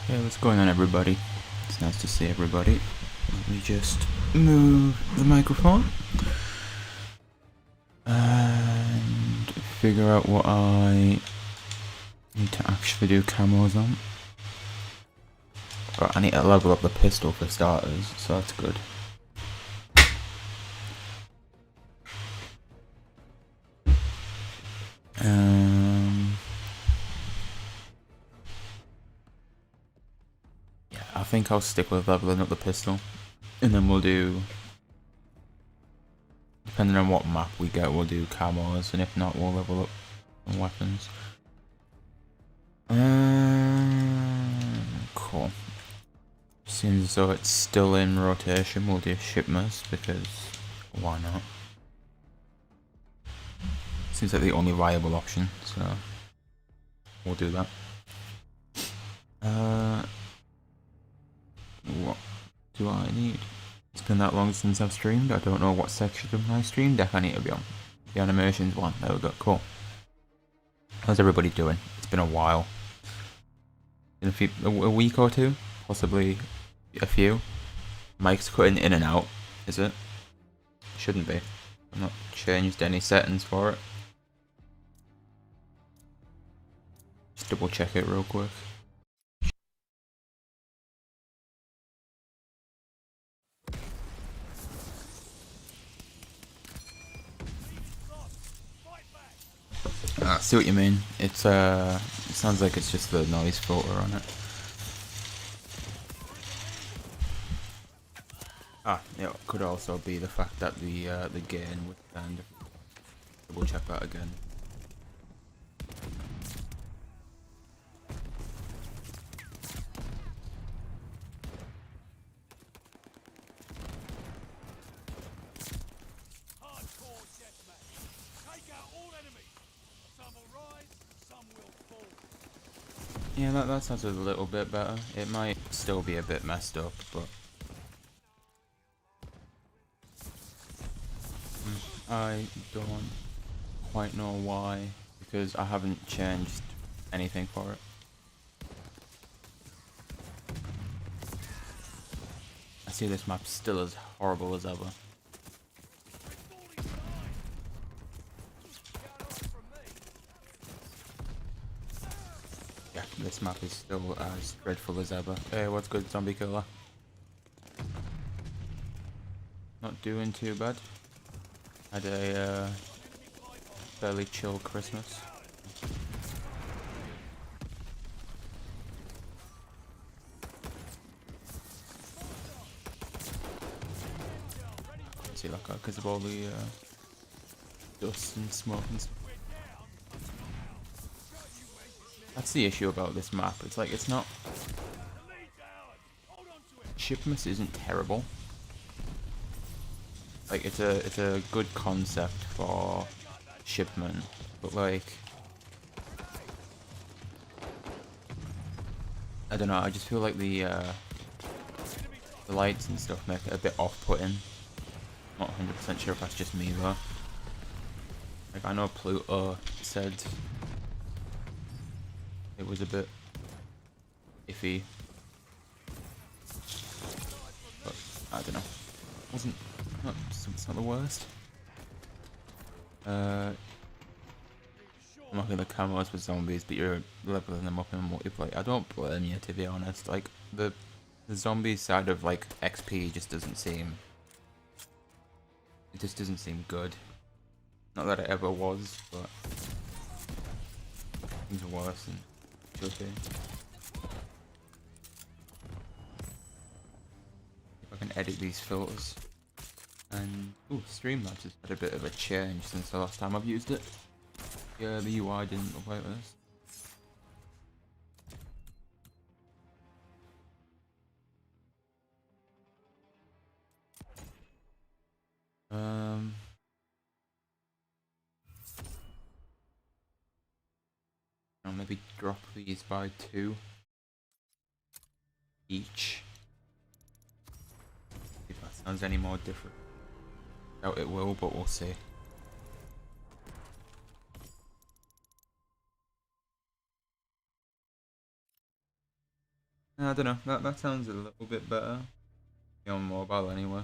Hey, what's going on, everybody? It's nice to see everybody. Let me just move the microphone and figure out what I need to actually do camos on. But I need to level up the pistol for starters, so that's good. Yeah, I think I'll stick with leveling up the pistol, and then we'll do, depending on what map we get, we'll do camos, and if not, we'll level up on weapons. Cool. Seems as though it's still in rotation, we'll do shipments, because why not? Seems like the only viable option, so we'll do that. What do I need? It's been that long since I've streamed, I don't know what section of my stream deck I need to be on. The animations one, there we go, cool. How's everybody doing? It's been a while. In a week or two? Possibly a few? Mike's cutting in and out, is it? Shouldn't be. I've not changed any settings for it. Just double check it real quick. I see what you mean. It's it sounds like it's just the noise filter on it. Ah, yeah, it could also be the fact that the gain would stand. Double check that again. Yeah, that sounds a little bit better. It might still be a bit messed up, but I don't quite know why, because I haven't changed anything for it. I see this map still as horrible as ever. Yeah, this map is still as dreadful as ever. Hey, what's good, zombie killer? Not doing too bad. Had a fairly chill Christmas. See, like, because of all the dust and smoke and stuff. That's the issue about this map. It's like, it's not... Shipment isn't terrible. Like, it's a good concept for shipment, but like... I don't know, I just feel like the lights and stuff make it a bit off-putting. Not 100% sure if that's just me though. Like, I know Pluto said it was a bit iffy, but I don't know. It's not the worst. I'm not gonna camos with zombies, but you're leveling them up in multiplayer. I don't blame you, to be honest. Like, the zombie side of like XP just doesn't seem. It just doesn't seem good. Not that it ever was, but things are worse than it should be. If I can edit these filters. And ooh, Streamlabs has had a bit of a change since the last time I've used it. Yeah, the UI didn't look like this. I'll maybe drop these by 2 each. If that sounds any more different. Doubt it will, but we'll see. I don't know. That sounds a little bit better. On mobile anyway.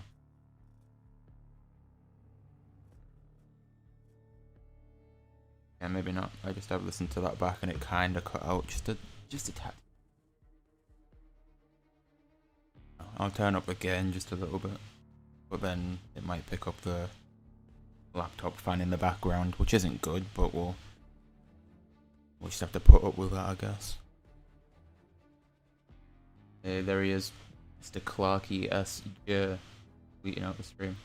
Yeah, maybe not. I just have listened to that back and it kind of cut out just a tad. I'll turn up again just a little bit, but then it might pick up the laptop fan in the background, which isn't good, but we'll just have to put up with that, I guess. Hey, there he is, Mr. Clarky S.J. tweeting out the stream.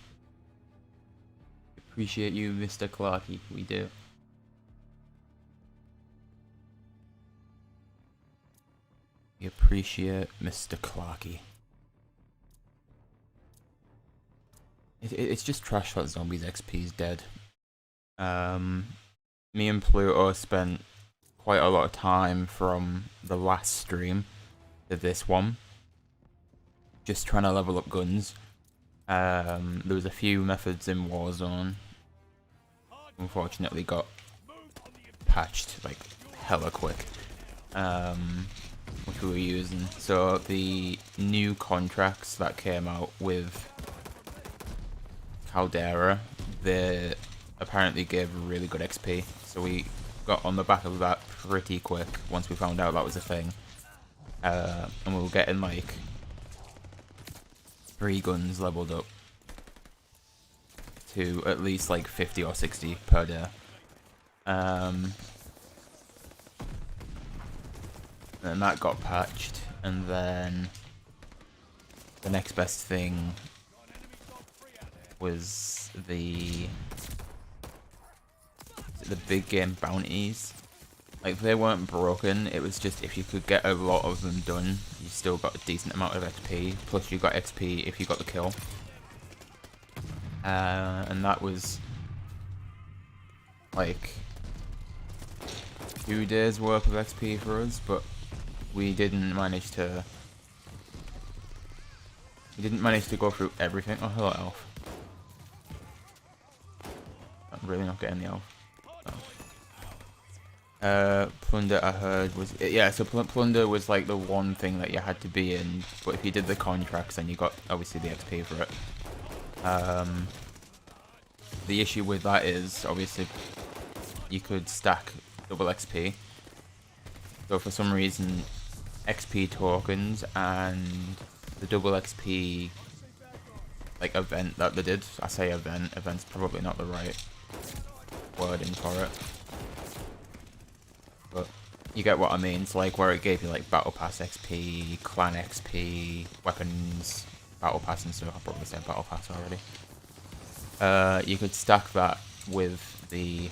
Appreciate you, Mr. Clarky. We do. We appreciate Mr. Clarky. It's just trash that Zombies XP's dead. Me and Pluto spent quite a lot of time from the last stream to this one just trying to level up guns. There was a few methods in Warzone. Unfortunately got patched like hella quick. Which we were using. So the new contracts that came out with Caldera, they apparently gave really good XP, so we got on the back of that pretty quick once we found out that was a thing. And we were getting like 3 guns leveled up to at least like 50 or 60 per day. And that got patched, and then the next best thing was the big game bounties. Like, they weren't broken, it was just if you could get a lot of them done, you still got a decent amount of XP, plus you got XP if you got the kill. And that was like 2 days worth of XP for us, but we didn't manage to go through everything. Oh, hello, Elf. I'm really not getting the Elf. Oh. Plunder, I heard, was... Yeah, so Plunder was like the one thing that you had to be in, but if you did the contracts, then you got, obviously, the XP for it. The issue with that is, obviously, you could stack double XP. So for some reason, XP tokens and the double XP like event that they did. I say event's probably not the right wording for it, but you get what I mean. It's like where it gave you like battle pass XP, clan XP, weapons, battle pass and stuff. I probably said battle pass already. You could stack that with the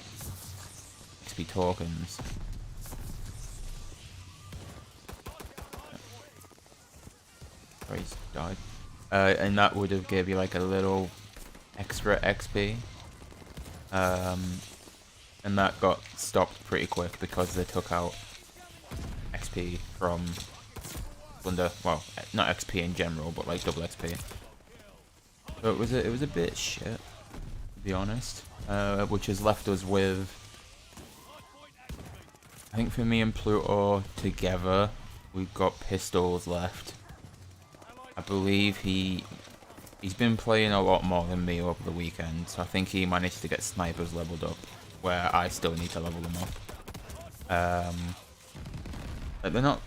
XP tokens. He's died. And that would have gave you like a little extra XP. And that got stopped pretty quick because they took out XP from Plunder. Well, not XP in general, but like double XP. So it was a bit shit, to be honest. Which has left us with, I think for me and Pluto together, we've got pistols left. I believe he's been playing a lot more than me over the weekend, so I think he managed to get snipers leveled up, where I still need to level them up. They're not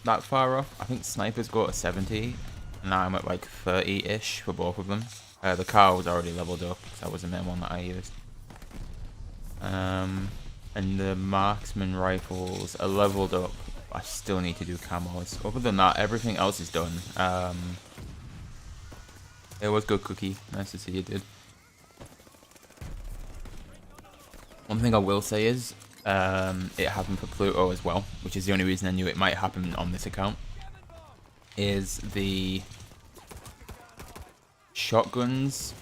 that far off. I think snipers go to 70, and now I'm at like 30-ish for both of them. The car was already leveled up, because that was the main one that I used. And the marksman rifles are leveled up. I still need to do camos. Other than that, everything else is done. It was good, Cookie. Nice to see you, dude. One thing I will say is, it happened for Pluto as well, which is the only reason I knew it might happen on this account, is the shotguns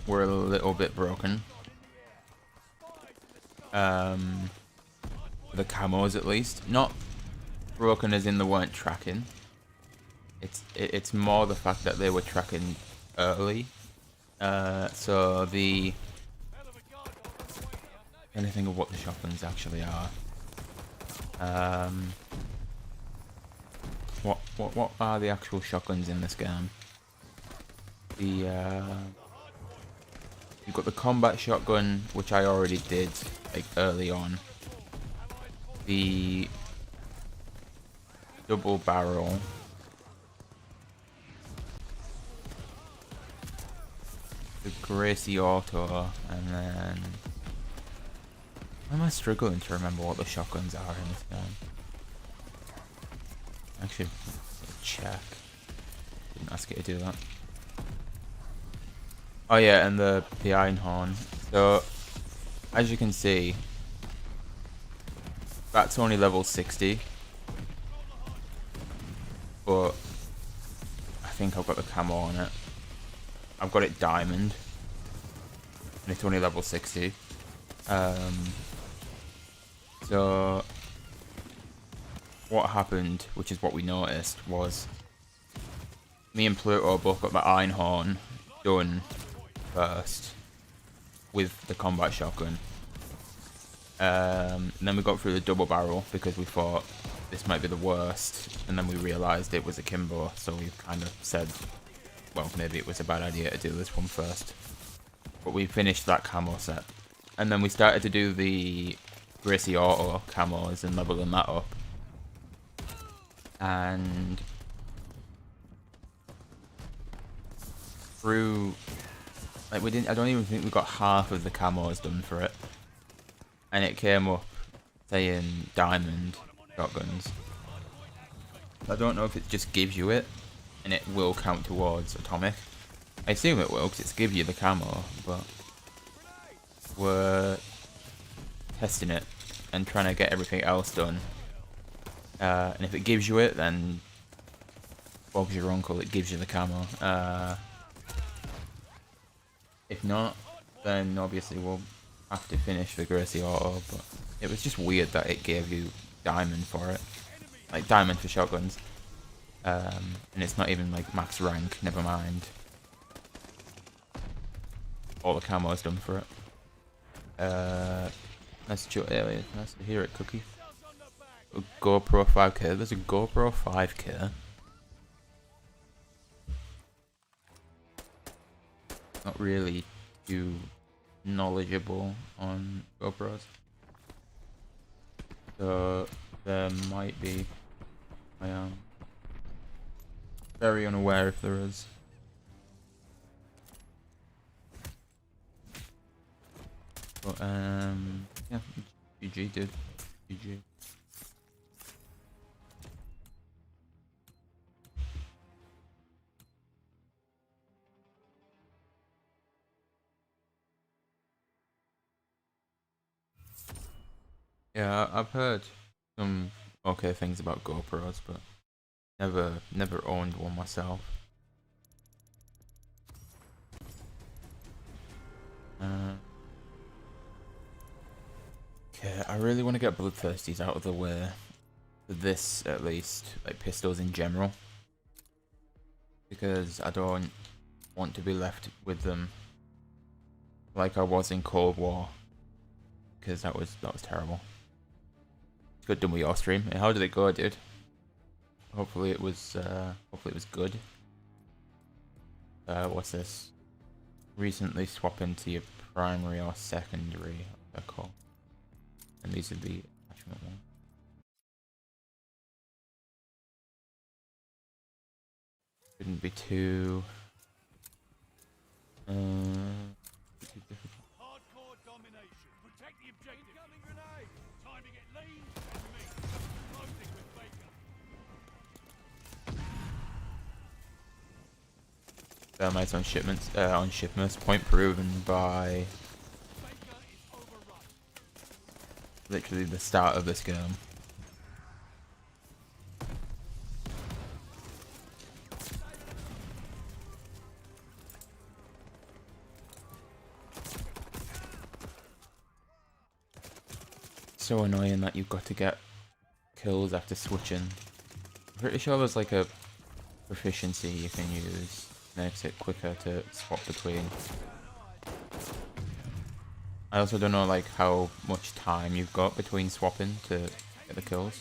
were a little bit broken. The camos, at least. Not broken as in they weren't tracking. It's more the fact that they were tracking early. So the anything of what the shotguns actually are. What are the actual shotguns in this game? You've got the combat shotgun, which I already did like early on. The double barrel. The Gracie Auto, and then why am I struggling to remember what the shotguns are in this game? Actually, check. Didn't ask you to do that. Oh yeah, and the Einhorn. So, as you can see, that's only level 60. But I think I've got the camo on it. I've got it diamond, and it's only level 60. So what happened, which is what we noticed, was me and Pluto both got the Einhorn done first with the combat shotgun. And then we got through the double barrel because we thought this might be the worst, and then we realised it was a Kimbo, so we kind of said, well, maybe it was a bad idea to do this one first. But we finished that camo set, and then we started to do the Gracie Auto camos and leveling that up. And through, like, I don't even think we got half of the camos done for it, and it came up saying diamond shotguns. I don't know if it just gives you it and it will count towards atomic. I assume it will because it's give you the camo, but we're testing it and trying to get everything else done. And if it gives you it, then Bob's your uncle, it gives you the camo. If not, then obviously we'll have to finish the Gracie Auto, but it was just weird that it gave you diamond for it. Like diamond for shotguns. And it's not even like max rank, never mind. All the camo's done for it. Nice to nice to hear it, Cookie. A GoPro 5K. There's a GoPro 5K. Not really too knowledgeable on GoPros. So there might be. I am very unaware if there is. But yeah, GG dude. GG. Yeah, I've heard some okay things about GoPros, but never owned one myself. Okay, I really want to get bloodthirsties out of the way. For this, at least, like pistols in general, because I don't want to be left with them like I was in Cold War, because that was terrible. Good done with your stream. How did it go, dude? Hopefully it was good. What's this? Recently swap into your primary or secondary, they're called. And these are the attachment ones. Shouldn't be too difficult. Hardcore domination. Protect the objective. Incoming grenade. Time to get lean and meat. Closing with Baker. Thermites on shipments, on shipments. Point proven by literally the start of this game. So annoying that you've got to get kills after switching. I'm pretty sure there's like a proficiency you can use, makes it quicker to swap between. I also don't know like how much time you've got between swapping to get the kills.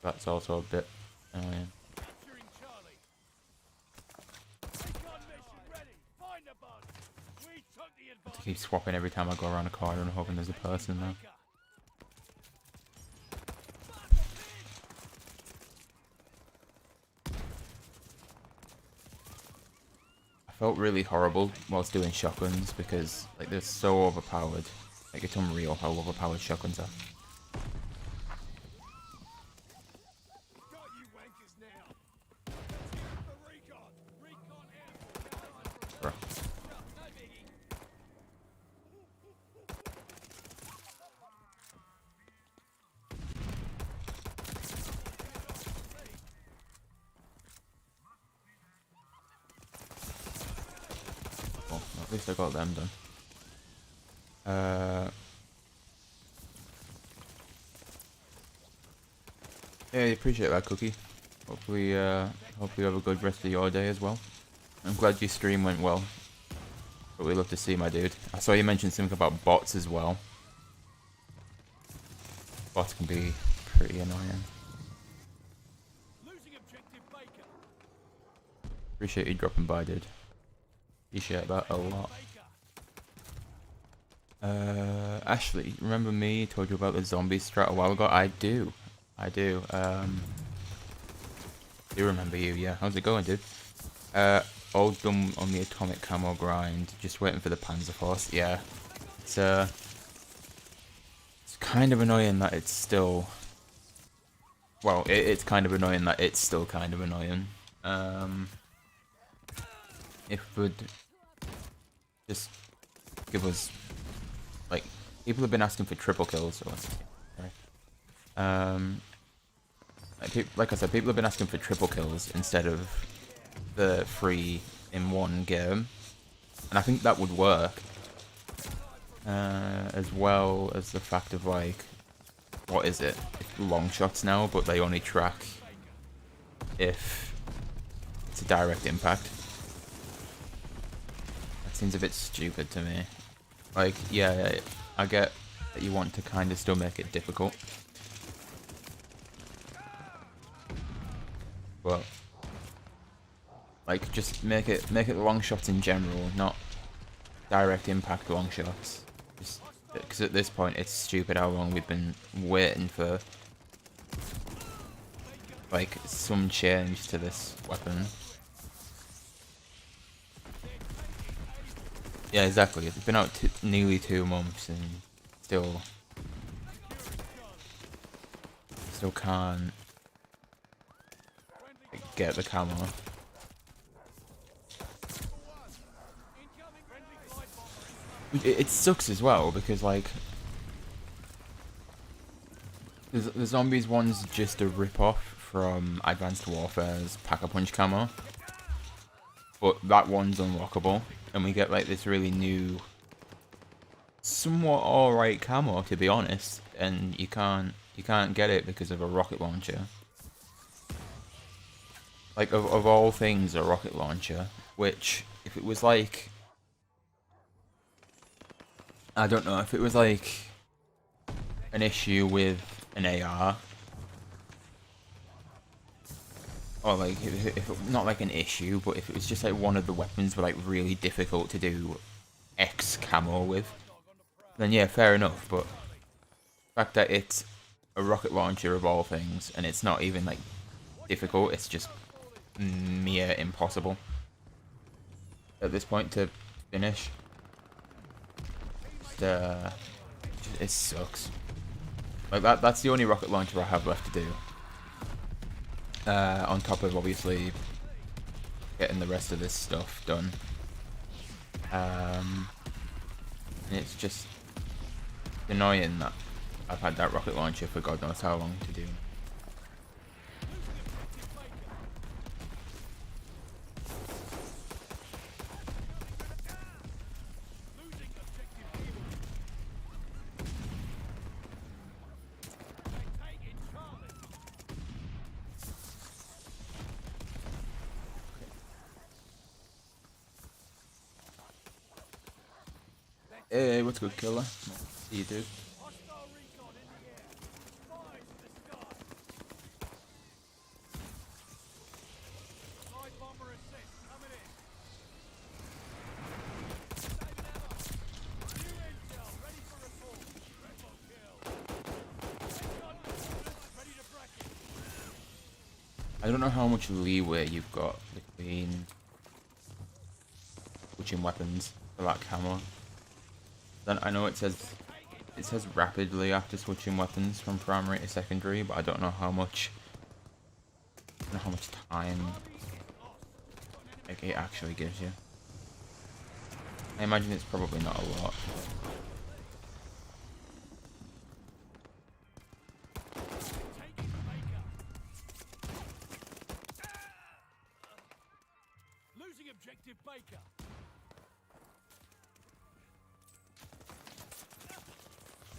That's also a bit annoying. Capturing Charlie. Recon mission ready. Find the bug. We took the To advantage. keep swapping every time I go around a corner and hoping there's a person there. I felt really horrible whilst doing shotguns because like they're so overpowered. Like it's unreal how overpowered shotguns are. Got you wankers now. Let's get the recon. Recon airborne. Bruh. No biggie. Well, at least I got them done. Yeah, I appreciate that, Cookie. Hopefully, hopefully you have a good rest of your day as well. I'm glad your stream went well. But we love to see, my dude. I saw you mention something about bots as well. Bots can be pretty annoying. Losing objective Baker. Appreciate you dropping by, dude. Appreciate that a lot. Ashley, remember me? Told you about the zombie strat a while ago. I do. I do. Do remember you? Yeah. How's it going, dude? All done on the atomic camo grind. Just waiting for the PANZERFAUST. Yeah. It's kind of annoying that it's still. Well, it's kind of annoying that it's still kind of annoying. If it would just give us, like, people have been asking for triple kills, or like I said, people have been asking for triple kills instead of the 3 in one game, and I think that would work, as well as the fact of, like, what is it? It's long shots now, but they only track if it's a direct impact. That seems a bit stupid to me. Like, yeah, I get that you want to kind of still make it difficult, but like just make it long shots in general, not direct impact long shots. Just because at this point it's stupid how long we've been waiting for like some change to this weapon. Yeah, exactly. It's been out nearly 2 months and still can't get the camo. It sucks as well because like the zombies one's just a rip-off from Advanced Warfare's Pack-a-Punch camo, but that one's unlockable, and we get like this really new, somewhat alright camo, to be honest, and you can't get it because of a rocket launcher. Like of all things, a rocket launcher, which if it was like, I don't know, if it was like an issue with an AR, or like if not like an issue, but if it was just like one of the weapons were like really difficult to do X camo with, then yeah, fair enough. But the fact that it's a rocket launcher of all things, and it's not even like difficult, it's just mere impossible at this point to finish. It sucks. Like that's the only rocket launcher I have left to do. On top of obviously getting the rest of this stuff done. And it's just annoying that I've had that rocket launcher for God knows how long to do. Hey, what's good, killer? See you, dude. I don't know how much leeway you've got between switching weapons for that camo. Then I know it says rapidly after switching weapons from primary to secondary, but I don't know how much time like it actually gives you. I imagine it's probably not a lot. Losing objective Baker.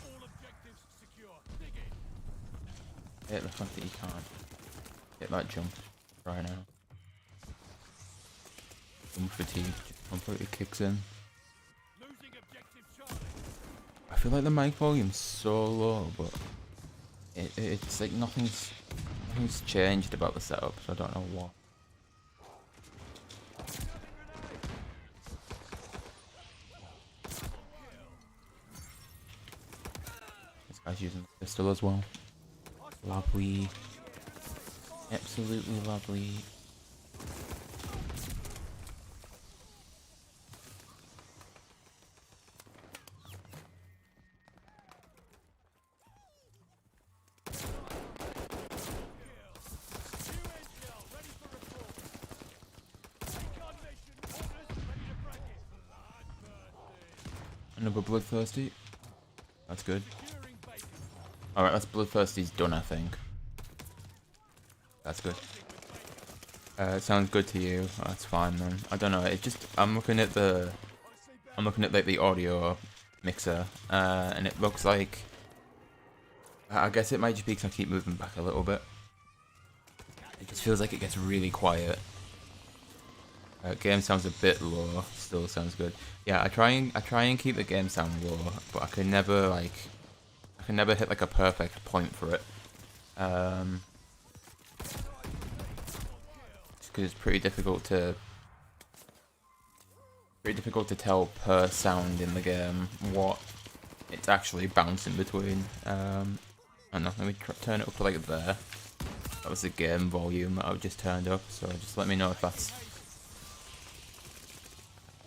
All objectives secure. Dig in. Hit the fact that you can't hit that jump right now. Jump fatigue just completely kicks in. Losing objective Charlie. I feel like the mic volume's so low, but it's like nothing's changed about the setup, so I don't know what. This guy's using the pistol as well. Lovely. Absolutely lovely. Another bloodthirsty. That's good. Alright, that's bloodthirsty's done, I think. That's good. It sounds good to you. That's fine then. I don't know. It just I'm looking at like the audio mixer, and it looks like I guess it might just be because I keep moving back a little bit. It just feels like it gets really quiet. Game sounds a bit low. Still sounds good. Yeah, I try and keep the game sound low, but I can never hit like a perfect point for it. Just because it's pretty difficult to tell per sound in the game what it's actually bouncing between. I don't know. Let me turn it up to like there. That was the game volume that I've just turned up. So just let me know if that's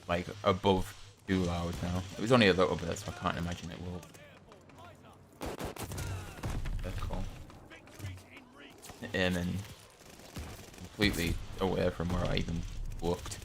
like above too loud now. It was only a little bit, so I can't imagine it will. That's cool. Aiming completely away from where I even looked.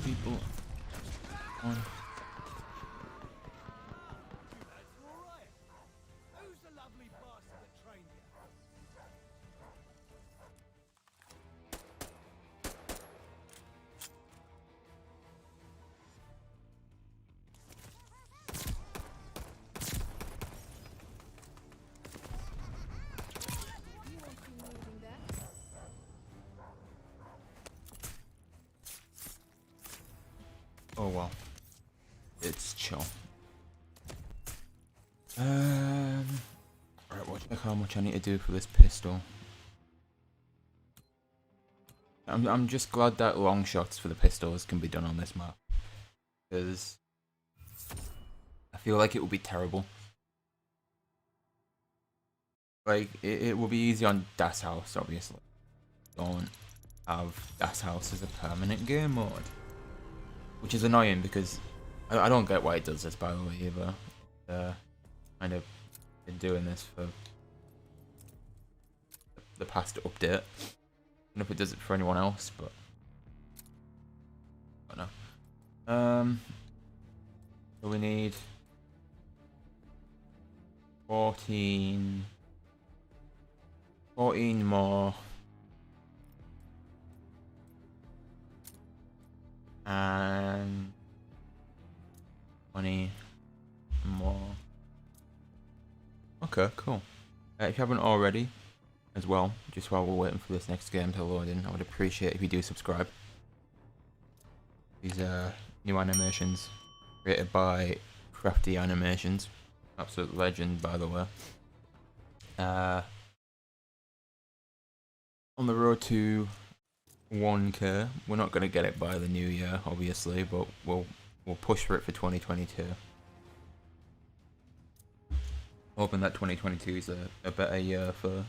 People on. Who's the lovely bastard that trained you? Oh well. It's chill. Right, check how much I need to do for this pistol. I'm just glad that long shots for the pistols can be done on this map, because I feel like it would be terrible. Like it will be easy on Das House, obviously. Don't have Das House as a permanent game mode, which is annoying because I don't get why it does this, by the way, either. Kind of been doing this for the past update. I don't know if it does it for anyone else, but I don't know. So we need 14 more. And 20 more. Okay, cool. If you haven't already, as well, just while we're waiting for this next game to load in, I would appreciate if you do subscribe. These new animations created by Crafty Animations, absolute legend, by the way. on the road to 1k. We're not gonna get it by the new year, obviously, but we'll push for it for 2022. Hoping that 2022 is a better year for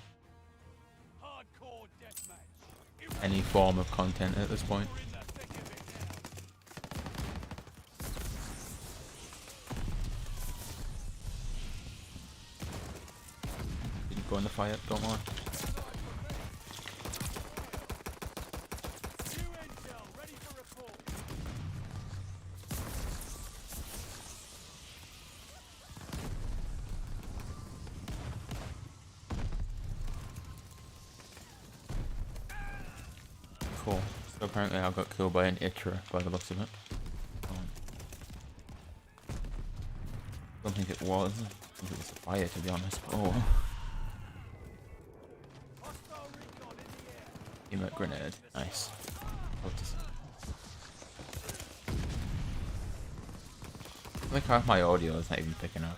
Hardcore deathmatch. any form of content at this point. We're in the thick of it now. Didn't go in the fire, don't worry. New intel ready for report. Cool. So apparently I got killed by an Itra by the looks of it. Don't think it was. I think it was a fire, to be honest. Oh. Hostile recon in the air. Emot grenade. Nice. I think half my audio is not even picking up.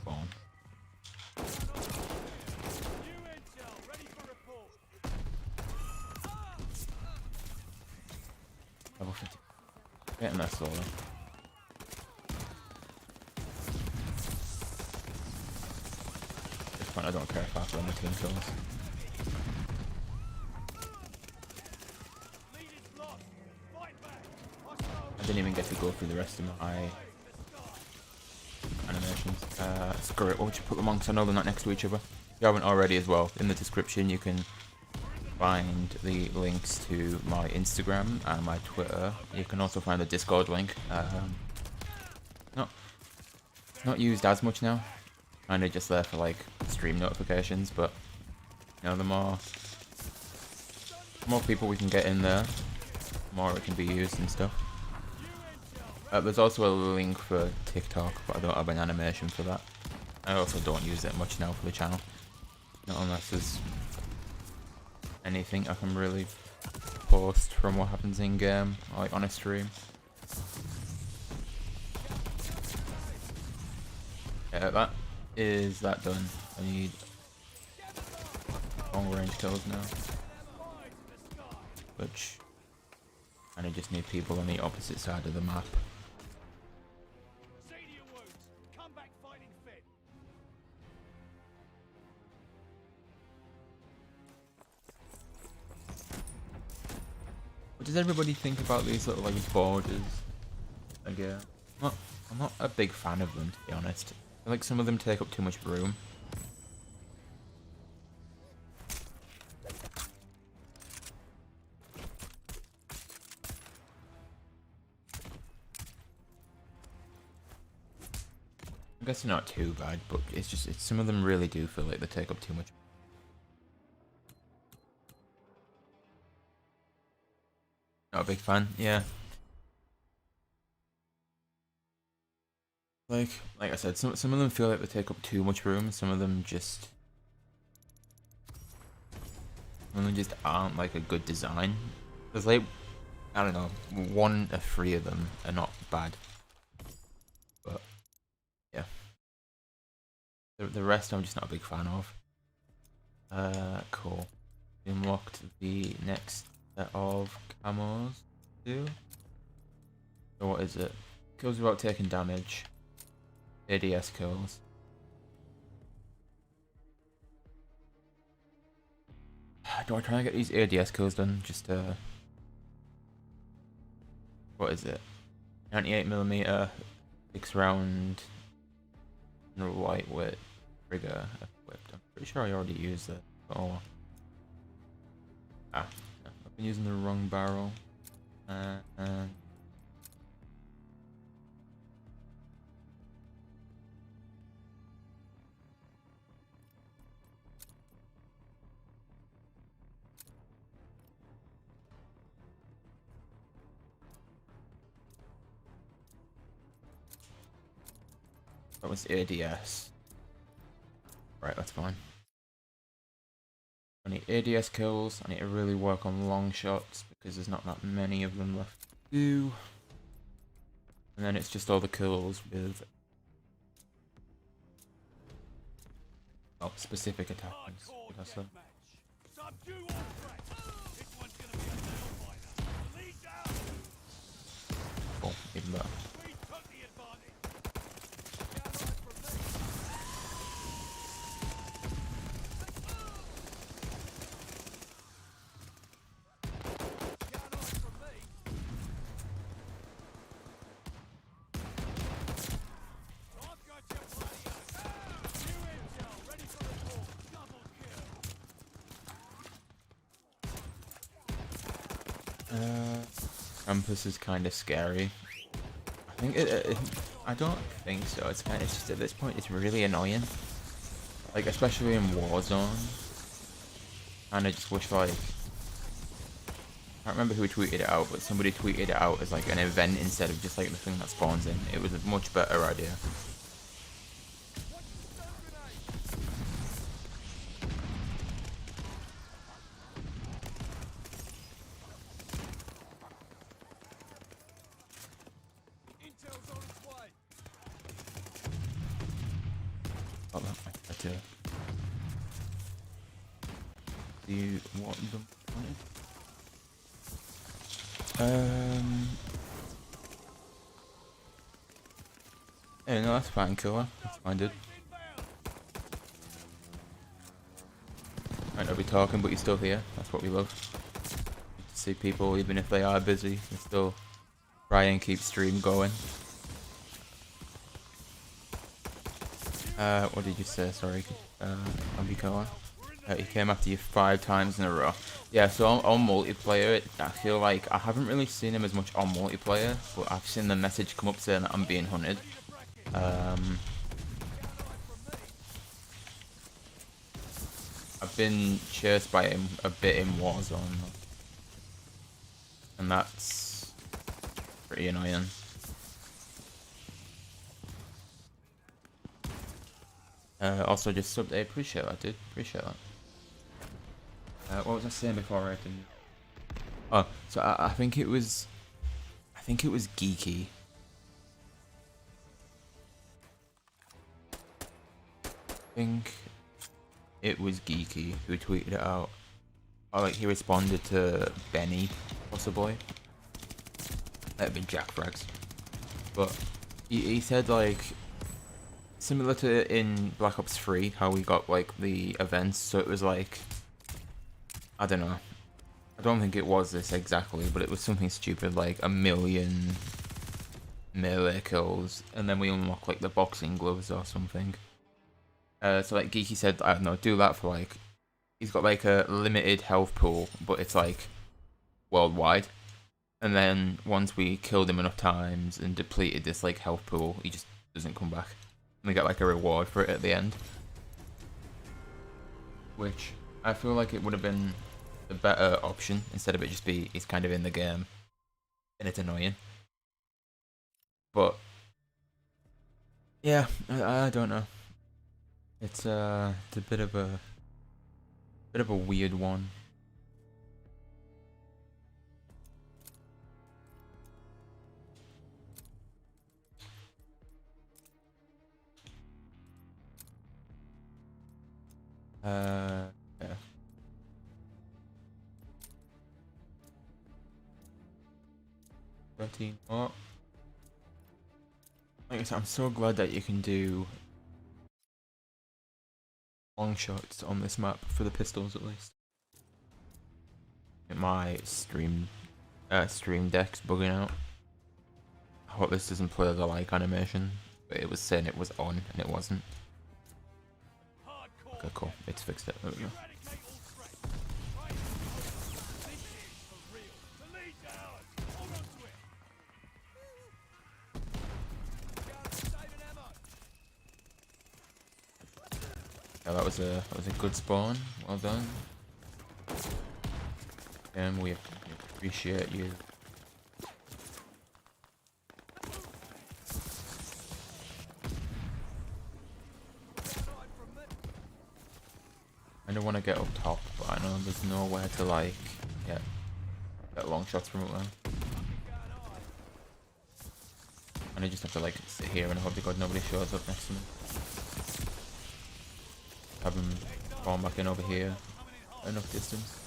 Bomb. New intel ready for report. Level 50. Getting that solo. At this point I don't care if I run the team kills. Lead is lost. Fight back. Hostile I didn't even get to go through the rest of my animations. Screw it, we'll just put them on because I know they're not next to each other. If you haven't already as well, in the description you can find the links to my Instagram and my Twitter. You can also find the Discord link. Not used as much now. Kinda just there for like stream notifications, but you know, the more people we can get in there, the more it can be used and stuff. There's also a link for TikTok, but I don't have an animation for that. I also don't use it much now for the channel. Not unless there's anything I can really post from what happens in game, like on a stream. Yeah, that is that done. I need long range kills now, which I just need people on the opposite side of the map. say to your wounds. Come back fighting fit. What does everybody think about these little like borders? Again, I'm not a big fan of them, to be honest. I feel like some of them take up too much room. I guess they're not too bad, but it's just some of them really do feel like they take up too much. Not a big fan, yeah. Like I said, some of them feel like they take up too much room. Some of them just aren't like a good design. There's like, I don't know, 1 or 3 of them are not bad, but yeah, the rest I'm just not a big fan of. Cool. We unlocked the next set of camos too. So what is it? Kills without taking damage. ADS kills. Do I try and get these ADS kills done? Just what is it? 98mm 6-round lightweight trigger equipped. I'm pretty sure I already used it. Oh. No, I've been using the wrong barrel. That was ADS. Right, that's fine. I need ADS kills. I need to really work on long shots because there's not that many of them left to do. And then it's just all the kills with Oh, specific attackers. Hardcore That's it. deathmatch. Subdue all threats. This one's gonna be a nail biter. Lead down. Cool, even better. We took the advantage. Down right from me. Down right from me. I've got your bloody ass. New intel, ready for report. Double kill. Campus is kind of scary. I think I don't think so. It's kind of just at this point it's really annoying. Like especially in Warzone. And I just wish like I can't remember who tweeted it out, but somebody tweeted it out as like an event instead of just like the thing that spawns in. It was a much better idea. Intel's on its way. Oh, I had to. Do you want them wanted? Yeah, no, that's fine, killer. That's fine, dude. Might not be talking, but you're still here. That's what we love. To see people, even if they are busy, they still try and keep stream going. What did you say? Sorry, Ambikoa. He came after you 5 times in a row. Yeah, so on multiplayer, I feel like I haven't really seen him as much on multiplayer, but I've seen the message come up saying that I'm being hunted. I've been chased by him a bit in Warzone, and that's pretty annoying. Also just subbed. I appreciate that, dude. Appreciate that. What was I saying before I didn't? Oh, so I think it was Geeky. I think it was Geeky who tweeted it out. Or like he responded to Benny, possibly. That'd been Jack Frags. But he said like similar to in Black Ops 3, how we got like the events, so it was like I don't know. I don't think it was this exactly, but it was something stupid like 1,000,000 melee kills, and then we unlock like the boxing gloves or something. So like Geeky said, I don't know, do that for like, he's got like a limited health pool, but it's like worldwide. And then once we killed him enough times and depleted this like health pool, he just doesn't come back. And we get like a reward for it at the end. Which I feel like it would have been the better option instead of it just be he's kind of in the game and it's annoying. But yeah, I don't know. It's a bit of a weird one. Yeah. 13 more. Like I said, I'm so glad that you can do long shots on this map for the pistols at least. My stream deck's bugging out. I hope this doesn't play the like animation, but it was saying it was on and it wasn't. Okay, cool. It's fixed it. There we go. Yeah, that was a good spawn. Well done. And we appreciate you. I don't want to get up top, but I know there's nowhere to like get long shots from up there. And I just have to like sit here and hope to God nobody shows up next to me. have them fall back in over here. Enough distance.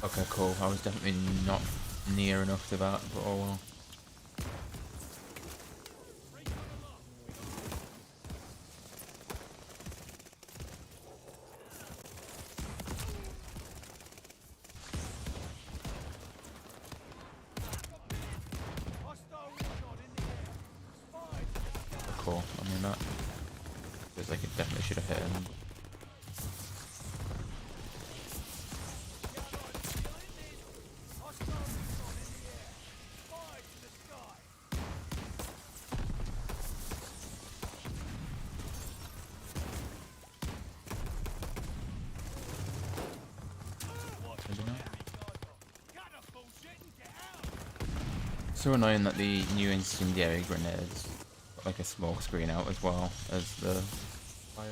Okay, cool. I was definitely not near enough to that, but oh well. Cool. I mean that feels like it definitely should have hit him. So annoying that the new incendiary grenades got like a smoke screen out as well as the fire.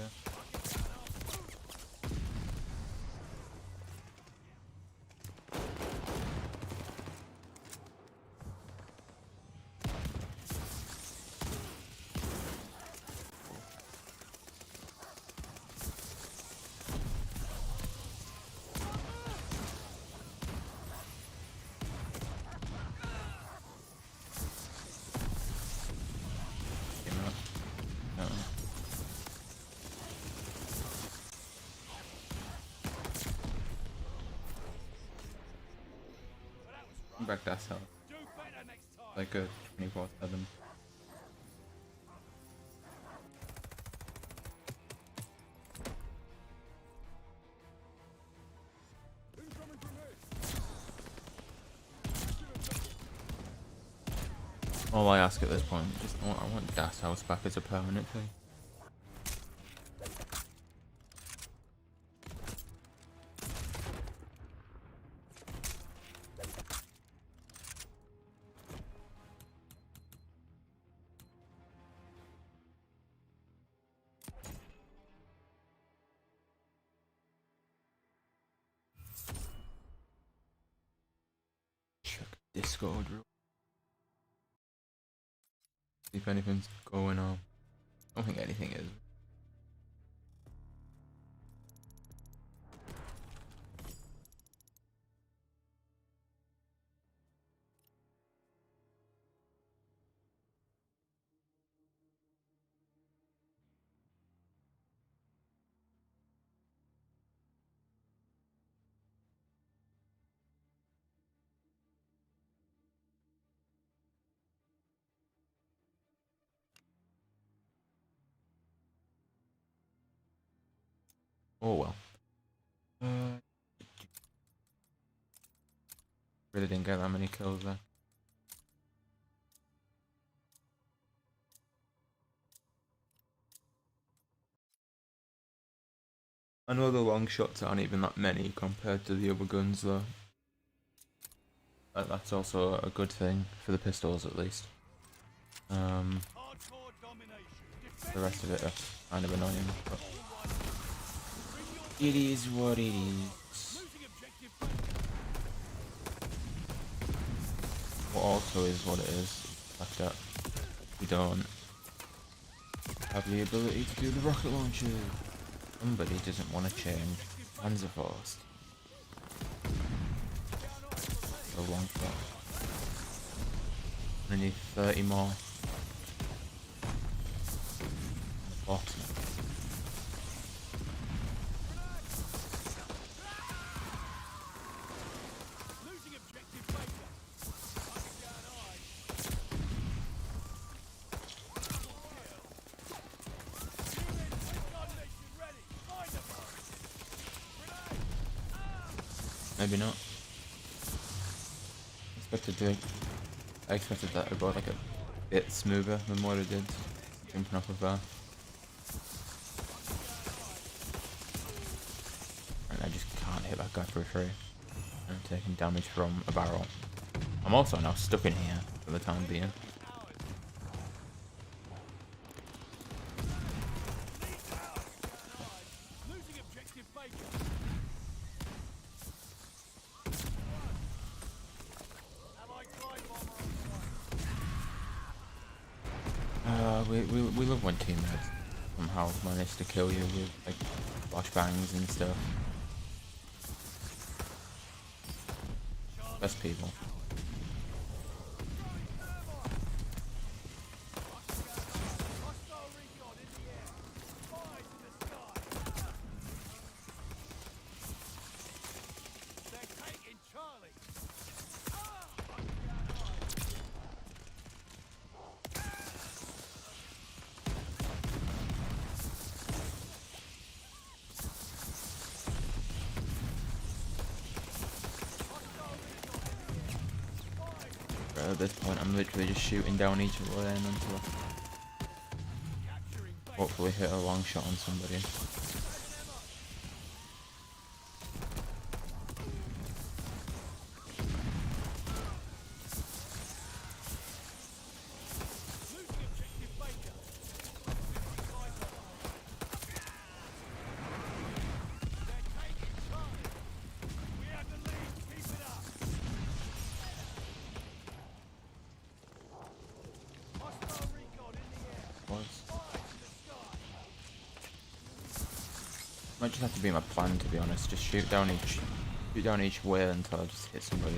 Back that hell. Like a 24/7. All I ask at this point is just I want Das House back as a permanent thing. Check Discord. See if anything's going on. I don't think anything is. Oh well. Really didn't get that many kills there. I know the long shots aren't even that many compared to the other guns though. That's also a good thing for the pistols at least. The rest of it are kind of annoying, but it is what it is. What also is what it is. Like that we don't have the ability to do the rocket launcher. Somebody doesn't want to change PANZERFAUST. A long shot. I need 30 more. Bottom. Maybe not. I expected that to go like a bit smoother than what it did. Jumping off of there. And I just can't hit that guy for free. I'm taking damage from a barrel. I'm also now stuck in here for the time being. we love when teammates somehow manage to kill you with like flashbangs and stuff. Best people. At this point, I'm literally just shooting down each lane until I hopefully hit a long shot on somebody. Might just have to be my plan, to be honest. Just shoot down each way until I just hit somebody.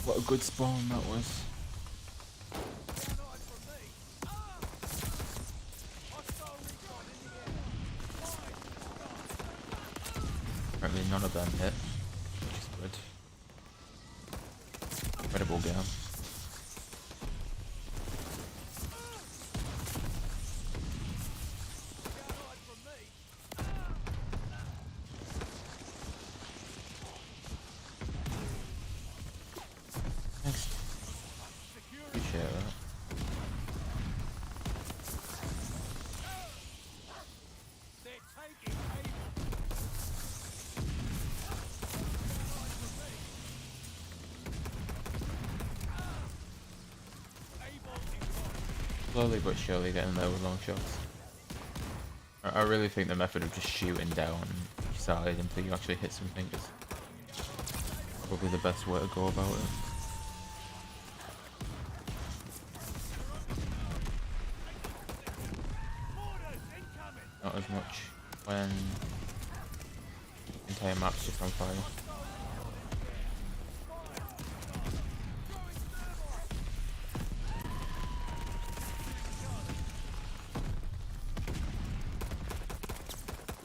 What a good spawn that was. Apparently none of them hit, which is good. Incredible game. Slowly but surely getting there with long shots. I really think the method of just shooting down each side until you actually hit something is probably the best way to go about it. Not as much when the entire map's just on fire.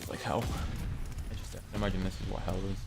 Like hell. I just imagine this is what hell is.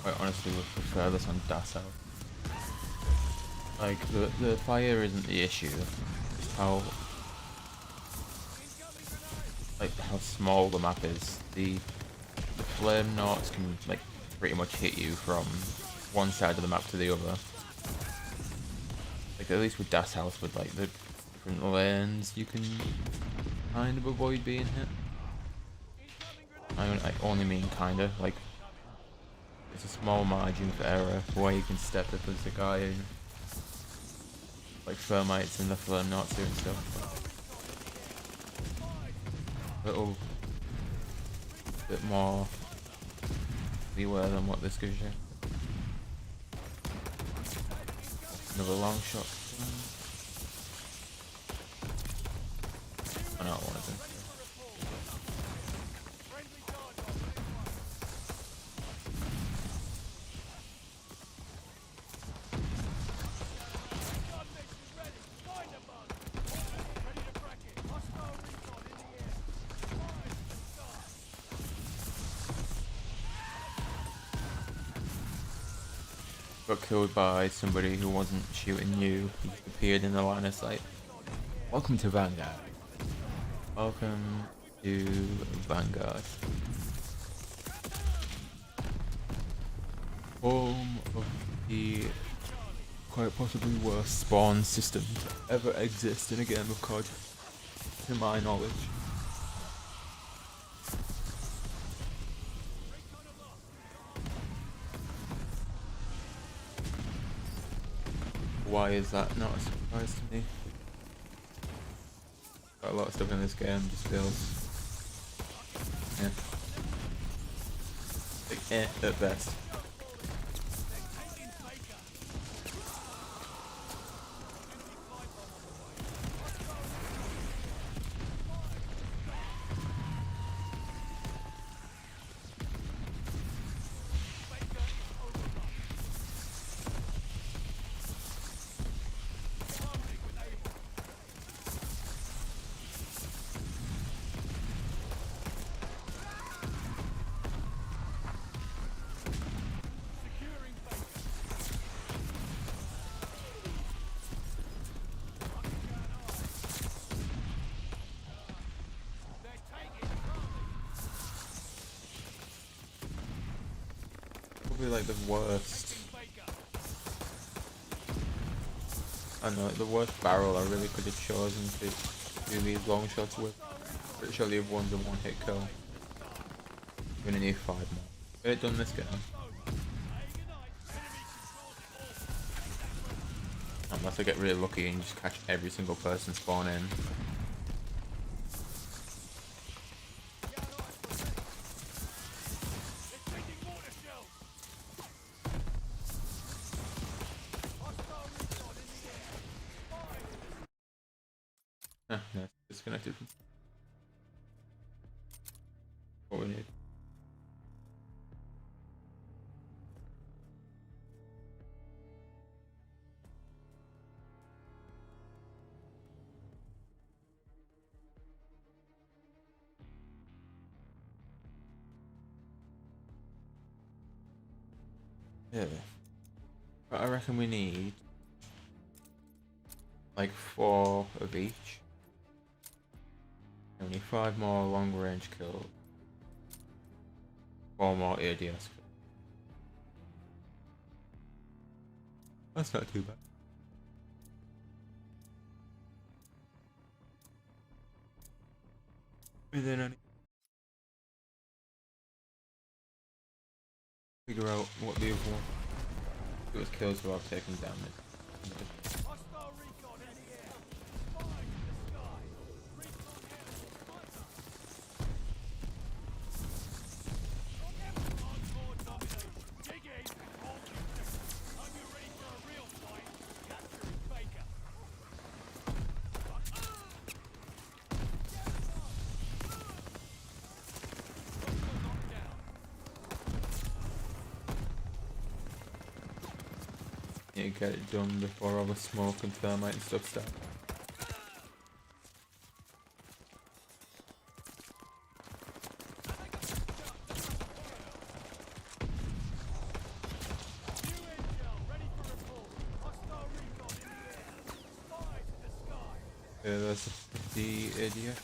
Quite honestly would prefer this on Dasso. Like, the fire isn't the issue, it's how small the map is. The flame knots can like pretty much hit you from one side of the map to the other. Like, at least with Das House, with like the different lanes, you can kind of avoid being hit. I only mean kinda, like, there's a small margin for error where you can step up as a guy and like thermites and the Nazi and stuff. A little bit more beware than what this gives you. Another long shot. I know I wanted to. Got killed by somebody who wasn't shooting you. He just appeared in the line of sight. Welcome to Vanguard. Welcome to Vanguard. Home of the quite possibly worst spawn system to ever exist in a game of COD, to my knowledge. Why is that not a surprise to me? Got a lot of stuff in this game, just feels at best. Probably like the worst. I know, like the worst barrel I really could have chosen to do these long shots with. Pretty sure the other one's a one hit kill. I'm gonna need 5 more. Get it done this game. Unless I get really lucky and just catch every single person spawn in. No, it's disconnected. What we need. Yeah. But I reckon we need like 4 of each. Only 5 more long range kills. 4 more ADS kills. That's not too bad. And then I need to figure out what the other one. It was kills without taking damage. Yeah, get it done before all the smoke and thermite and stuff start. Yeah, that's the idiot.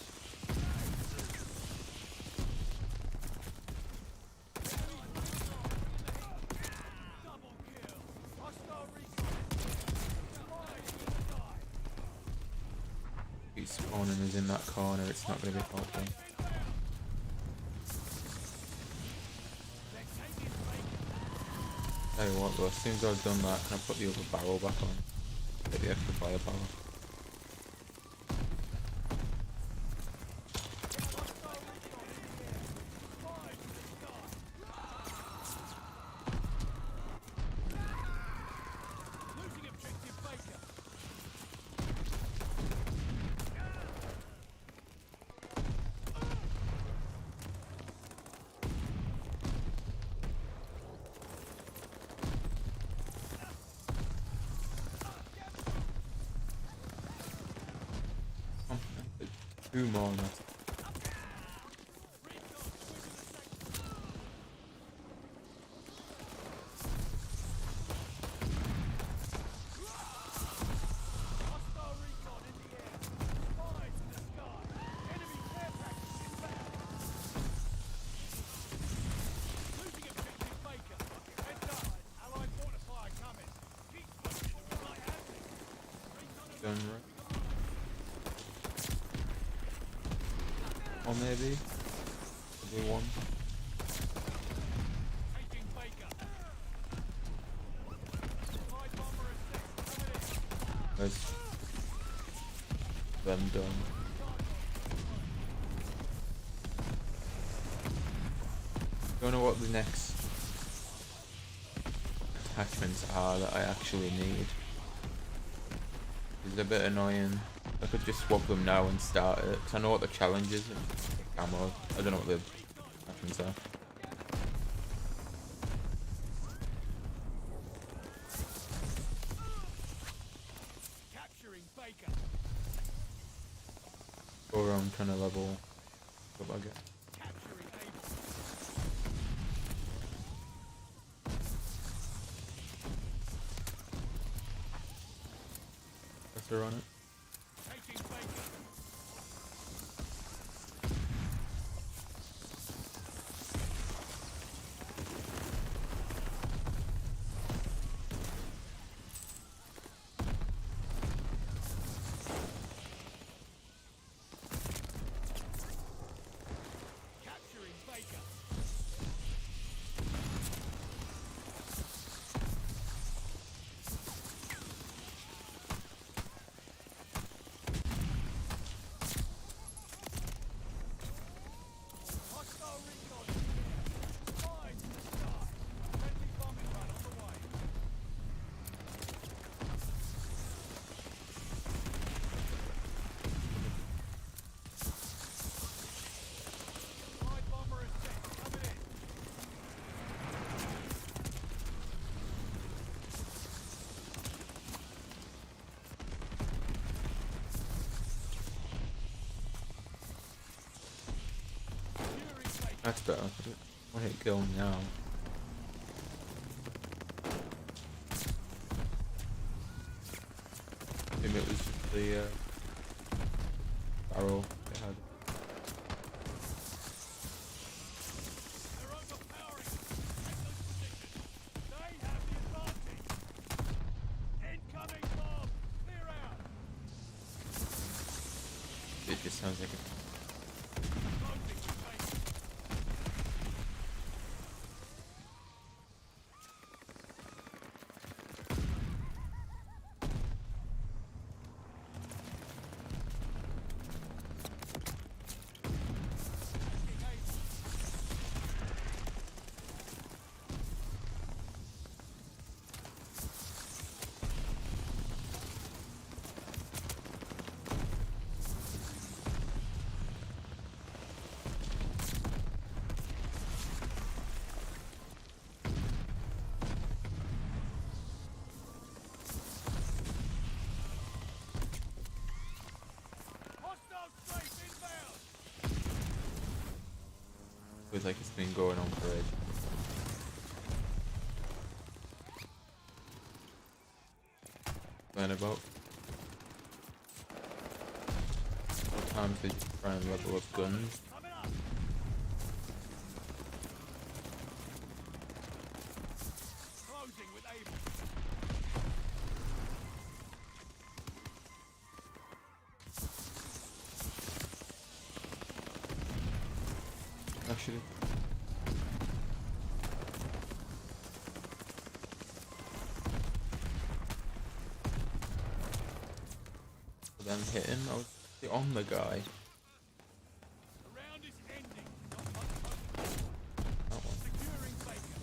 Spawning is in that corner, it's not going to be helpful. Tell you what though, as soon as I've done that, can I put the other barrel back on? Get the extra firepower. Losing objective Baker. Two more on that. Hostile recon in the air. Spies in the sky. Enemy care package inbound. Losing objective Baker. Heads up. Allied mortar coming. Keep pushing and we might have this. Gun right. Or maybe one. Taking Baker. Allied bomber at 6 coming in. There's them done. Don't know what the next attachments are that I actually need. It's a bit annoying. I could just swap them now and start it, because I know what the challenge is in Camo. I don't know what the attachments are. Capturing Baker. Go around trying to level up again. Capturing Able. Pressure on it. Taking Baker. Capturing Baker. Hostile recon in the air. Spies in the sky. Friendly bombing run on the way. Allied bomber at 6 coming in. Securing Baker. That's better. I want it going now. Maybe it was just the barrel they had. They're overpowering. Take those positions. They have the advantage. Incoming bomb. Clear out. It just sounds like a Closing with Baker. Taking Able. Hostile straight inbound. feels like it's been going on for ages. Learn about what times they just try and level up guns. Coming up. Closing with Able. Actually, them hit him. I was on the guy. The round is ending. Not much hope. That one. Securing Baker.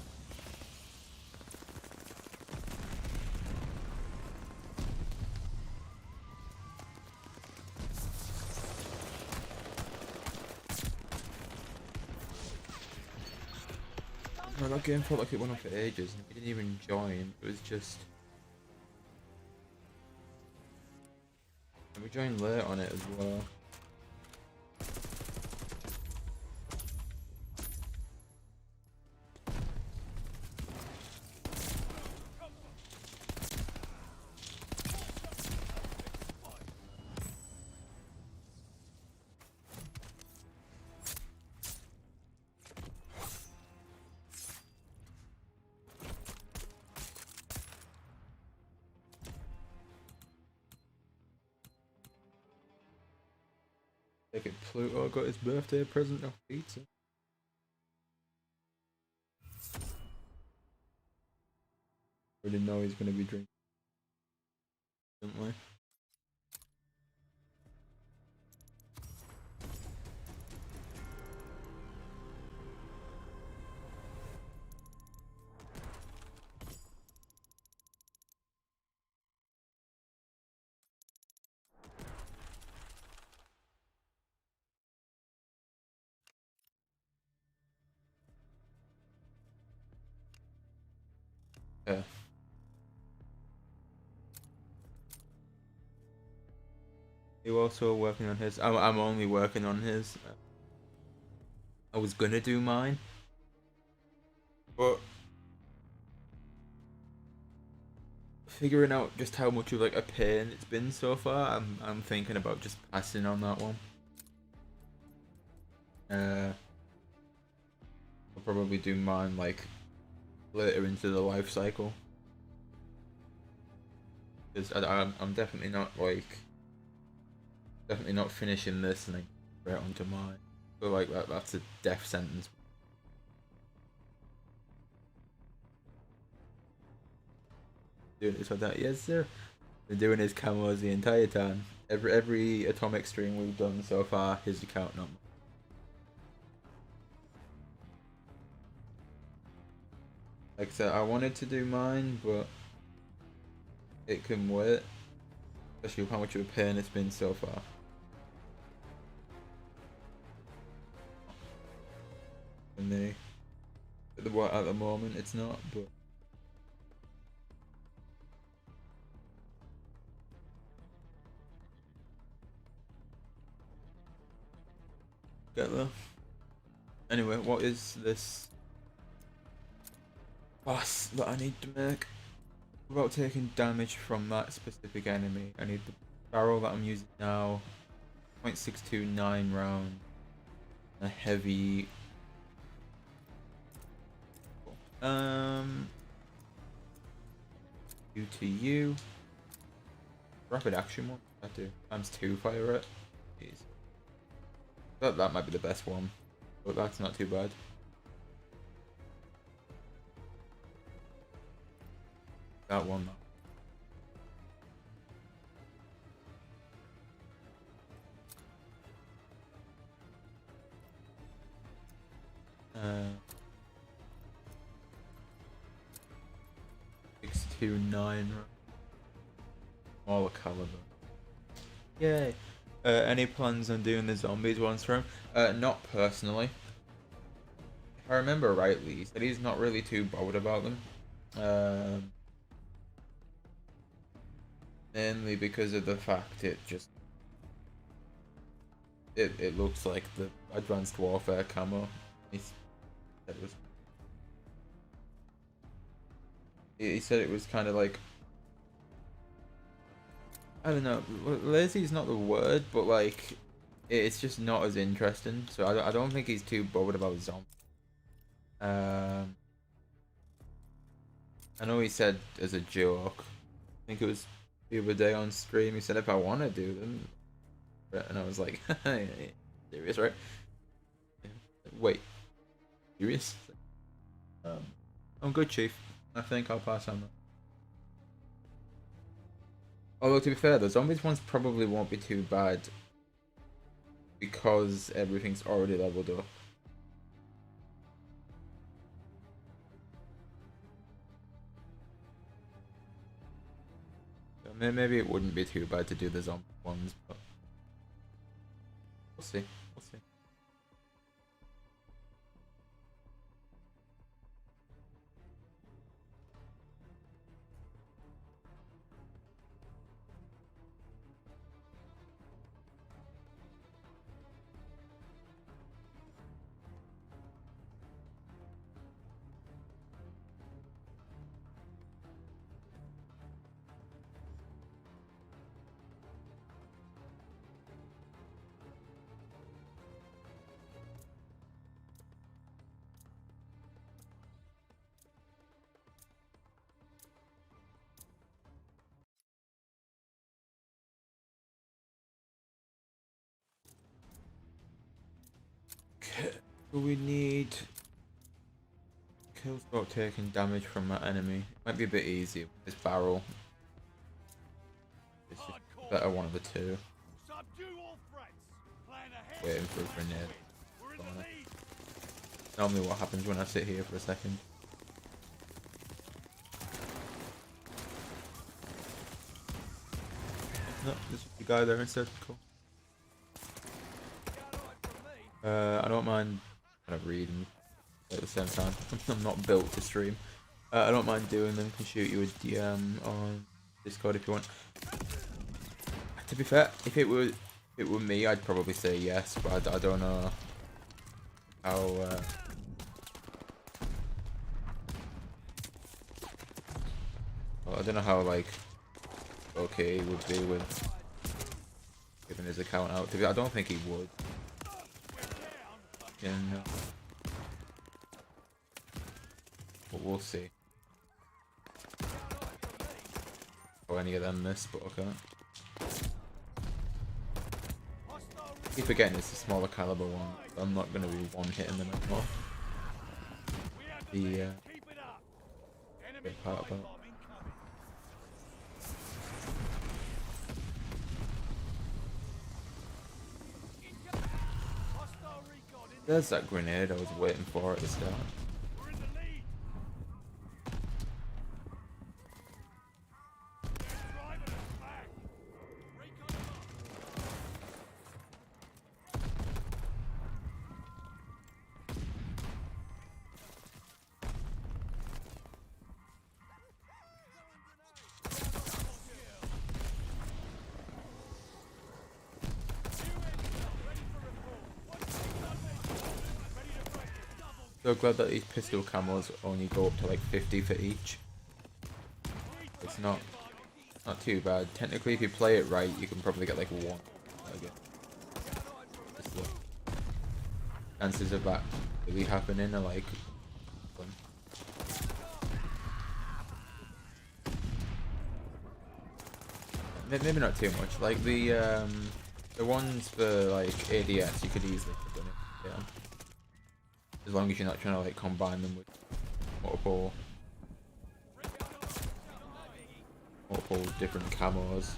No, that game felt like it went on for ages and we didn't even join. It was just. And we joined late on it as well. Take it, Pluto got his birthday present of pizza. We didn't know he's gonna be drinking. Didn't we? Yeah. You also working on his? I'm only working on his. I was gonna do mine, but figuring out just how much of like a pain it's been so far, I'm thinking about just passing on that one. I'll probably do mine like later into the life cycle, because I'm definitely not finishing this and then straight onto mine. I feel like that's a death sentence. Doing this like that, yes sir. Been doing his camos the entire time. Every atomic stream we've done so far, his account, not mine. Like I said, I wanted to do mine, but it can wait. Especially with how much of a pain it's been so far. And at the moment it's not, but get there. Anyway, what is this boss that I need to make? Without taking damage from that specific enemy, I need the barrel that I'm using now, .629 round, a heavy. UTU. Rapid action one. I do. ×2 fire rate. Jeez. That might be the best one, but that's not too bad. That one. Uh, 629 smaller caliber. Yay! Any plans on doing the zombies ones for him? Not personally. If I remember rightly, he said he's not really too bothered about them. Mainly because of the fact it looks like the Advanced Warfare camo. He said it was kind of like, I don't know, lazy is not the word, but like it's just not as interesting. So I don't think he's too bothered about zombies. I know he said as a joke, I think it was the other day on stream, he said if I want to do them, and I was like, serious, right? Wait, serious? I'm good, chief. I think I'll pass on that. Although to be fair, the zombies ones probably won't be too bad because everything's already leveled up. So maybe it wouldn't be too bad to do the zombie ones, but we'll see. We'll see. Okay, so we need kills without taking damage from that enemy. Might be a bit easier with this barrel. It's just better one of the two. Waiting for a grenade. Normally what happens when I sit here for a second. No, there's just a guy there instead. Cool. I don't mind kind of reading at the same time. I'm not built to stream. I don't mind doing them. Can shoot you a DM on Discord if you want. To be fair, if it were me, I'd probably say yes, but I don't know how. Well, I don't know how like okay he would be with giving his account out. I don't think he would. Yeah, no. But we'll see. Oh, any of them miss, but okay. I keep forgetting it's a smaller caliber one. I'm not going to be one-hitting them anymore. The good part about. There's that grenade I was waiting for at the start. So glad that these pistol camos only go up to like 50 for each. It's not too bad. Technically, if you play it right, you can probably get like one. Just the chances of that really happening are like. Maybe not too much. Like the ones for like ADS, you could easily have done it. Yeah. As long as you're not trying to like combine them with multiple different camos.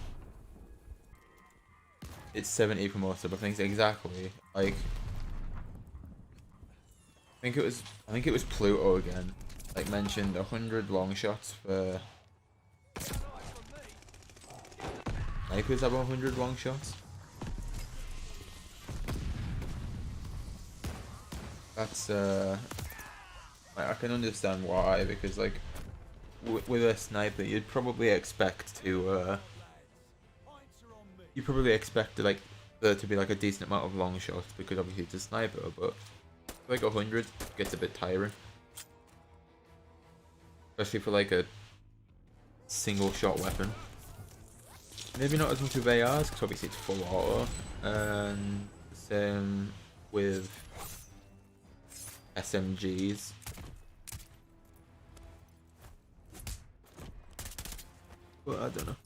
It's 70 for most of the things exactly. Like I think it was Pluto again. Like mentioned 100 long shots for snipers have 100 long shots. That's I can understand why, because like with a sniper you'd probably expect to like there to be like a decent amount of long shots because obviously it's a sniper, but like 100 gets a bit tiring, especially for like a single shot weapon. Maybe not as much with ARs because obviously it's full auto, and same with SMGs. But I don't know.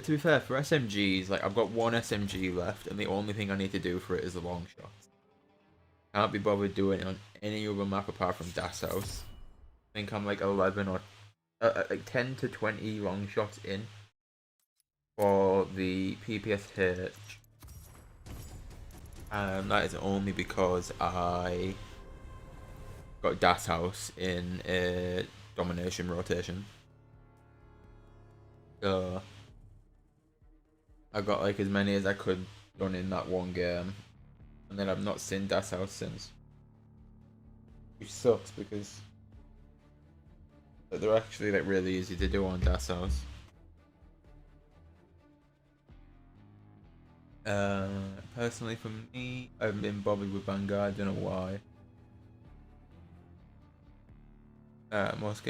To be fair, for SMGs, like I've got one SMG left, and the only thing I need to do for it is the long shots. Can't be bothered doing it on any other map apart from Das House. I think I'm like 11 or like 10 to 20 long shots in for the PPSH. That is only because I got Das House in a domination rotation. So I got like as many as I could done in that one game, and then I've not seen Das House since, which sucks because they're actually like really easy to do on Das House. Personally for me, I haven't been bothered with Vanguard, don't know why. Most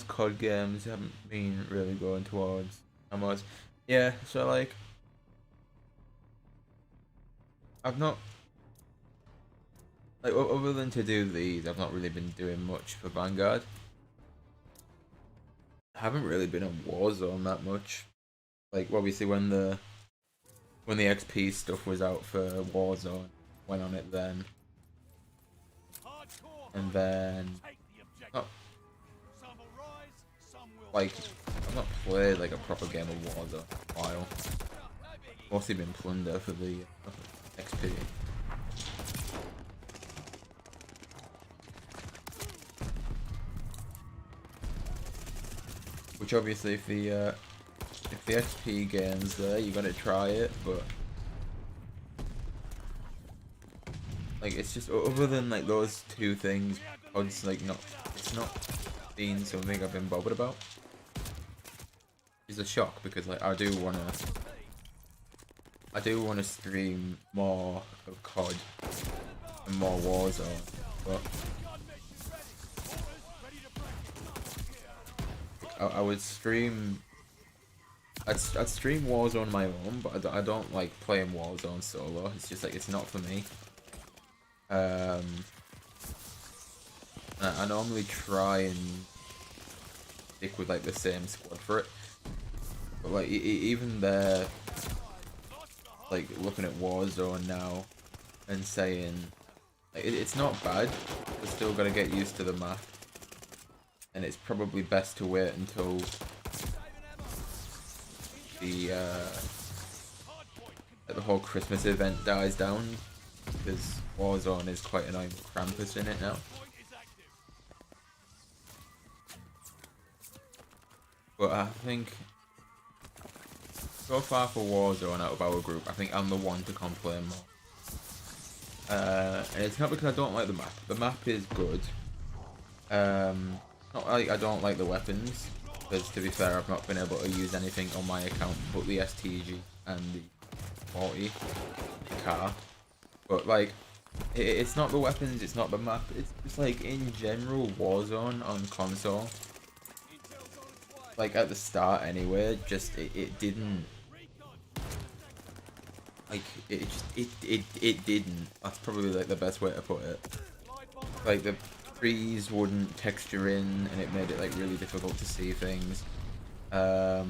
COD games haven't been really going towards Camos. Yeah, so like, I've not, like, other than to do these, I've not really been doing much for Vanguard. I haven't really been on Warzone that much. Like, obviously when the XP stuff was out for Warzone, went on it then. And then, not, like, I've not played like a proper game of Warzone in a while. Mostly been Plunder for the XP. Which obviously, if the XP game's there, you gotta try it, but like it's just other than like those two things, COD's like it's not been something I've been bothered about. It's a shock because like I do wanna stream more of COD and more Warzone, but I would stream. I'd stream Warzone on my own, but I don't like playing Warzone solo. It's just like it's not for me. I normally try and stick with like the same squad for it, but like even there, like looking at Warzone now and saying like, it's not bad. We're still gotta get used to the map, and it's probably best to wait until the whole Christmas event dies down, because Warzone is quite annoying with Krampus in it now. But I think so far for Warzone out of our group, I think I'm the one to complain more. And it's not because I don't like the map. The map is good. Not like I don't like the weapons, because to be fair, I've not been able to use anything on my account but the STG and the 40 car. But like, it's not the weapons, it's not the map, it's just like in general Warzone on console. Like at the start anyway, just it didn't. Like it didn't. That's probably like the best way to put it. Like the trees wouldn't texture in, and it made it like really difficult to see things. There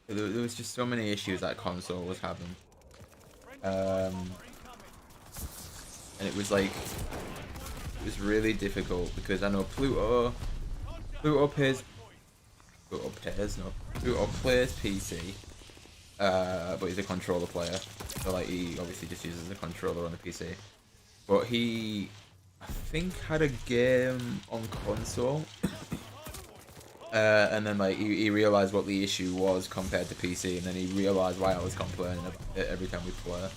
was just so many issues that console was having. And it was like, it was really difficult because I know Pluto plays PC, but he's a controller player, so like he obviously just uses the controller on the PC. But he, I think, had a game on console, and then like he realized what the issue was compared to PC, and then he realized why I was complaining about it every time we play.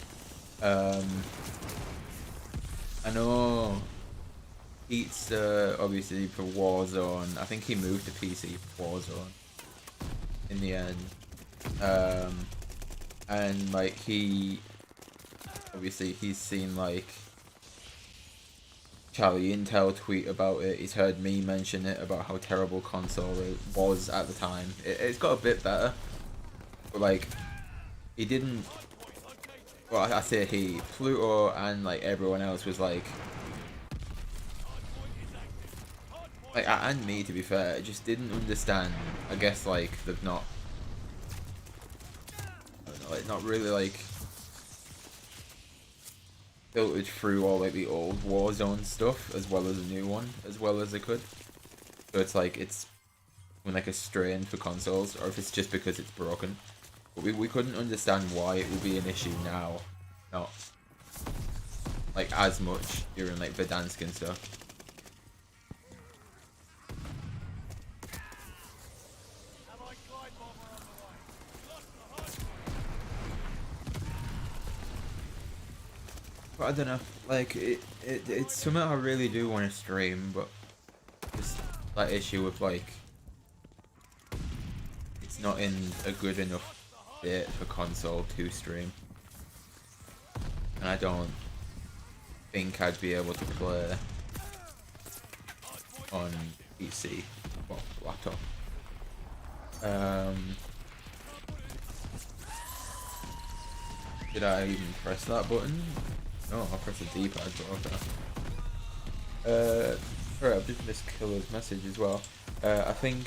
I know Pete's obviously for Warzone. I think he moved to PC for Warzone in the end, and like he obviously he's seen like Charlie Intel tweet about it. He's heard me mention it about how terrible console it was at the time. It's got a bit better, but like he didn't. Well, I say he, Pluto, and like everyone else was like, and me to be fair, just didn't understand. I guess like they've not. I don't know, like not really like filtered through all like the old Warzone stuff as well as the new one as well as they could. So it's like it's like a strain for consoles, or if it's just because it's broken. But we couldn't understand why it would be an issue now, not like as much during like Verdansk and stuff. But I don't know, like it's something I really do want to stream, but just that issue of like it's not in a good enough state for console to stream, and I don't think I'd be able to play on PC or laptop. Did I even press that button? No, I pressed the D-pad, but okay. Alright, I've just missed Killer's message as well. I think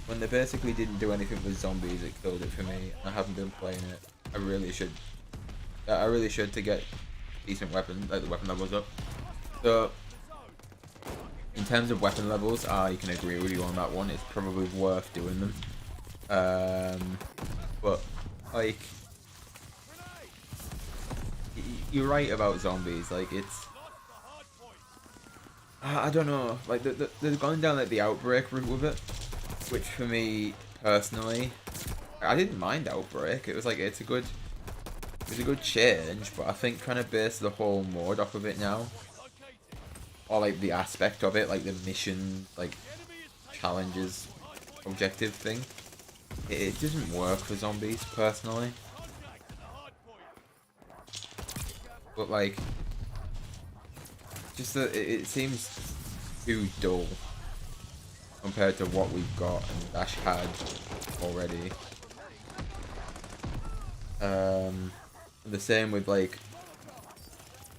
when they basically didn't do anything with zombies, it killed it for me. I haven't been playing it. I really should to get decent weapon, like the weapon levels up. So, in terms of weapon levels, I can agree with you on that one. It's probably worth doing them. But like, you're right about zombies. Like it's, I don't know. Like they've gone down like the Outbreak route with it, which for me personally, I didn't mind Outbreak. It was like it's a good change, but I think trying to base the whole mode off of it now, or like the aspect of it, like the mission, like challenges, objective thing, it doesn't work for zombies personally. But like, just that it seems too dull compared to what we've got and Dash had already. The same with like,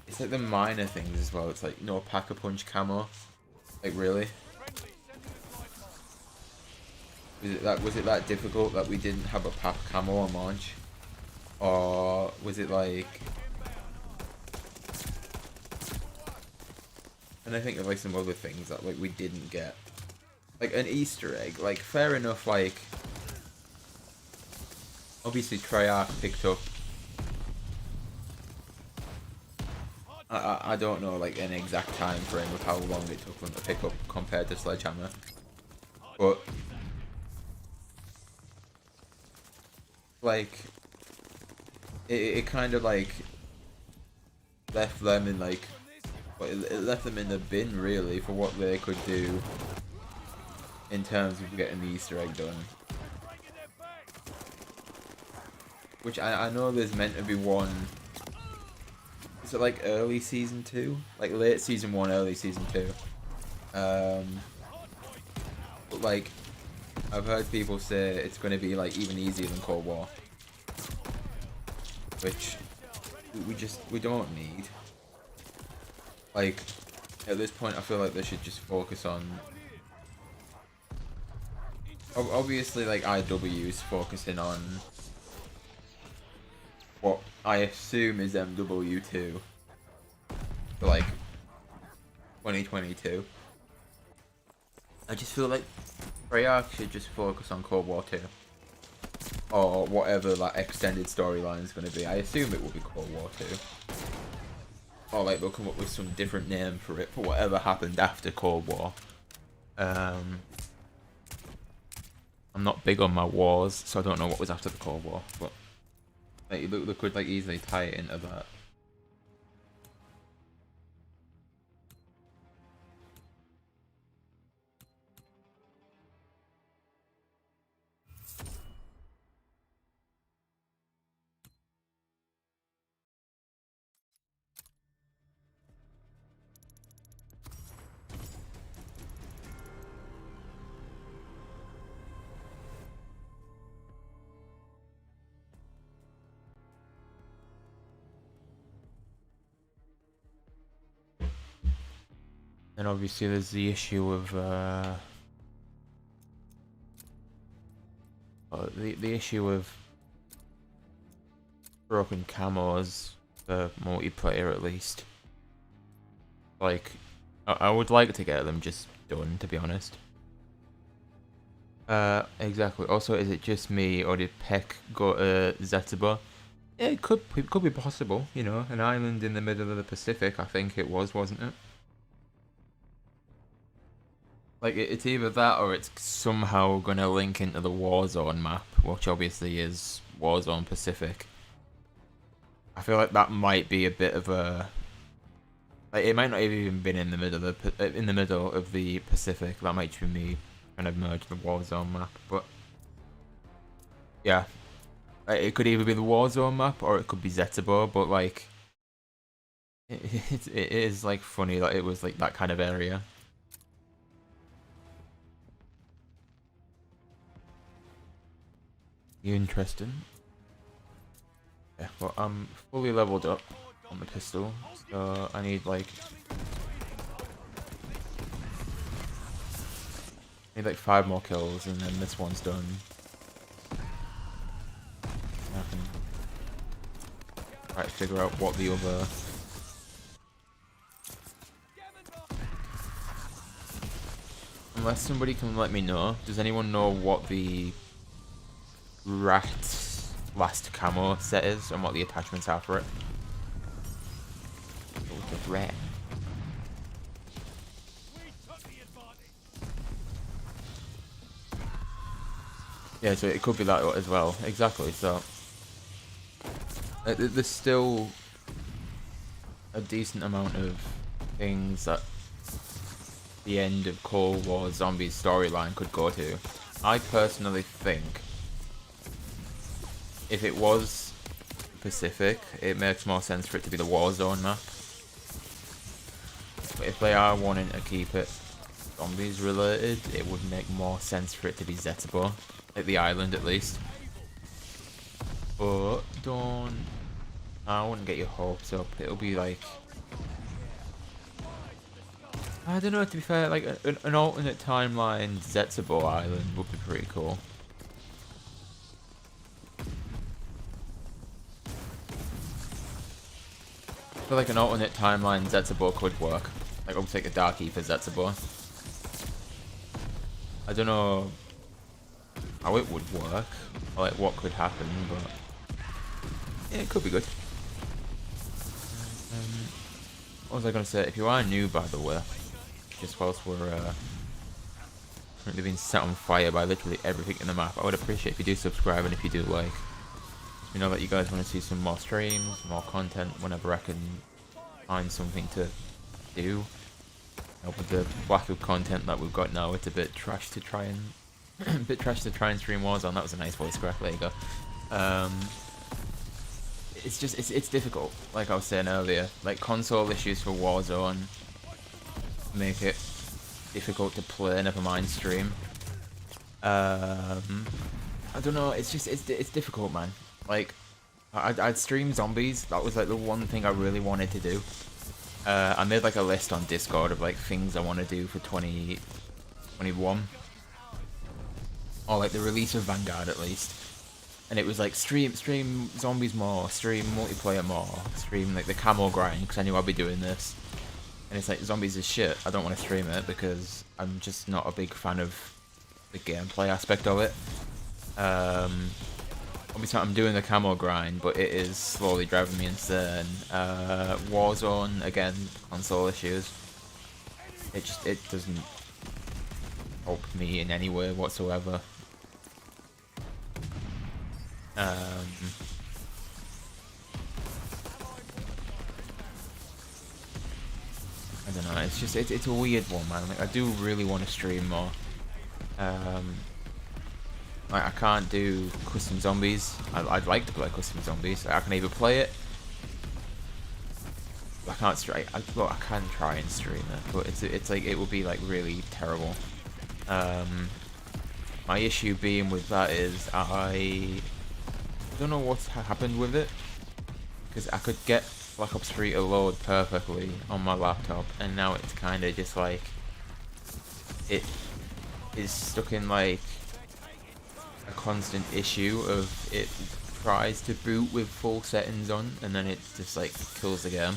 it's like the minor things as well. It's like, you know, Pack-a-Punch Camo. Like really? Was it that difficult that we didn't have a Pack Camo on launch? Or was it like, and I think of like some other things that like we didn't get, like an Easter egg. Like fair enough, like obviously Treyarch picked up, I don't know like an exact time frame of how long it took them to pick up compared to Sledgehammer, but like it kind of like left them in like, it left them in the bin really for what they could do in terms of getting the Easter egg done. Which I know there's meant to be one. Is it like early season 2? Like late season 1, early season 2. But like, I've heard people say it's going to be like even easier than Cold War. Which we don't need. Like, at this point I feel like they should just focus on, obviously like IW's focusing on what I assume is MW2 for like 2022. I just feel like Treyarch should just focus on Cold War 2. Or whatever that extended storyline is going to be. I assume it will be Cold War 2. Or like they'll come up with some different name for it, for whatever happened after Cold War. I'm not big on my wars, so I don't know what was after the Cold War, but like, they could like easily tie it into that. And obviously there's the issue of the issue of broken camos for multiplayer at least. Like, I would like to get them just done, to be honest. Exactly. Also, is it just me, or did Peck go to Zetaba? Yeah, it could be possible. You know, an island in the middle of the Pacific. I think it was, wasn't it? Like it's either that, or it's somehow gonna link into the Warzone map, which obviously is Warzone Pacific. I feel like that might be a bit of a like it might not have even been in the middle of the Pacific. That might be me trying to merge the Warzone map, but yeah, like, it could either be the Warzone map or it could be Zetabo. But like it is like funny that it was like that kind of area. Interesting. Yeah, well, I'm fully leveled up on the pistol, so I need like 5 more kills, and then this one's done. I can try to figure out what the other. Unless somebody can let me know. Does anyone know what the Rat's last camo set is and what the attachments are for it? With the rat. Yeah, so it could be that as well. Exactly. So there's still a decent amount of things that the end of Cold War Zombies storyline could go to. I personally think if it was Pacific, it makes more sense for it to be the Warzone map. But if they are wanting to keep it zombies related, it would make more sense for it to be Zetabo, at the island at least. But I wouldn't get your hopes up. It'll be like, I don't know, to be fair, like an alternate timeline Zetsubo Island would be pretty cool. I feel like an alternate timeline Zetsubo could work. Like, I'll take a Darky for Zetsubo. I don't know how it would work, or like what could happen, but yeah, it could be good. What was I gonna say? If you are new, by the way, just whilst we're currently being set on fire by literally everything in the map, I would appreciate if you do subscribe and if you do like. You know that you guys want to see some more streams, more content whenever I can find something to do. With the lack of content that we've got now, it's a bit trash to try and stream Warzone. That was a nice voice crack. There you go. It's just it's difficult. Like I was saying earlier, like console issues for Warzone make it difficult to play. Never mind stream. I don't know. It's just it's difficult, man. Like I'd stream zombies. That was like the one thing I really wanted to do. I made like a list on Discord of like things I want to do for 2021, or like the release of Vanguard at least. And it was like stream zombies more, stream multiplayer more, stream like the camo grind because I knew I'd be doing this. And it's like zombies is shit. I don't want to stream it because I'm just not a big fan of the gameplay aspect of it. Obviously I'm doing the camo grind, but it is slowly driving me insane. Warzone, again, console issues. It doesn't help me in any way whatsoever. I don't know, it's just it's a weird one, man. Like I do really want to stream more. Like I can't do custom zombies. I'd like to play custom zombies. I can either play it. I can't stream. Well, I can try and stream it, but it's like it would be like really terrible. My issue being with that is I don't know what's happened with it, because I could get Black Ops 3 to load perfectly on my laptop, and now it's kind of just like it is stuck in like a constant issue of it tries to boot with full settings on, and then it just like kills the game,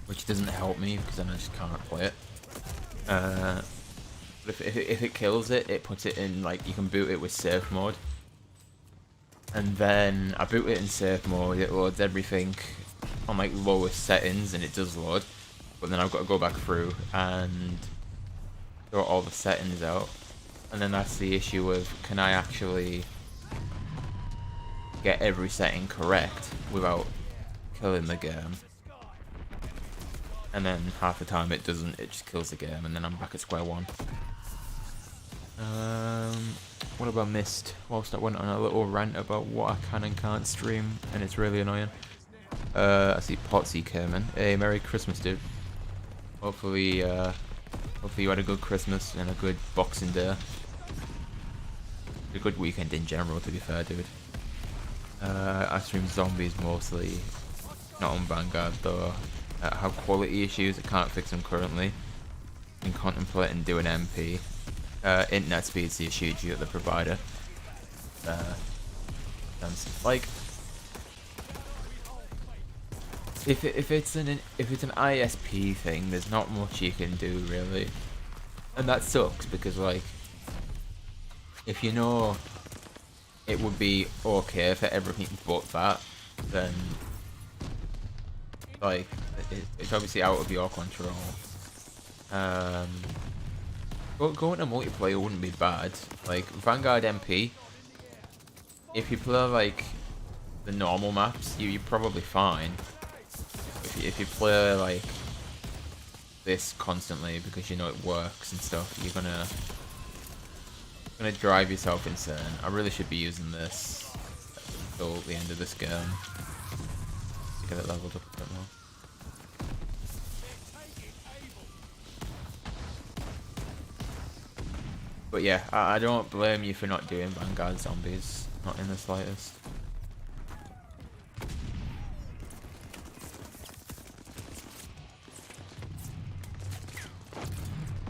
which doesn't help me because then I just can't play it. But if it kills it, it puts it in, like, you can boot it with safe mode. And then I boot it in safe mode, it loads everything on like lowest settings and it does load. But then I've got to go back through and sort all the settings out. And then that's the issue of, can I actually get every setting correct without killing the game? And then half the time it doesn't, it just kills the game and then I'm back at square one. What have I missed whilst I went on a little rant about what I can and can't stream, and it's really annoying. I see Potsy came in. Hey, Merry Christmas, dude. Hopefully you had a good Christmas and a good Boxing Day. A good weekend in general, to be fair, dude. I stream zombies mostly, not on Vanguard though. I have quality issues, I can't fix them currently. Been contemplating doing MP. Internet speed's the issue due to the provider. Like, if it's an ISP thing, there's not much you can do really, and that sucks because like, if you know it would be okay for everything but that, then like it's obviously out of your control. Going to multiplayer wouldn't be bad. Like Vanguard MP, if you play like the normal maps, you're probably fine. If you play like this constantly because you know it works and stuff, you're gonna drive yourself insane. I really should be using this until the end of this game to get it leveled up a bit more. But yeah, I don't blame you for not doing Vanguard zombies, not in the slightest.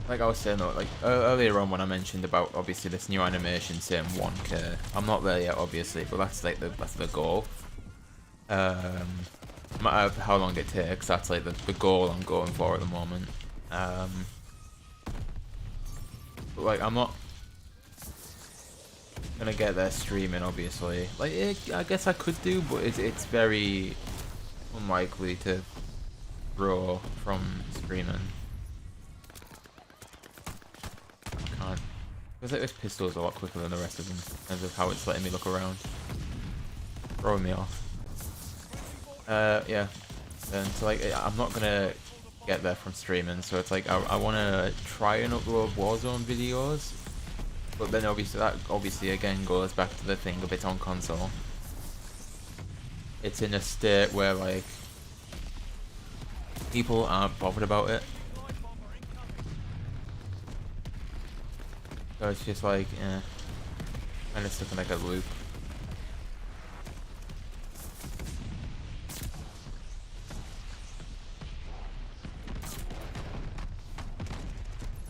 Like I was saying though, like earlier on when I mentioned about obviously this new animation saying 1K, I'm not there yet obviously, but that's like that's the goal. No matter how long it takes, that's like the goal I'm going for at the moment. But like I'm not gonna get there streaming obviously. Like I guess I could do, but it's very unlikely to grow from streaming. I can't. Feels like this pistol is a lot quicker than the rest of them in terms of how it's letting me look around. Throwing me off. Yeah. And so like I'm not gonna get there from streaming, so it's like I want to try and upload Warzone videos, but then obviously again goes back to the thing of it's on console. It's in a state where like people aren't bothered about it, so it's just like kind of stuck in like a loop.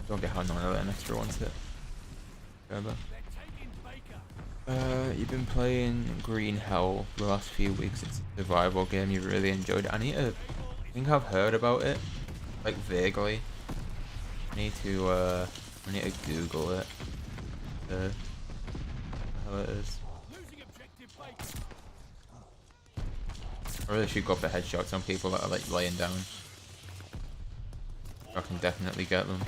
Don't get how annoying that an extra one's hit. You've been playing Green Hell the last few weeks. It's a survival game you really enjoyed. I think I've heard about it, like vaguely. I need to Google it. How it is. I really should go for headshots on people that are like laying down. I can definitely get them.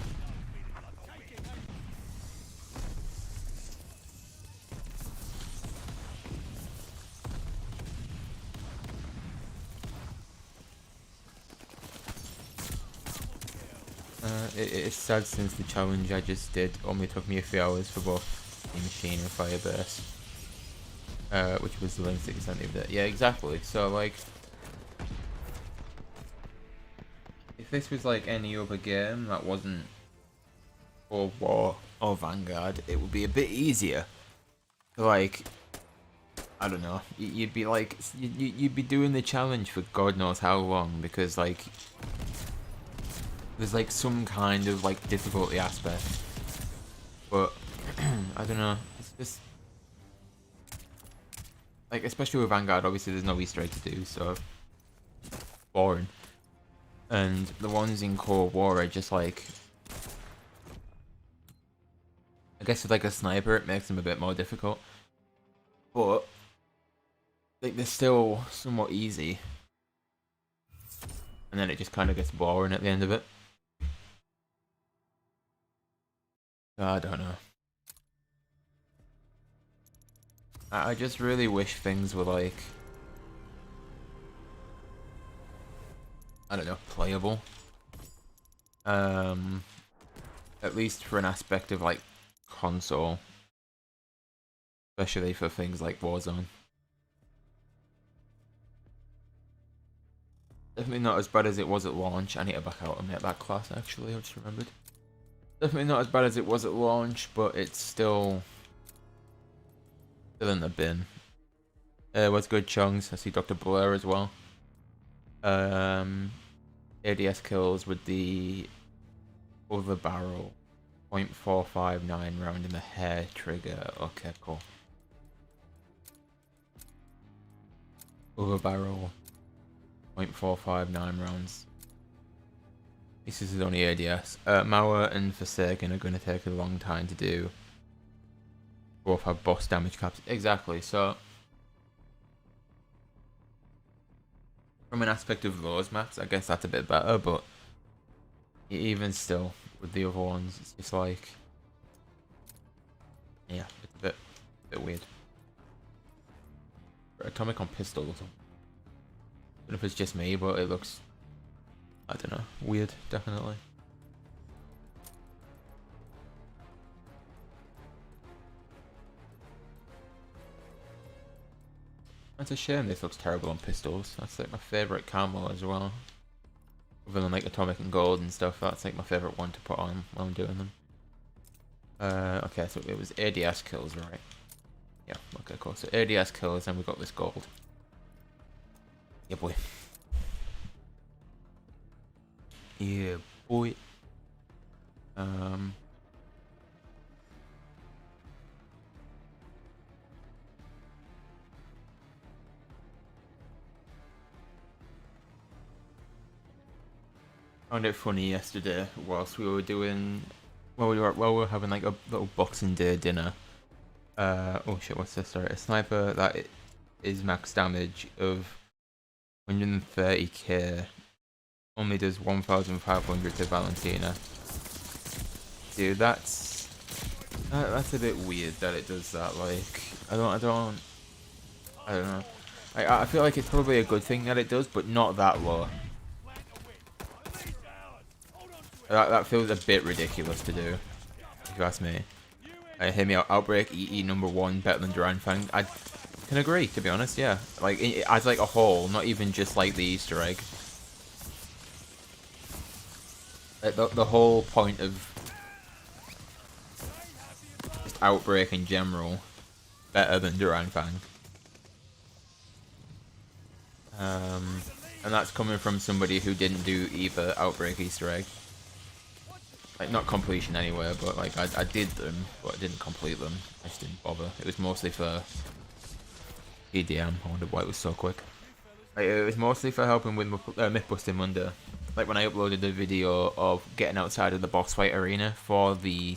It's sad since the challenge I just did only took me a few hours for both the machine and Firebase, which was the links that you sent me there. Yeah, exactly. So like, if this was like any other game that wasn't Cold War or Vanguard, it would be a bit easier. Like, I don't know, you'd be like, you'd be doing the challenge for God knows how long because like, there's like some kind of like difficulty aspect, but I don't know, it's just like, especially with Vanguard, obviously there's no Easter egg to do, so boring. And the ones in Cold War are just like I guess with like a sniper, it makes them a bit more difficult. But like they're still somewhat easy. And then it just kind of gets boring at the end of it. I don't know. I just really wish things were like, I don't know, playable. At least for an aspect of like console. Especially for things like Warzone. Definitely not as bad as it was at launch. I need to back out and make that class actually, I just remembered. Definitely not as bad as it was at launch, but it's still in the bin. What's good, Chungs? I see Dr. Blair as well. ADS kills with the other barrel. 0.459 round in the hair trigger. Okay, cool. Other barrel. 0.459 rounds. This is only ADS. Mauer and Forsaken are going to take a long time to do. Both have boss damage caps. Exactly, so from an aspect of those maps, I guess that's a bit better, but even still, with the other ones, it's just like, yeah, it's a bit weird. Atomic on pistols. I don't know if it's just me, but it looks, I don't know, weird, definitely. It's a shame this looks terrible on pistols. That's like my favourite camo as well. Other than like atomic and gold and stuff, that's like my favourite one to put on while I'm doing them. Okay, so it was ADS kills, right? Yeah, okay, cool. So ADS kills, and we got this gold. Yeah, boy. Yeah, boy. I found it funny yesterday whilst we were doing, while we were having like a little Boxing Day dinner. Oh shit, what's this? Sorry, a sniper that is max damage of 130k only does 1,500 to Valentina. Dude, that's a bit weird that it does that. Like, I don't know. I feel like it's probably a good thing that it does, but not that low. That feels a bit ridiculous to do, if you ask me. Hear me out. Outbreak EE #1 better than Duran Fang. I can agree, to be honest. Yeah, like as like a whole, not even just like the Easter egg. The whole point of just Outbreak in general, better than Duran Fang. And that's coming from somebody who didn't do either Outbreak Easter egg. Like, not completion anyway, but like I did them, but I didn't complete them. I just didn't bother. It was mostly for EDM. I wondered why it was so quick. Like, it was mostly for helping with Mythbusting Monday. Like when I uploaded the video of getting outside of the boss fight arena for the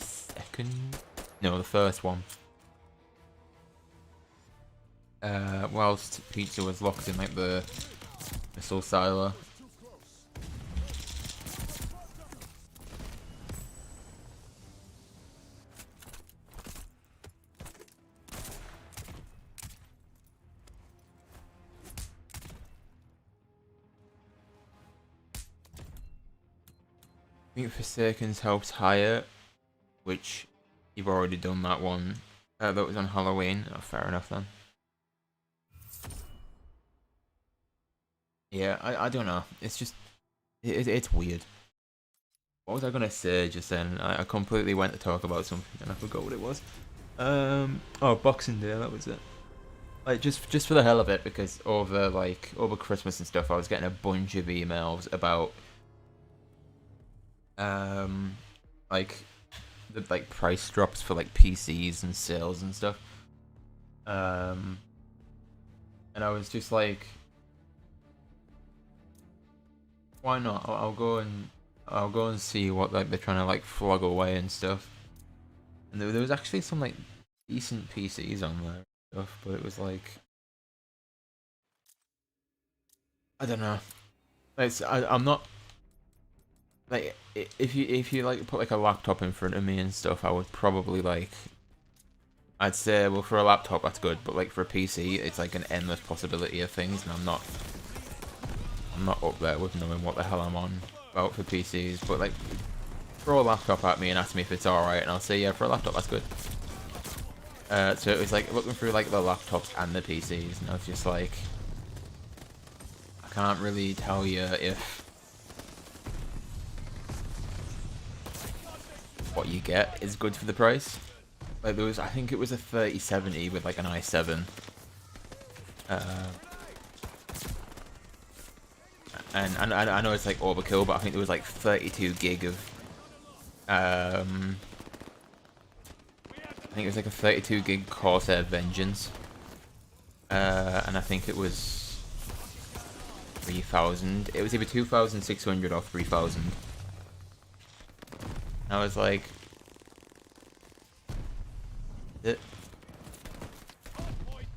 the first one. Whilst Pizza was locked in like the missile silo. I think Forsaken's helps higher, which you've already done that one. That was on Halloween. Oh, fair enough then. Yeah, I don't know. It's just it's weird. What was I gonna say just then? I completely went to talk about something and I forgot what it was. Oh, Boxing Day. That was it. Like just for the hell of it, because over Christmas and stuff, I was getting a bunch of emails about like the like price drops for like PCs and sales and stuff. And I was just like, why not? I'll go and see what like they're trying to like flog away and stuff. And there was actually some like decent PCs on there and stuff, but it was like, I don't know. I'm not like, if you like put like a laptop in front of me and stuff, I would probably like, I'd say, well, for a laptop that's good, but like for a PC, it's like an endless possibility of things, and I'm not up there with knowing what the hell I'm on about for PCs. But like, throw a laptop at me and ask me if it's alright, and I'll say, yeah, for a laptop that's good. So it was like looking through like the laptops and the PCs, and I was just like, I can't really tell you if what you get is good for the price. Like there was, I think it was a 3070 with like an i7. And I know it's like overkill, but I think there was like 32 gig of I think it was like a 32 gig Corsair Vengeance, and I think it was 3000. It was either 2600 or 3000. I was like,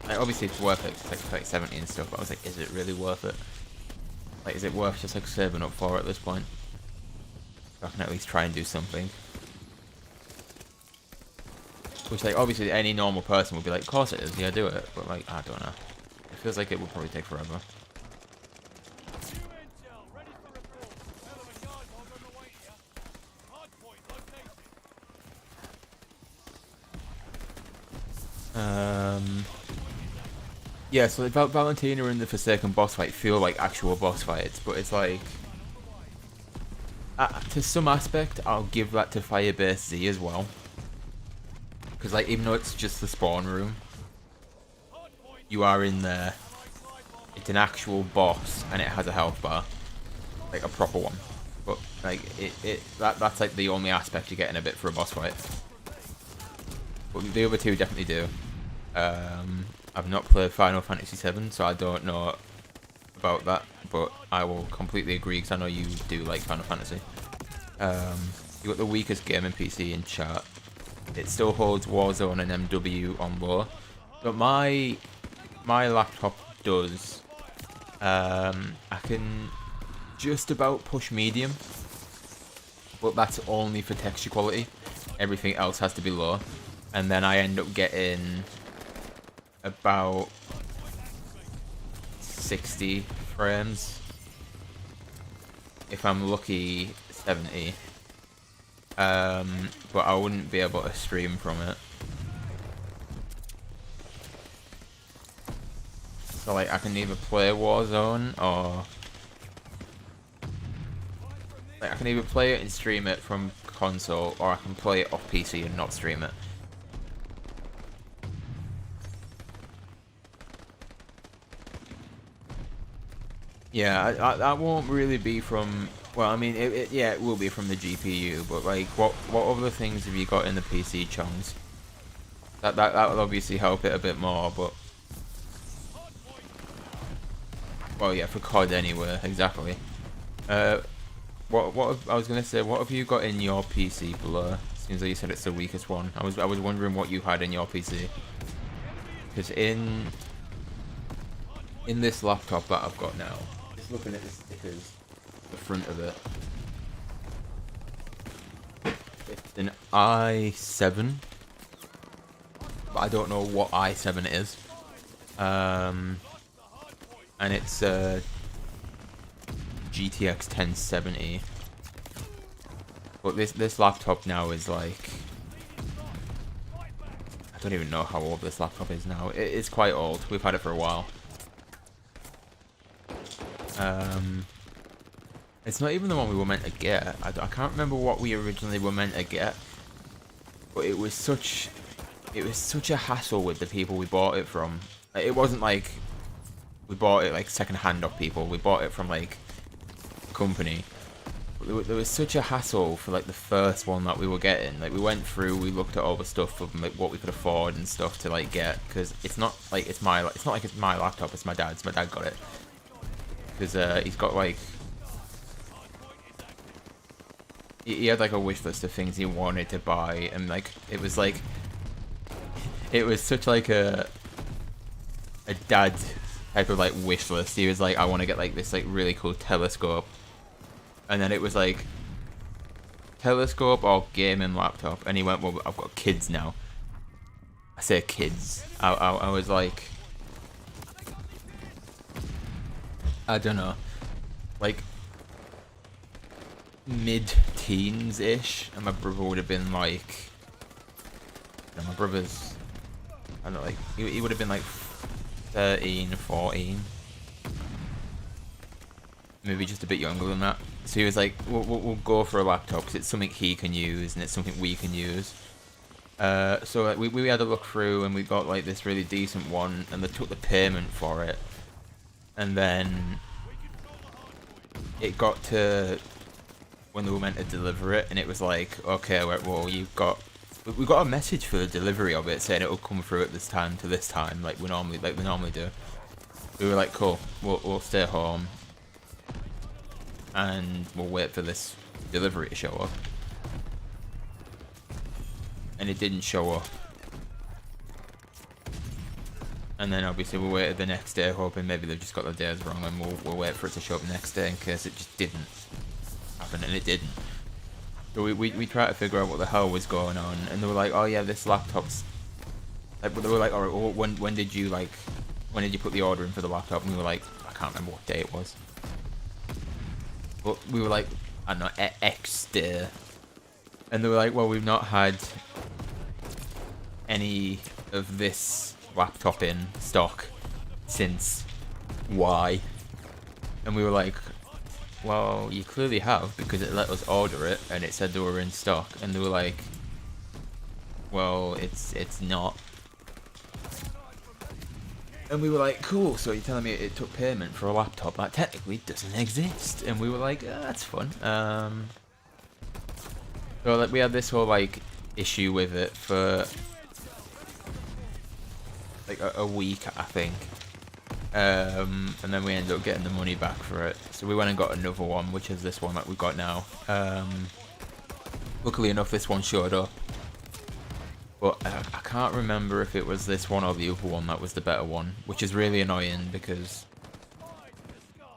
obviously it's worth it. It's like 3070 and stuff. But I was like, is it really worth it? Like, is it worth just like saving up for it at this point? So I can at least try and do something. Which, like, obviously any normal person would be like, of course it is, yeah, do it. But, like, I don't know. It feels like it would probably take forever. Yeah, so like, Valentina and the Forsaken boss fight feel like actual boss fights, but it's like, to some aspect, I'll give that to Firebase Z as well. Because, like, even though it's just the spawn room, you are in there. It's an actual boss, and it has a health bar, like a proper one. But like, that's like the only aspect you're getting a bit for a boss fight. But the other two definitely do. I've not played Final Fantasy VII, so I don't know about that. But I will completely agree, because I know you do like Final Fantasy. You got the weakest gaming PC in chat. It still holds Warzone and MW on low, but my laptop does. I can just about push medium, but that's only for texture quality. Everything else has to be low, and then I end up getting about 60 frames. If I'm lucky, 70. But I wouldn't be able to stream from it. So like, I can either play Warzone or like, I can either play it and stream it from console, or I can play it off PC and not stream it. Yeah, that won't really be from. Well, I mean, yeah, it will be from the GPU, but like, what other things have you got in the PC chunks? That will obviously help it a bit more, but well, yeah, for COD anyway, exactly. What I was gonna say, what have you got in your PC, Blur? Seems like you said it's the weakest one. I was wondering what you had in your PC, because in this laptop that I've got now, just looking at the stickers, the front of it, it's an i7, but I don't know what i7 it is. And it's GTX 1070. But this laptop now is like, I don't even know how old this laptop is now. It's quite old. We've had it for a while. It's not even the one we were meant to get. I can't remember what we originally were meant to get, but it was such a hassle with the people we bought it from. It wasn't like we bought it like second hand off people. We bought it from like a company. But there was such a hassle for like the first one that we were getting. Like, we went through, we looked at all the stuff of like what we could afford and stuff to like get, because it's not like it's my laptop. It's my dad's. My dad got it because he's got like he had like a wish list of things he wanted to buy, and like it was such like a dad type of like wish list. He was like, I want to get like this like really cool telescope, and then it was like telescope or gaming laptop, and he went, well, I've got kids now. I say kids. I was like, I don't know, like mid-teens ish, and my brother would have been like, my brother's, I don't know, like he would have been like 13, 14, maybe just a bit younger than that. So he was like, we'll go for a laptop because it's something he can use and it's something we can use. So like, we had a look through and we got like this really decent one, and they took the payment for it, and then it got to when they were meant to deliver it, and it was like, okay, well, we got a message for the delivery of it saying it will come through at this time to this time, like we normally do. We were like, cool, we'll stay home and we'll wait for this delivery to show up. And it didn't show up. And then obviously we waited the next day, hoping maybe they've just got the days wrong, and we'll wait for it to show up next day in case it just didn't happen, and it didn't. So we tried to figure out what the hell was going on, and they were like, oh yeah, this laptop's like, they were like, alright, well, when did you put the order in for the laptop? And we were like, I can't remember what day it was. But we were like, I don't know, X day. And they were like, well, we've not had any of this laptop in stock since Y. And we were like, well, you clearly have, because it let us order it and it said they were in stock. And they were like, well, it's not. And we were like, cool, so you're telling me it took payment for a laptop that technically doesn't exist? And we were like, that's fun. So like we had this whole like issue with it for like a week, I think. And then we ended up getting the money back for it. So we went and got another one, which is this one that we got now. Luckily enough, this one showed up. But I can't remember if it was this one or the other one that was the better one, which is really annoying because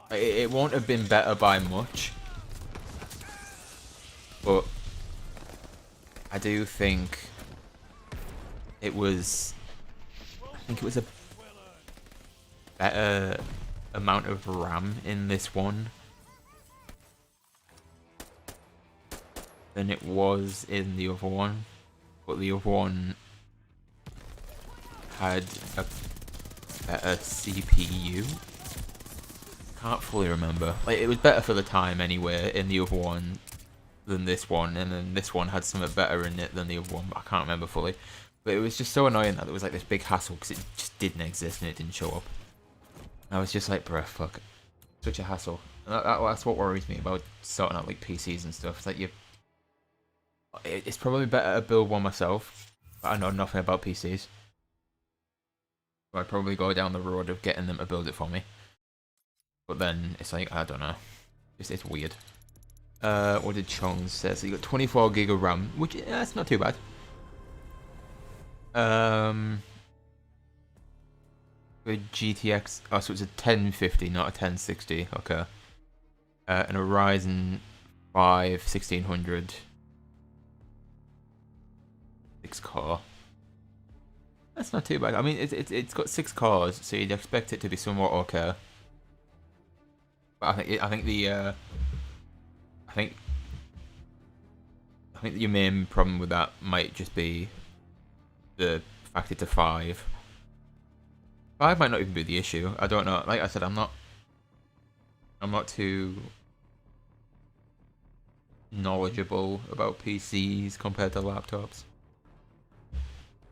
it won't have been better by much. But I do think it was, I think it was a better amount of RAM in this one than it was in the other one. But the other one had a better CPU. Can't fully remember. Like, it was better for the time anyway in the other one than this one, and then this one had something better in it than the other one, but I can't remember fully. But it was just so annoying that there was like this big hassle because it just didn't exist and it didn't show up. And I was just like, bruh, fuck. Such a hassle. And that's what worries me about sorting out like PCs and stuff. It's like it's probably better to build one myself, but I know nothing about PCs. So I'd probably go down the road of getting them to build it for me. But then it's like, I don't know. It's weird. What did Chong say? So you got 24 gig of RAM, which that's not too bad. With GTX, oh, so it's a 1050, not a 1060. Okay. And a Ryzen 5 1600. 6 core. That's not too bad. I mean, it's got 6 cores, so you'd expect it to be somewhat okay. But I think your main problem with that might just be the fact it's a 5. 5 might not even be the issue. I don't know. Like I said, I'm not too knowledgeable about PCs compared to laptops.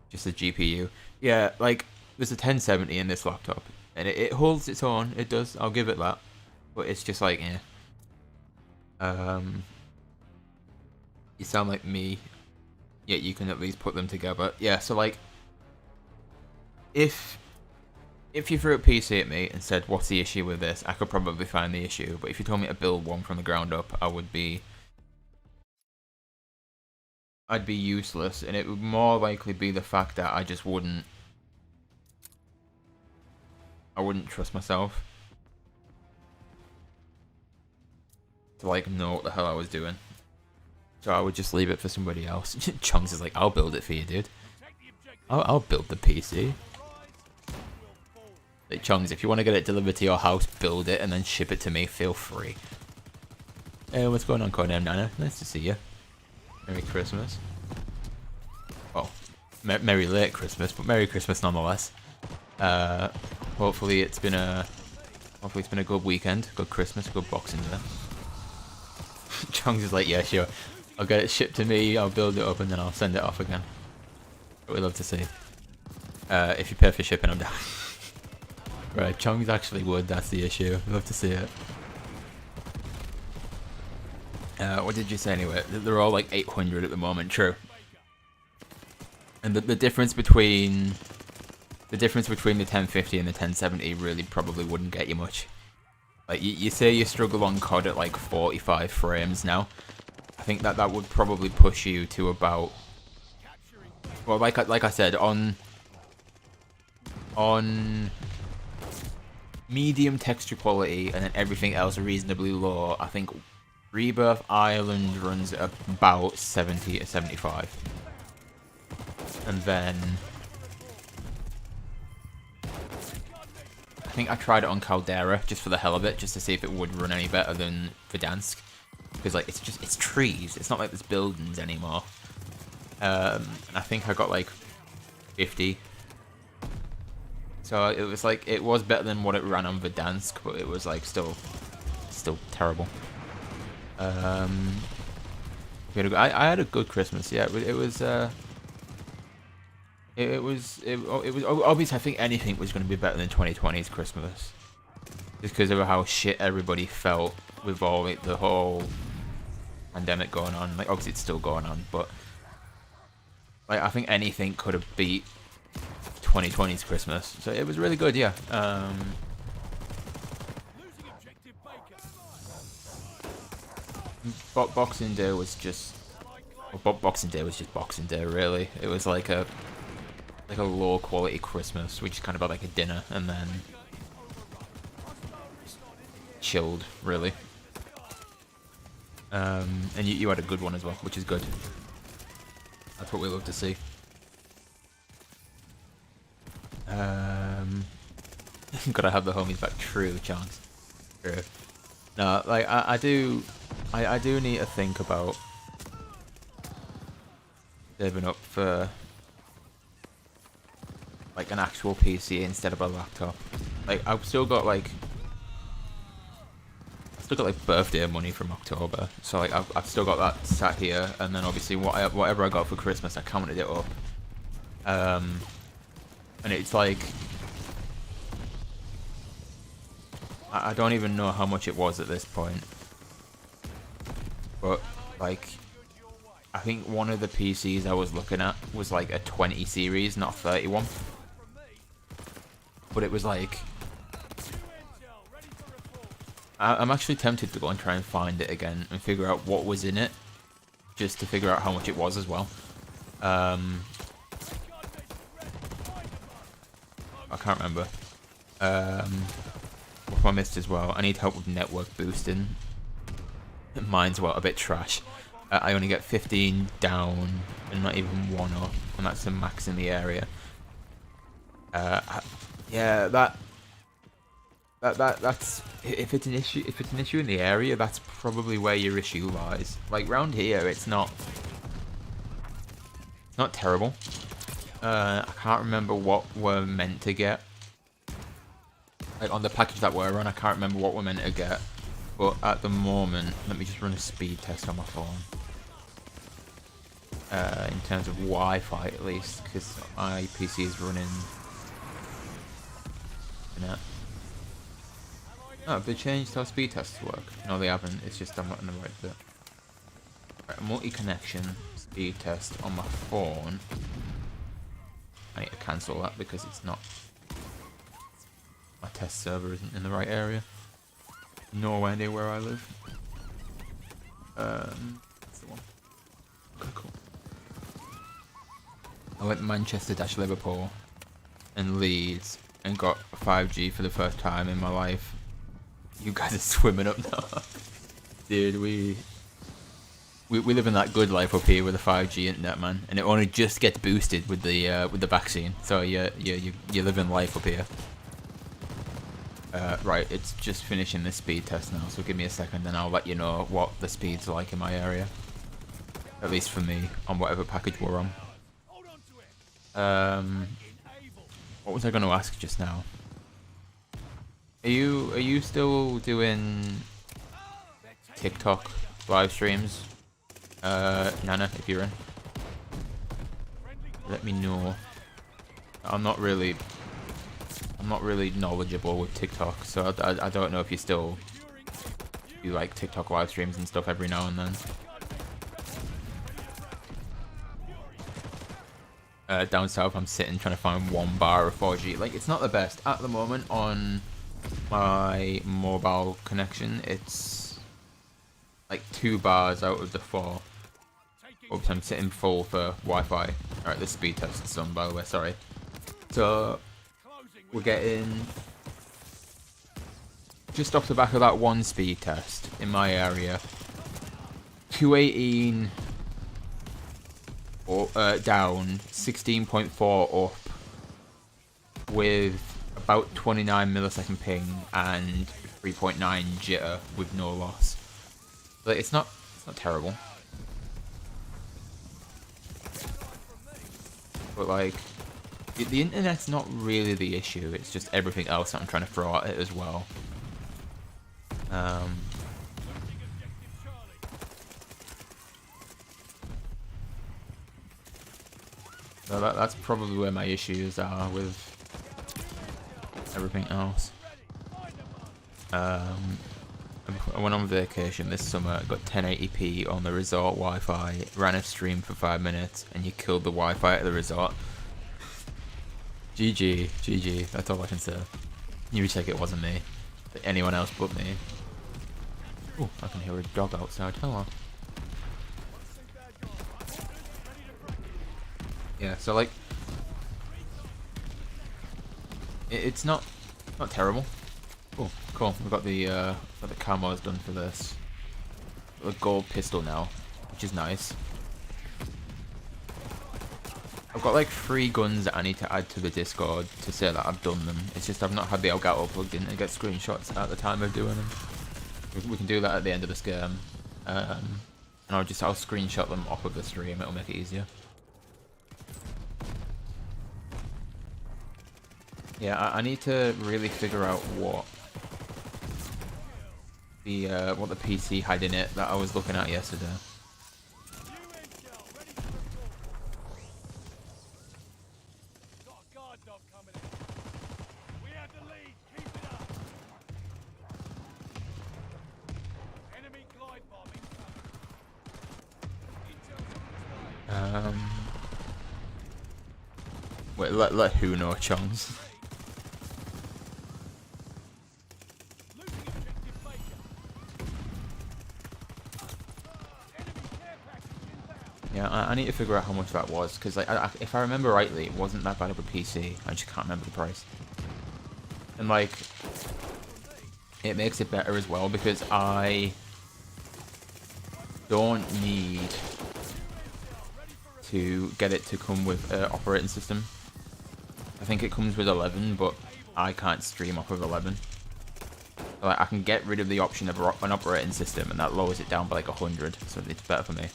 Just the GPU. Yeah, like, there's a 1070 in this laptop, and it holds its own. It does. I'll give it that. But it's just like, you sound like me, yet you can at least put them together. Yeah, so like, if you threw a PC at me and said, what's the issue with this, I could probably find the issue. But if you told me to build one from the ground up, I would be I'd be useless, and it would more likely be the fact that I just wouldn't trust myself to like know what the hell I was doing. So I would just leave it for somebody else. Chunks is like, I'll build it for you, dude. I'll build the PC. Like, Chunks, if you want to get it delivered to your house, build it and then ship it to me. Feel free. Hey, what's going on, Codename Nana? Nice to see you. Merry Christmas. Oh, Merry late Christmas, but Merry Christmas nonetheless. Hopefully it's been a good weekend, good Christmas, good Boxing Day. Chunks is like, yeah, sure. I'll get it shipped to me, I'll build it up, and then I'll send it off again. But we love to see. If you pay for shipping, I'm down. Right, Chunks actually would, that's the issue. We love to see it. What did you say anyway? They're all like 800 at the moment, true. And the difference between the 1050 and the 1070 really probably wouldn't get you much. Like you say you struggle on COD at like 45 frames now. I think that would probably push you to about, well, like I said, on medium texture quality and then everything else reasonably low. I think Rebirth Island runs at about 70 to 75. And then I think I tried it on Caldera just for the hell of it, just to see if it would run any better than Verdansk. Because like it's trees, it's not like there's buildings anymore. I think I got like 50. So it was like, it was better than what it ran on Verdansk, but it was like still terrible. I had a good Christmas, yeah. It was obvious. I think anything was going to be better than 2020's Christmas, just because of how shit everybody felt with all like, the whole pandemic going on. Like obviously it's still going on, but like I think anything could have beat 2020's Christmas. So it was really good, yeah. Boxing Day was just, well, Boxing Day was just Boxing Day, really. It was like a low quality Christmas, which is kind of about like a dinner, and then chilled, really. And you had a good one as well, which is good. That's what we love to see. Gotta have the homies back. True, Chance. True. No, like I do need to think about saving up for like an actual PC instead of a laptop. Like I've still got like birthday money from October, so like I've still got that sat here, and then obviously whatever I got for Christmas, I counted it up. And it's like I don't even know how much it was at this point, but like I think one of the PCs I was looking at was like a 20 series, not 31. But it was like, I'm actually tempted to go and try and find it again and figure out what was in it, just to figure out how much it was as well. I can't remember. What I missed as well, I need help with network boosting. Mine's, well, a bit trash. I only get 15 down and not even 1 up, and that's the max in the area. Yeah, that's if it's an issue in the area, that's probably where your issue lies. Like round here, it's not terrible. I can't remember what we're meant to get. Like on the package that we're on, I can't remember what we're meant to get. But at the moment, let me just run a speed test on my phone. In terms of Wi-Fi at least, because my PC is running. Oh, have they changed how speed tests work? No, they haven't. It's just I'm not in the right bit. Right, multi-connection speed test on my phone. I need to cancel that because it's not. My test server isn't in the right area. Nowhere near where I live. That's the one. Okay, cool. I went Manchester-Liverpool and Leeds and got 5G for the first time in my life. You guys are swimming up now. Dude, we live in that good life up here with the 5G internet, man, and it only just gets boosted with the vaccine. So you're living life up here. Right, it's just finishing this speed test now, so give me a second and I'll let you know what the speed's like in my area. At least for me, on whatever package we're on. What was I going to ask just now? Are you still doing TikTok live streams? Nana, if you're in, let me know. I'm not really knowledgeable with TikTok, so I don't know if you still do like TikTok live streams and stuff every now and then. Down south, I'm sitting trying to find 1 bar of 4G. Like, it's not the best at the moment on my mobile connection. It's like 2 bars out of the 4. Oops, I'm sitting full for Wi-Fi. Alright, the speed test is done, by the way, sorry. So we're getting just off the back of that 1 speed test in my area, 218 down, 16.4 up, with about 29 millisecond ping and 3.9 jitter with no loss. But it's not terrible. But like, the internet's not really the issue, it's just everything else that I'm trying to throw at it as well. So that's probably where my issues are with everything else. I went on vacation this summer, got 1080p on the resort Wi-Fi, ran a stream for 5 minutes, and you killed the Wi-Fi at the resort. GG, that's all I can say. You check it wasn't me. Anyone else but me. Oh, I can hear a dog outside. Hello. Yeah, so like, it's not terrible. Oh, cool. We've got the camos done for this. Got a gold pistol now, which is nice. I've got like 3 guns that I need to add to the Discord to say that I've done them. It's just I've not had the Elgato plugged in to get screenshots at the time of doing them. We can do that at the end of this game, and I'll screenshot them off of the stream. It'll make it easier. Yeah, I need to really figure out what the PC had in it that I was looking at yesterday. Wait, let who know, Chongs? Yeah, I need to figure out how much that was, because like, if I remember rightly, it wasn't that bad of a PC. I just can't remember the price. And like, it makes it better as well, because I don't need to get it to come with an operating system. I think it comes with 11, but I can't stream off of 11. Like, I can get rid of the option of an operating system, and that lowers it down by like 100, so it's better for me.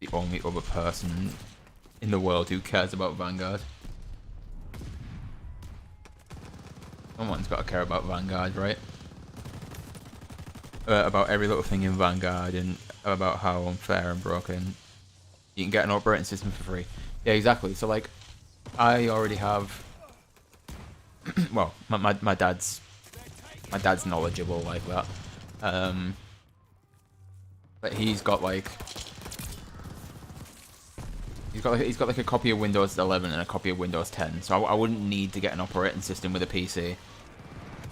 The only other person in the world who cares about Vanguard. Someone's got to care about Vanguard, right? About every little thing in Vanguard, and about how unfair and broken. You can get an operating system for free. Yeah, exactly. So like, I already have. Well, my dad's knowledgeable like that. But he's got like a copy of Windows 11 and a copy of Windows 10. So I wouldn't need to get an operating system with a PC.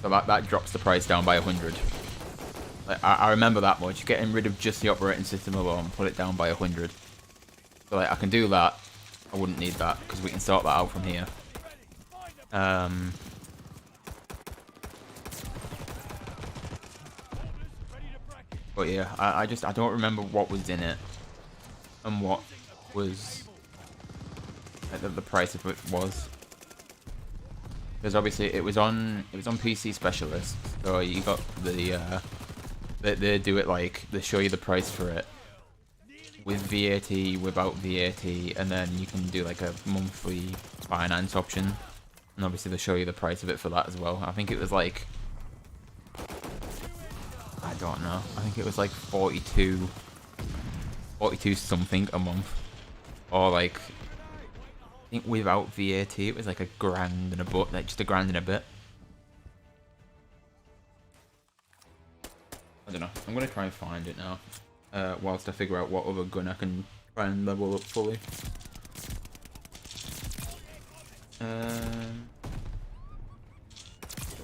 So that drops the price down by 100. Like, I remember that much. Getting rid of just the operating system alone, put it down by 100. So like, I can do that. I wouldn't need that because we can sort that out from here. But yeah, I don't remember what was in it and what was like, the price of it was. Because obviously it was on PC Specialist, so you got the they do it like they show you the price for it with VAT, without VAT, and then you can do like a monthly finance option, and obviously they show you the price of it for that as well. I think it was like, I don't know, I think it was like 42 something a month, or like I think without VAT it was like a grand and a bit, like just a grand and a bit. I don't know. I'm gonna try and find it now, whilst I figure out what other gun I can try and level up fully. It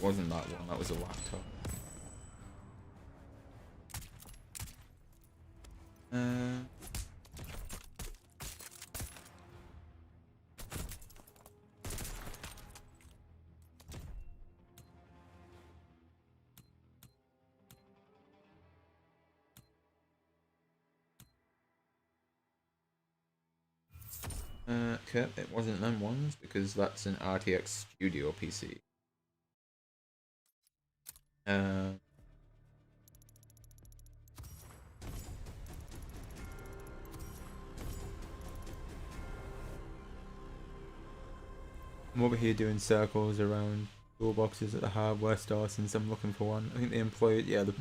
wasn't that one. That was a laptop. Okay, it wasn't them ones because that's an RTX Studio PC. I'm over here doing circles around toolboxes at the hardware store since I'm looking for one. I think the employee, yeah, they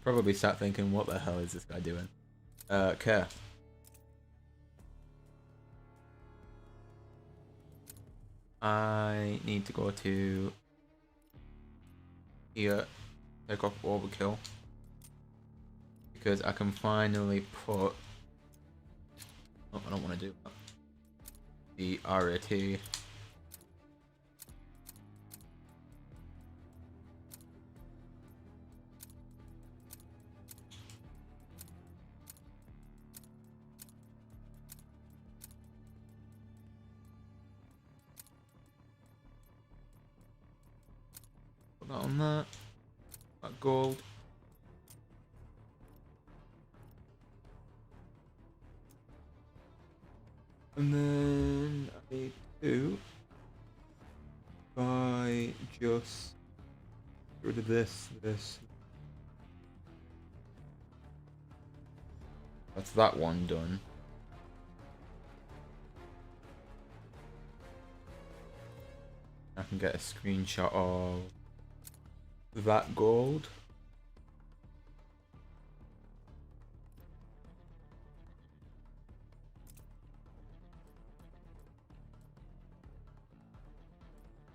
probably sat thinking, what the hell is this guy doing? Okay. I need to go to here, take off overkill, because I can finally put, oh, I don't want to do that, the RAT. Put that on that gold. And then I need to buy just get rid of this. That's that one done. I can get a screenshot of that gold.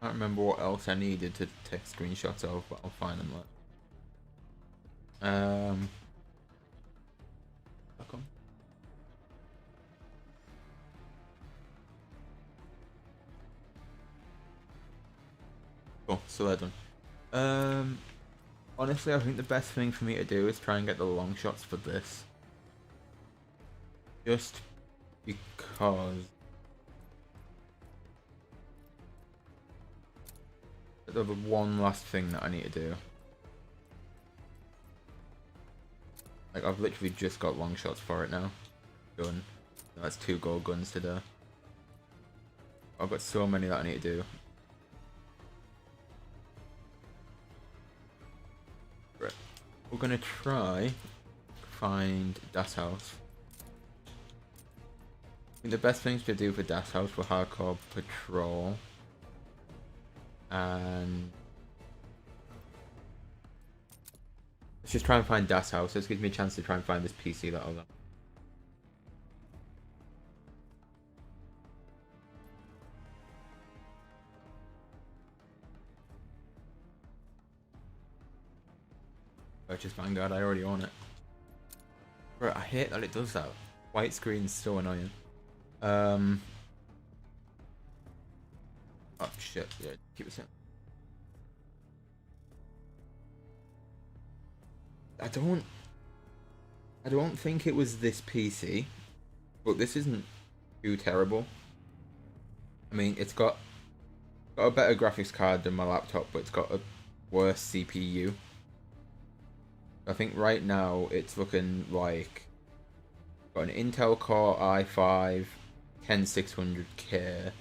I don't remember what else I needed to take screenshots of, but I'll find them later. Back on. Cool, so they're done. Honestly, I think the best thing for me to do is try and get the long shots for this. Just because there's one last thing that I need to do. Like, I've literally just got long shots for it now. Done. That's 2 gold guns to do. I've got so many that I need to do. Right. We're gonna try find Das House. I think the best things to do for Das House were hardcore patrol and let's just try and find Das House. This gives me a chance to try and find this PC that I was on. Purchase Vanguard, I already own it. Bro, I hate that it does that. White screen's so annoying. Oh shit, yeah, keep it simple. I don't think it was this PC, but this isn't too terrible. I mean, it's got a better graphics card than my laptop, but it's got a worse CPU. I think right now it's looking like got an Intel Core i5 10600K,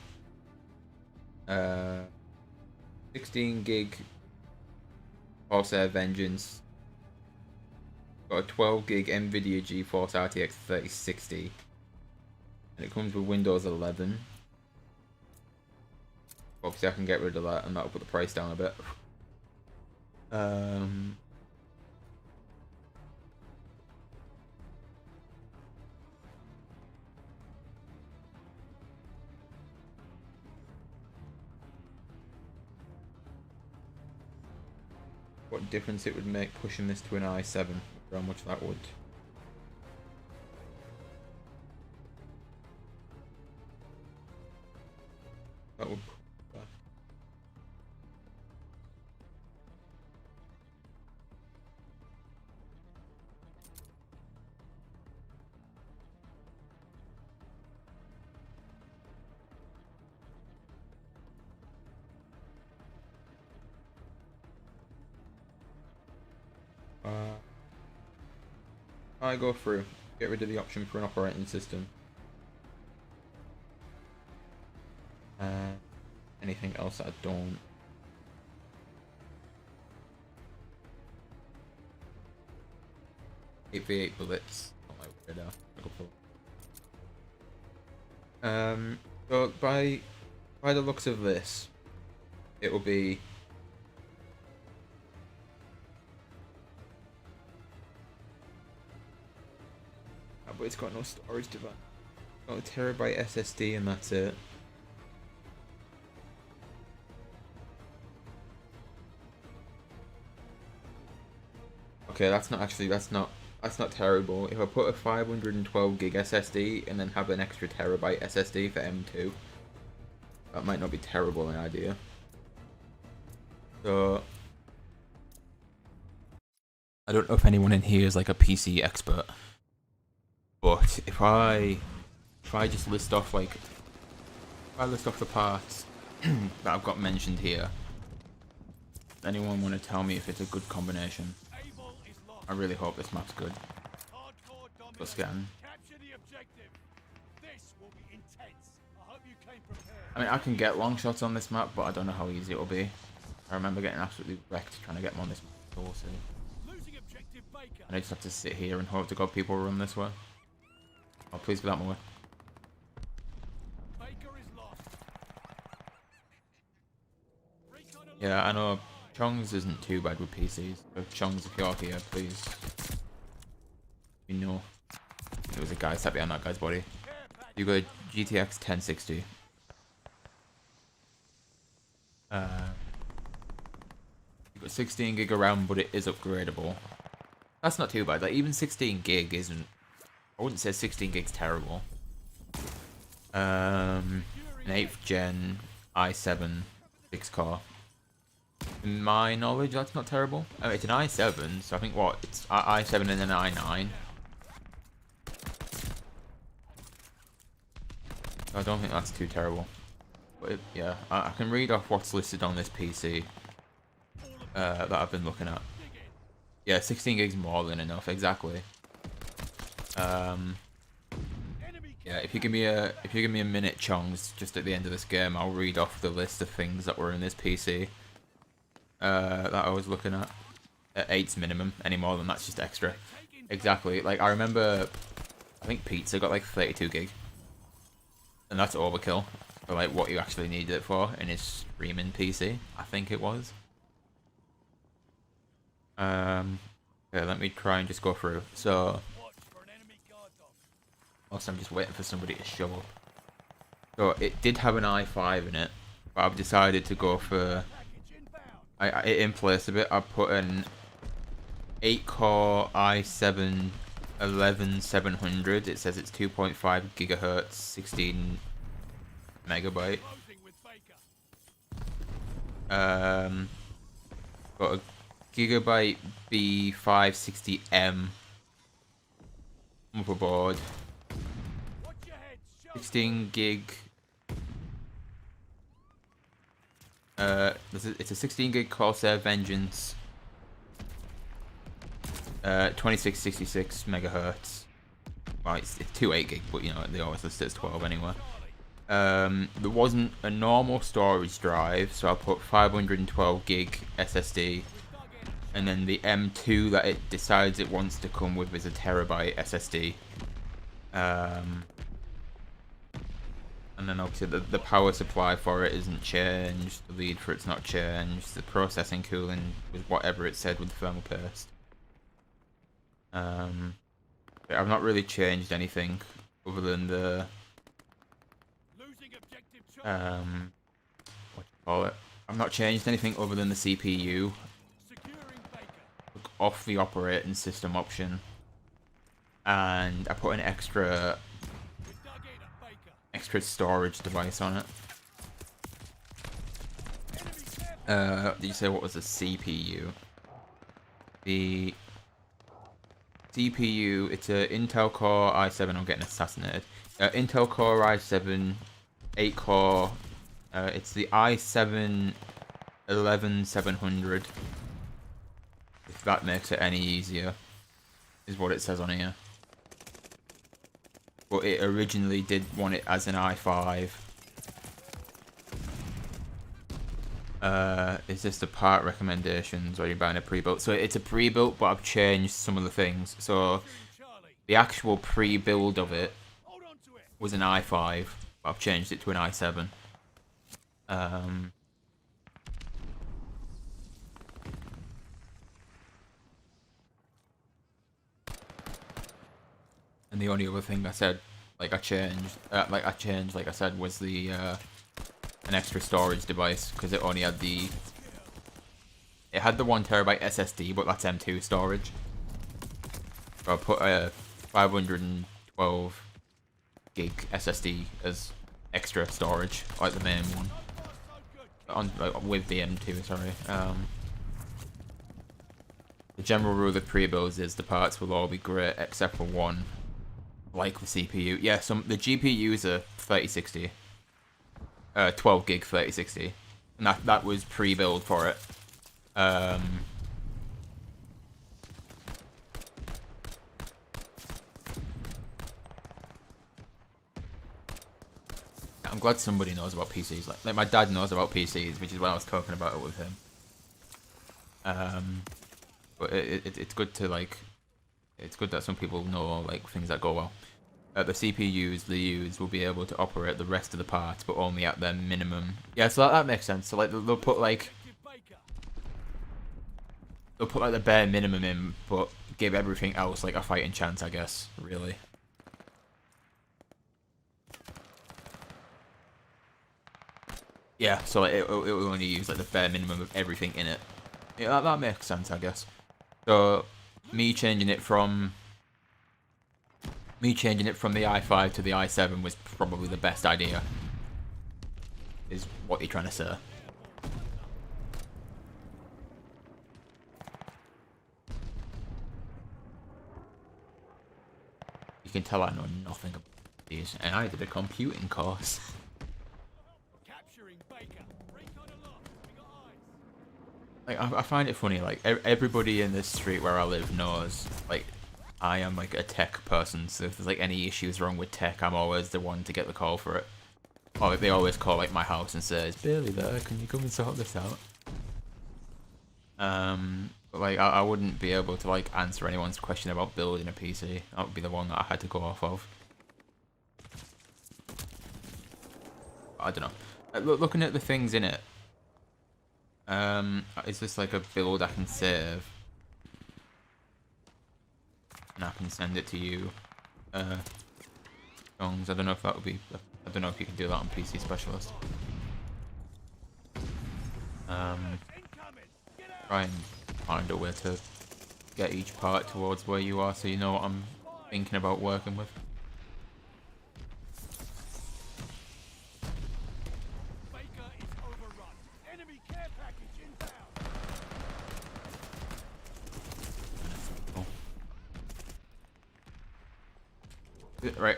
16 gig Corsair Vengeance, got a 12 gig NVIDIA GeForce RTX 3060, and it comes with Windows 11. Obviously I can get rid of that and that'll put the price down a bit. What difference it would make pushing this to an i7, how much that would. That would. I go through, get rid of the option for an operating system. Anything else I don't. Eight v8 bullets. Not my weirdo. So by the looks of this, it will be. But it's got no storage device. Got a terabyte SSD and that's it. Okay, that's not terrible. If I put a 512 gig SSD and then have an extra terabyte SSD for M2, that might not be terrible an idea. So I don't know if anyone in here is like a PC expert. But if I just list off the parts that I've got mentioned here, anyone want to tell me if it's a good combination? I really hope this map's good. Let's scan. I mean, I can get long shots on this map, but I don't know how easy it'll be. I remember getting absolutely wrecked trying to get them on this map also. And I just have to sit here and hope to God people run this way. Oh, please be that more. Yeah, I know Chong's isn't too bad with PCs. But Chong's, if you're here, please. You know, there was a guy sat behind that guy's body. You got GTX 1060. You got 16 gig of RAM, but it is upgradable. That's not too bad. Like even 16 gig isn't. I wouldn't say 16 gig's terrible. An 8th gen i7 6 core. In my knowledge, that's not terrible. Oh, it's an i7, so I think what? It's i7 and an i9. I don't think that's too terrible. But yeah, I can read off what's listed on this PC that I've been looking at. Yeah, 16 gigs more than enough, exactly. Yeah, if you give me a minute, Chongs, just at the end of this game, I'll read off the list of things that were in this PC that I was looking at 8's minimum. Any more than that's just extra. Exactly. Like I remember, I think Pizza got like 32 gig, and that's overkill for like what you actually needed it for in his streaming PC. I think it was. Okay, let me try and just go through. So, also I'm just waiting for somebody to show up. So it did have an i5 in it, but I've decided to go for. In place of it, I put an 8-core i7 11700. It says it's 2.5 gigahertz, 16 megabyte. Got a Gigabyte B560M motherboard. Watch your head. Show 16 gig. It's a 16 gig Corsair Vengeance. 2666 megahertz. Well, it's 2 8 gig, but you know they always list it as 12 anyway. There wasn't a normal storage drive, so I put 512 gig SSD, and then the M2 that it decides it wants to come with is a terabyte SSD. And then obviously the power supply for it isn't changed, the lead for it's not changed, the processing cooling with whatever it said with the thermal paste. I've not really changed anything other than the losing objective what Charlie. do you call it? I've not changed anything other than the CPU. Securing Baker. Took off the operating system option, and I put an extra We dug in at Baker. storage device on it. Enemy care Did you say what was the CPU? The CPU, it's a Intel Core i7. I'm getting assassinated. Intel Core i7, 8 core. It's the i7 11700. If that makes it any easier, is what it says on here. But it originally did want it as an i5. Is this the part recommendations, or are you buying a pre-built? So it's a pre-built, but I've changed some of the things. So Charlie. the actual pre-build of it Hold on to it. was an i5, but I've changed it to an i7. And the only other thing I said, like I changed, like I said, was the an extra storage device, because it only had the, it had the 1 terabyte SSD, but that's M2 storage. So I put a 512 gig SSD as extra storage, like the main one, on with the M2. Sorry. The general rule of pre-builds is the parts will all be great except for one, like the CPU. Yeah, the GPUs are 3060. 12 gig 3060, and that was pre-build for it. I'm glad somebody knows about PCs. Like my dad knows about PCs, which is why I was talking about it with him. But it's good to it's good that some people know like things that go well. The CPUs they use will be able to operate the rest of the parts, but only at their minimum. Yeah, so that makes sense. So like they'll put like the bare minimum in, but give everything else like a fighting chance, I guess. Really. Yeah, so like, it will only use like the bare minimum of everything in it. Yeah, that makes sense, I guess. So me changing it from the i5 to the i7 was probably the best idea, is what you're trying to say. You can tell I know nothing about these, and I did a computing course. Capturing Baker. Recon aloft. We got eyes. Like I find it funny, like everybody in this street where I live knows, like I am like a tech person, so if there's like any issues wrong with tech, I'm always the one to get the call for it. Or like, they always call like my house and say, "Is Bailey there? Can you come and sort this out?" But like I wouldn't be able to like answer anyone's question about building a PC. That would be the one that I had to go off of. I don't know. Looking at the things in it, is this like a build I can save? And I can send it to you. Songs. I don't know if that would be. I don't know if you can do that on PC Specialist. Try and find a way to get each part towards where you are, so you know what I'm thinking about working with. Baker is overrun. Enemy care package inbound. Right.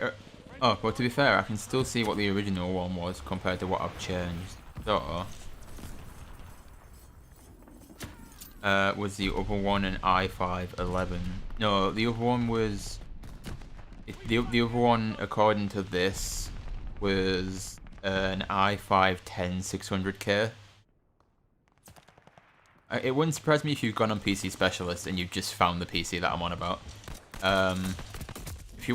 Oh, well, to be fair, I can still see what the original one was compared to what I've changed. So, was the other one an i5-11? No, the other one was... The other one, according to this, was an i5-10 600K. It wouldn't surprise me if you've gone on PC Specialist and you've just found the PC that I'm on about. If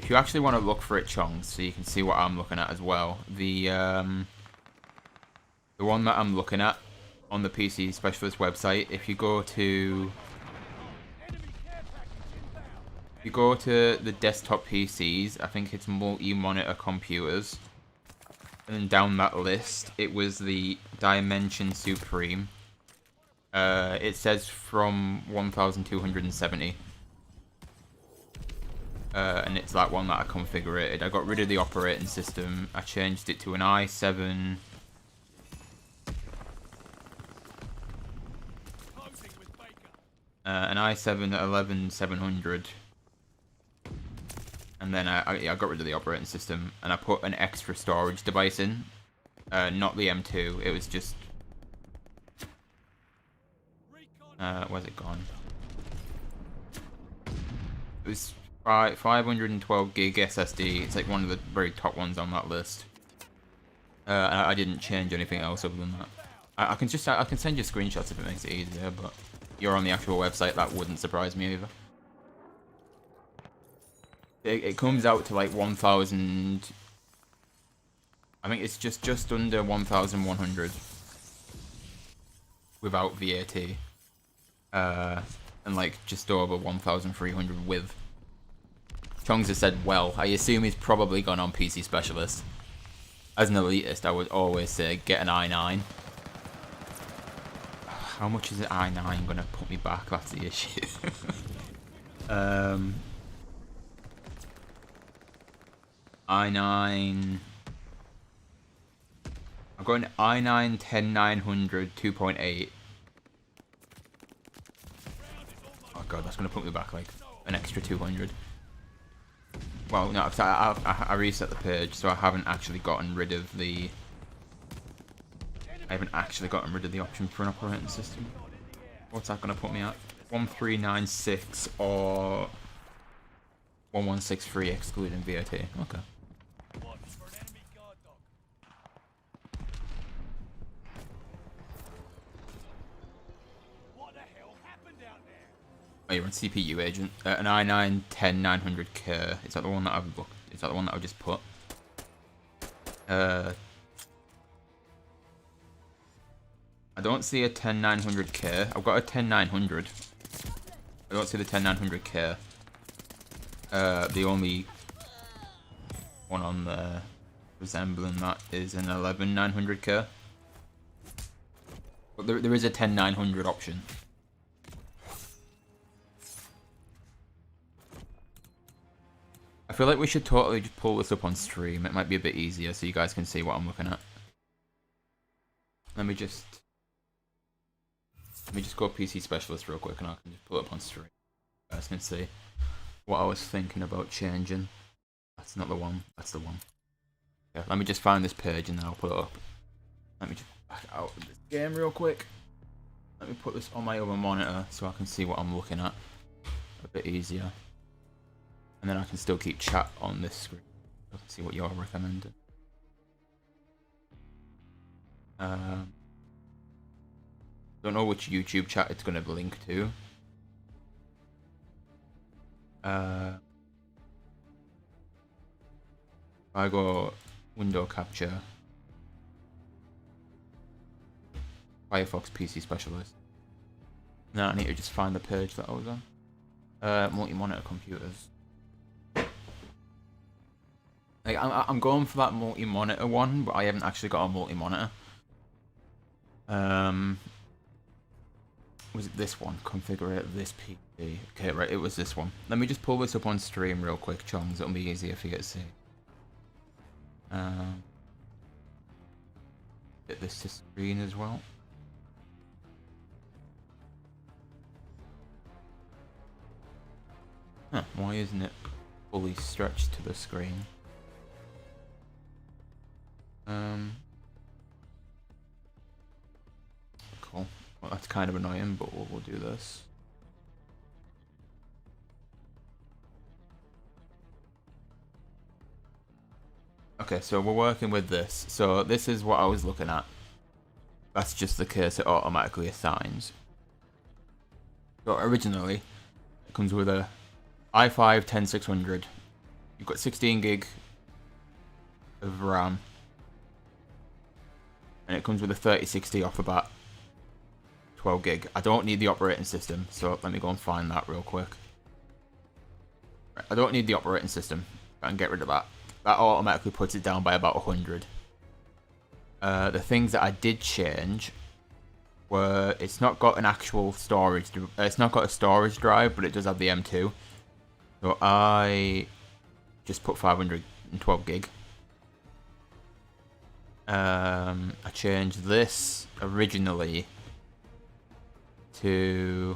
you actually want to look for it, Chong, so you can see what I'm looking at as well. The one that I'm looking at on the PC Specialist website, if you go to the desktop PCs, I think it's multi-monitor computers, and then down that list, it was the Dimension Supreme. It says from 1270. And it's that one that I configured. I got rid of the operating system. I changed it to an i7. An i7 11700. And then I got rid of the operating system and I put an extra storage device in. Not the M2. It was just. Where's it gone? It was 512 gig SSD. It's like one of the very top ones on that list. I didn't change anything else other than that. I can send you screenshots if it makes it easier, but you're on the actual website, that wouldn't surprise me either. It comes out to like 1,000. I think it's just under 1,100 without VAT. And like just over 1,300 with. Chongs has said, well, I assume he's probably gone on PC Specialist. As an elitist, I would always say get an i9. How much is an i9 gonna put me back? That's the issue. i9. I've got an i9 10900 2.8. Oh god, that's gonna put me back like an extra 200. Well, no, I reset the page, so I haven't actually gotten rid of the. I haven't actually gotten rid of the option for an operating system. What's that gonna put me at? 1396 or 1163 excluding VAT. Okay. Oh, you're on CPU agent. An i9 10900K. Is that the one that I've booked? Is that the one that I've just put? I don't see a 10900K. I've got a 10900. I don't see the 10900K. The only one on there resembling that is an 11900K. But there is a 10900 option. I feel like we should totally just pull this up on stream. It might be a bit easier so you guys can see what I'm looking at. Let me just go PC Specialist real quick and I can just pull it up on stream. You guys can see what I was thinking about changing. That's not the one. That's the one. Yeah, let me just find this page and then I'll put it up. Let me just back out of this game real quick. Let me put this on my other monitor so I can see what I'm looking at a bit easier. And then I can still keep chat on this screen. I can see what you're recommending. Don't know which YouTube chat it's going to link to. I go window capture. Firefox PC Specialist. Now I need to just find the page that I was on. Multi-monitor computers. Like, I'm going for that multi-monitor one, but I haven't actually got a multi-monitor. Was it this one? Configure this PC. Okay, right, it was this one. Let me just pull this up on stream real quick, Chongs. It'll be easier for you to see. Get this to screen as well. Huh, why isn't it fully stretched to the screen. Cool. Well, that's kind of annoying, but we'll do this. Okay, so we're working with this. So this is what I was looking at. That's just the case it automatically assigns. So originally, it comes with a i5 10600. You've got 16 gig of RAM. And it comes with a 3060 off the bat. 12 gig. I don't need the operating system, so let me go and find that real quick. Right, I don't need the operating system. I can get rid of that. That automatically puts it down by about 100. The things that I did change were it's not got an actual storage. It's not got a storage drive, but it does have the M2. So I just put 512 gig. I changed this originally to,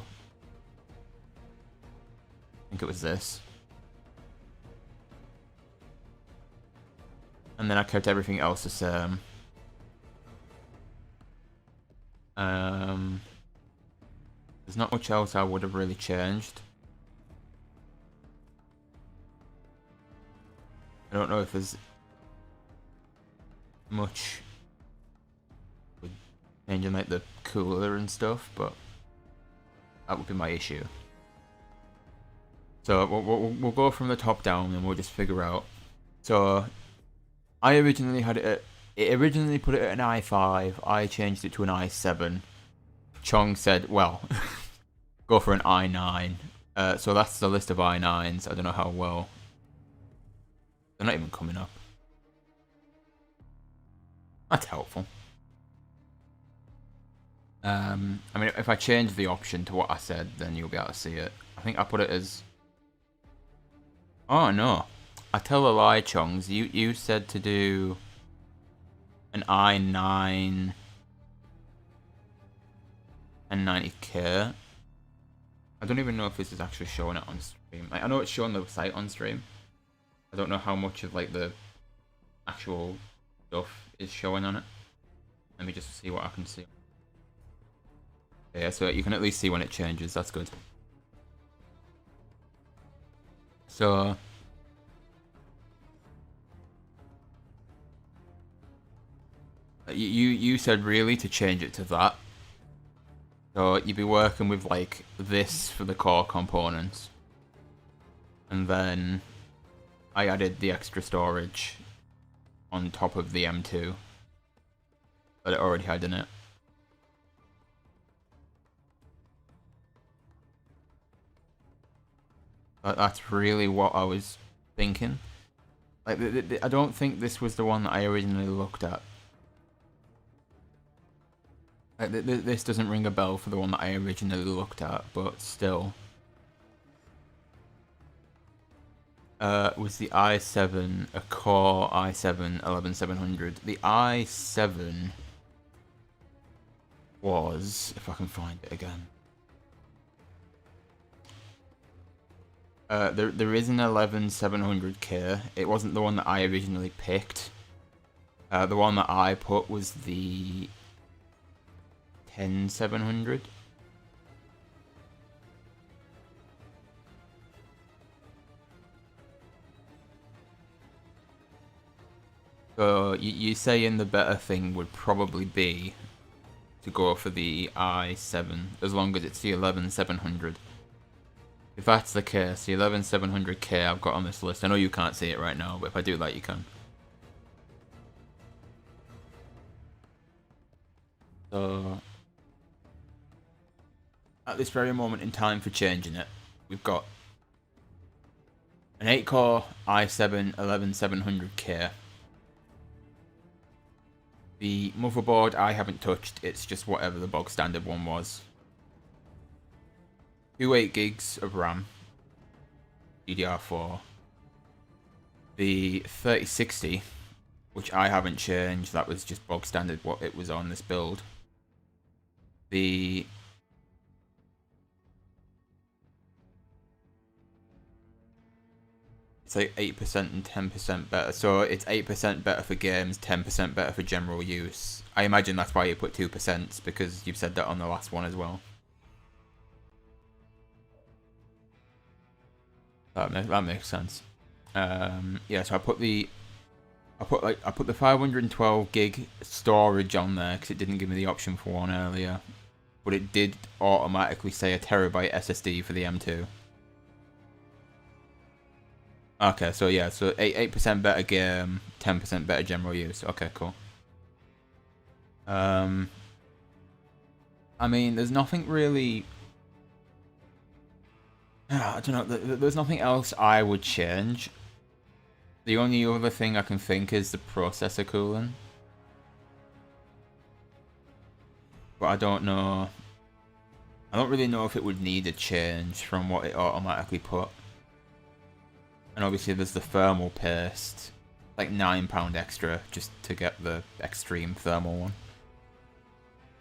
I think it was this. And then I kept everything else the same. There's not much else I would have really changed. I don't know if there's much with changing like the cooler and stuff, but that would be my issue. So we'll go from the top down and we'll just figure out. So I originally had it originally put it at an i5. I changed it to an i7. Chong said, well, go for an i9. So that's the list of i9s. I don't know how well. They're not even coming up. That's helpful. I mean, if I change the option to what I said, then you'll be able to see it. I think I put it as... Oh, no. I tell a lie, Chongs. You said to do an i9 and 90k. I don't even know if this is actually showing it on stream. I know it's showing the site on stream. I don't know how much of like the actual stuff is showing on it. Let me just see what I can see. Yeah, so you can at least see when it changes. That's good. So you said really to change it to that. So you'd be working with like this for the core components, and then I added the extra storage on top of the M2 that it already had in it. That's really what I was thinking. Like, I don't think this was the one that I originally looked at. Like, this doesn't ring a bell for the one that I originally looked at, but still. Was the i7 a Core i7 11700? The i7 was, if I can find it again. There is an 11700K. It wasn't the one that I originally picked. The one that I put was the 10700. So you saying the better thing would probably be to go for the i7, as long as it's the 11700. If that's the case, the 11700K I've got on this list. I know you can't see it right now, but if I do that, you can. So at this very moment in time for changing it, we've got an 8-core i7 11700K. The motherboard I haven't touched, it's just whatever the bog standard one was. 2 8 gigs of RAM, DDR4. The 3060, which I haven't changed, that was just bog standard what it was on this build. The It's like 8% and 10% better. So it's 8% better for games, 10% better for general use. I imagine that's why you put 2%, because you've said that on the last one as well. That makes sense. Yeah, so I put the 512 gig storage on there because it didn't give me the option for one earlier, but it did automatically say a terabyte SSD for the M2. Okay, so yeah, so 8% better game, 10% better general use. Okay, cool. I mean, there's nothing really. I don't know. There's nothing else I would change. The only other thing I can think is the processor cooling. But I don't know. I don't really know if it would need a change from what it automatically put. And obviously there's the thermal paste. Like £9 extra just to get the extreme thermal one.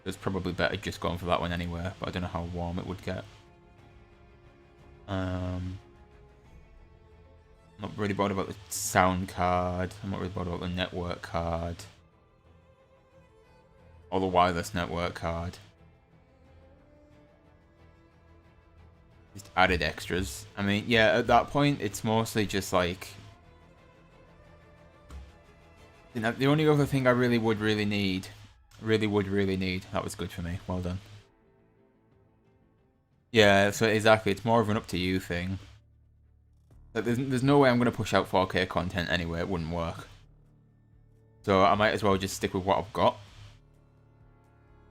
It's probably better just going for that one anyway, but I don't know how warm it would get. I'm not really bothered about the sound card. I'm not really bothered about the network card. Or the wireless network card. Just added extras. I mean, yeah, at that point, it's mostly just like... You know, the only other thing I really would need... That was good for me. Well done. Yeah, so exactly. It's more of an up to you thing. Like, there's no way I'm going to push out 4K content anyway. It wouldn't work. So I might as well just stick with what I've got.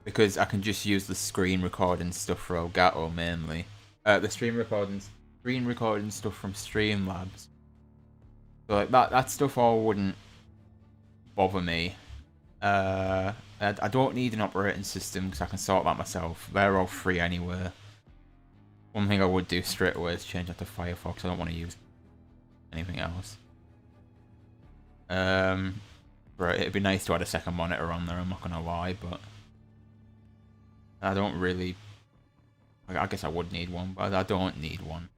Because I can just use the screen recording stuff for Elgato mainly. The screen recording stuff from Streamlabs. So like that stuff all wouldn't bother me. I don't need an operating system because I can sort that myself. They're all free anyway. One thing I would do straight away is change that to Firefox. I don't want to use anything else. Right, it'd be nice to add a second monitor on there, I'm not gonna lie, but I don't really... I guess I would need one, but I don't need one.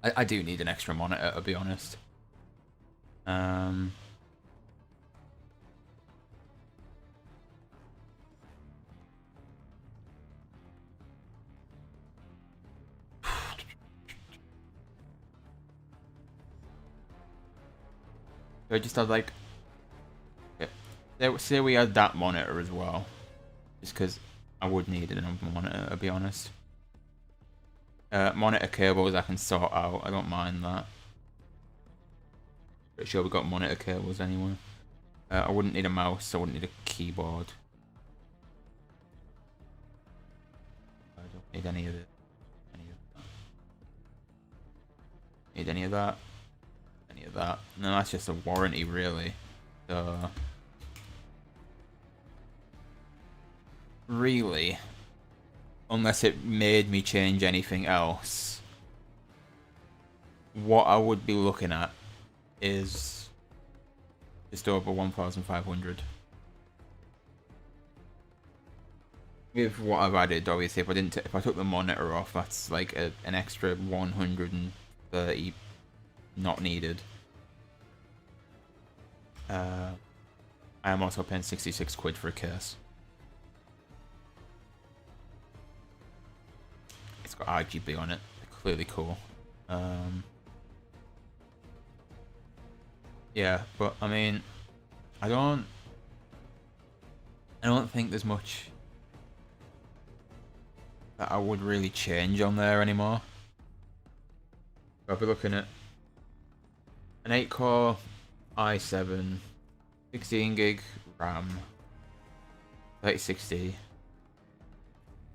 I do need an extra monitor, to be honest. So I just had like... Say we had that monitor as well. Just because I would need another monitor, to be honest. Monitor cables I can sort out, I don't mind that. Pretty sure we got monitor cables anyway. I wouldn't need a mouse, I wouldn't need a keyboard. I don't need any of it. Need any of that. Any of that. No, that's just a warranty really. So really, unless it made me change anything else, what I would be looking at is just over 1,500. With what I've added, obviously, if I took the monitor off, that's like an extra 130 not needed. I am also paying 66 quid for a case. It's got RGB on it. Clearly cool. Yeah, but I mean, I don't think there's much that I would really change on there anymore. I'll be looking at an 8-core i7, 16 gig RAM, 3060,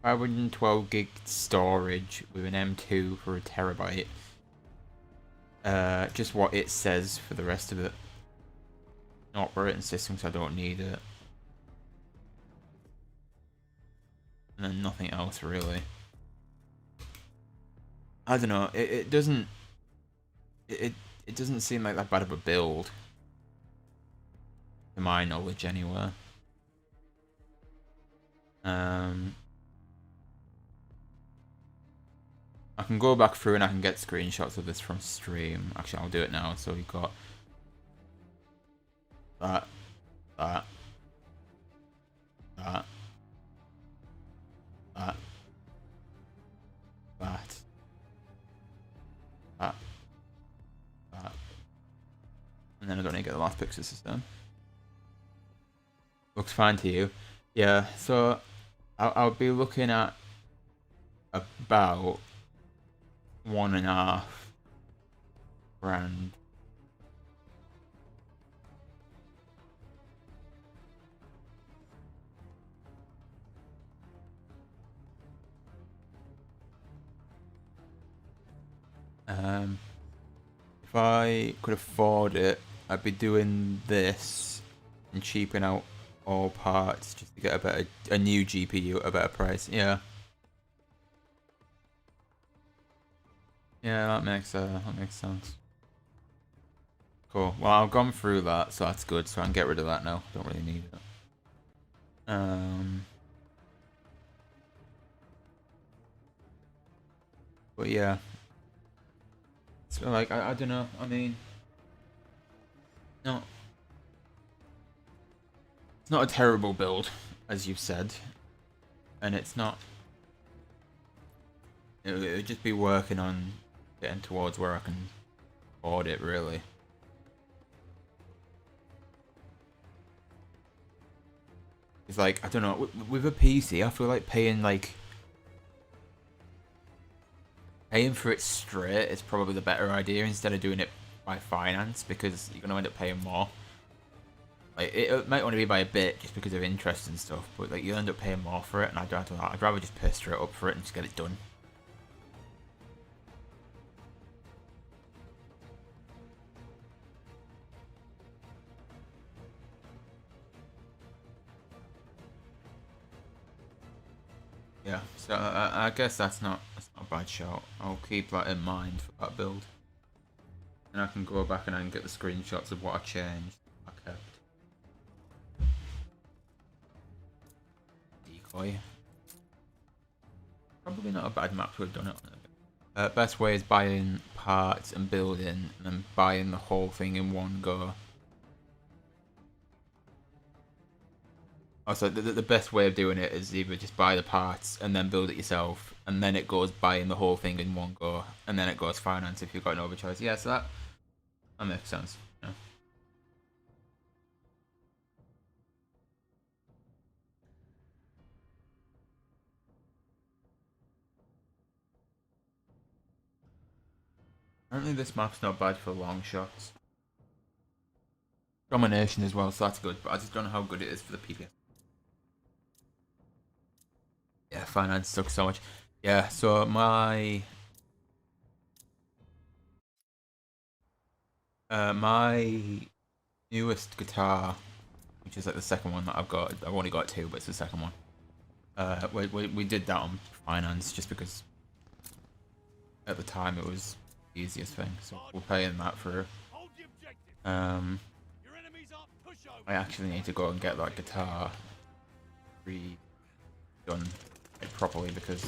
512 gig storage with an M2 for a terabyte. Just what it says for the rest of it. No operating system, so I don't need it. And then nothing else really. I don't know. It doesn't seem like that bad of a build, to my knowledge anyway. can go back through and I can get screenshots of this from stream. Actually, I'll do it now. So we got that, that, that, that, that, that, that, and then I don't need to get the last pictures this time. Looks fine to you. Yeah, so I'll be looking at about $1.5 grand. If I could afford it, I'd be doing this and cheaping out all parts just to get a new GPU at a better price. Yeah. Yeah, that makes sense. Cool. Well, I've gone through that, so that's good. So I can get rid of that now. Don't really need it. But yeah. So like I don't know. I mean, no. It's not a terrible build, as you've said, and it's not. It would just be working on getting towards where I can afford it, really. It's like, I don't know, with a PC, I feel like paying for it straight is probably the better idea instead of doing it by finance, because you're gonna end up paying more. Like, it might only be by a bit just because of interest and stuff, but like you'll end up paying more for it, and I'd rather just pay straight up for it and just get it done. Yeah, so I guess that's not a bad shout. I'll keep that in mind for that build, and I can go back and I can get the screenshots of what I changed. I kept decoy. Probably not a bad map to have done it on. Best way is buying parts and building, and then buying the whole thing in one go. Also, the best way of doing it is either just buy the parts and then build it yourself, and then it goes buying the whole thing in one go, and then it goes finance if you've got no other choice. Yeah, so that makes sense. Yeah. Apparently this map's not bad for long shots. Domination as well, so that's good, but I just don't know how good it is for the PPS. Yeah, finance sucks so much. Yeah, so my newest guitar, which is like the second one that I've got. I've only got two, but it's the second one. We did that on finance just because at the time it was the easiest thing. So we're paying that for. I actually need to go and get that guitar redone properly because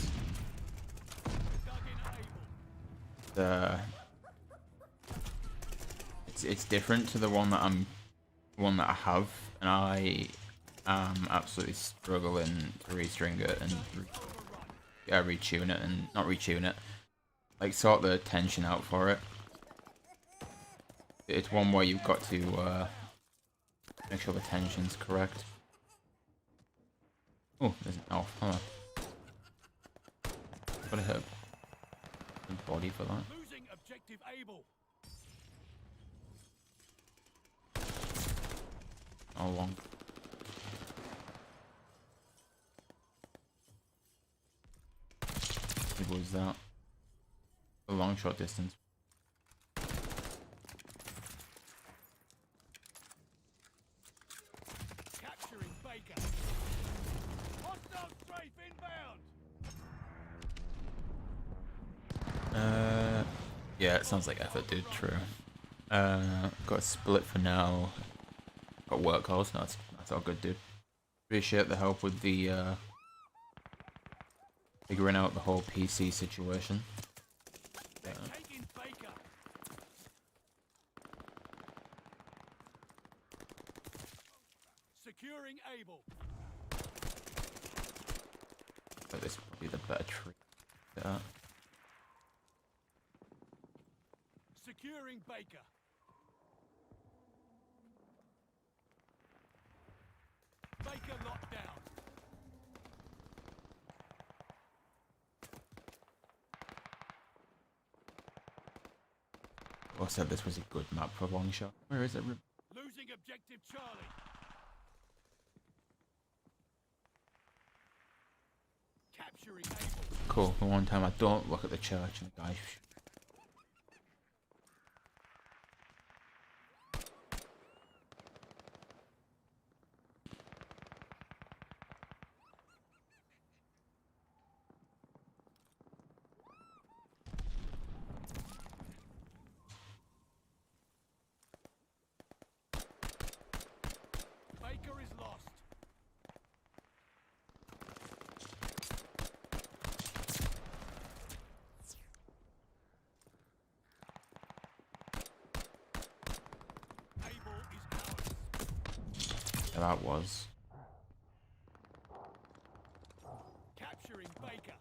it's different to the one that I have, and I am absolutely struggling to restring it and retune it, and not retune it, like sort the tension out for it. It's one where you've got to make sure the tension's correct. Oh, there's an elf. Hold on. Gotta hit the body for that. Losing objective able. How long? It was that. A long shot distance. Capturing Baker. Hostile strafe inbound. Yeah, it sounds like effort, dude. True. Got a split for now. Got work calls. No, that's all good, dude. Appreciate the help with the figuring out the whole PC situation. Securing Baker. Baker locked down. I said this was a good map for a long shot. Where is it? Losing objective Charlie. Capturing Able. Cool. For one time I don't look at the church and the guy. Baker is lost. Able is ours. Yeah, that was. Capturing Baker.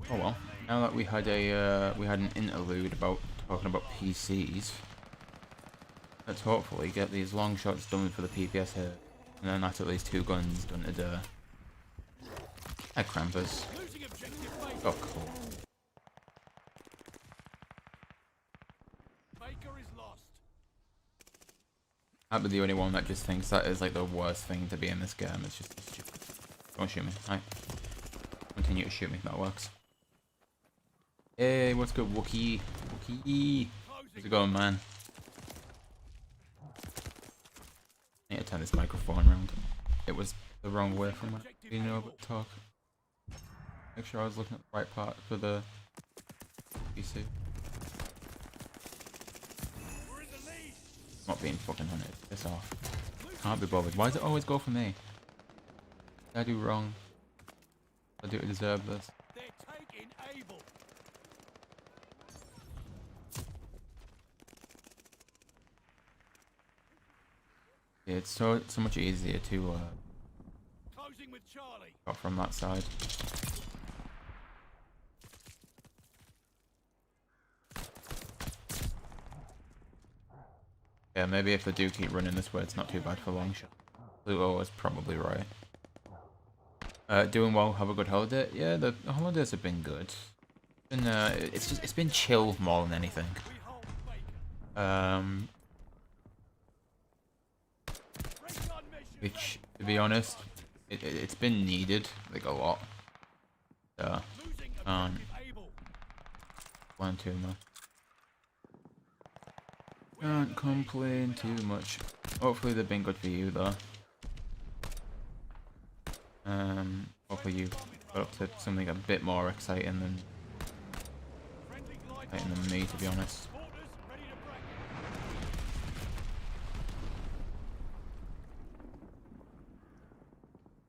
Oh well. Now that we had an interlude about talking about PCs, let's hopefully get these long shots done for the PPS here, and then that's at least 2 guns done to the head crampers. Losing objective Baker. Oh, cool. Baker is lost. I'd be the only one that just thinks that is like the worst thing to be in this game. It's just stupid. Don't shoot me. Hi. Continue to shoot me. That works. Hey, what's good, Wookie? Wookie. How's it going, man? I need to turn this microphone around. It was the wrong way from when you know about talk. Make sure I was looking at the right part for the PC. We're in the lead. Not being fucking hunted. Piss off. Can't be bothered. Why does it always go for me? What did I do wrong? I do deserve this. They're taking Able. Yeah, it's so much easier to Closing with Charlie. go from that side. Yeah, maybe if they do keep running this way, it's not too bad for long shot. Pluto is probably right. Doing well. Have a good holiday. Yeah, the holidays have been good. It's been chill more than anything. We hold Baker. Recon mission. Which, to be honest, it's been needed like a lot. Losing objective Able. One too much. Can't complain too much. Hopefully they've been good for you though. Hopefully you got up to something a bit more exciting than me, to be honest. Orders ready to break.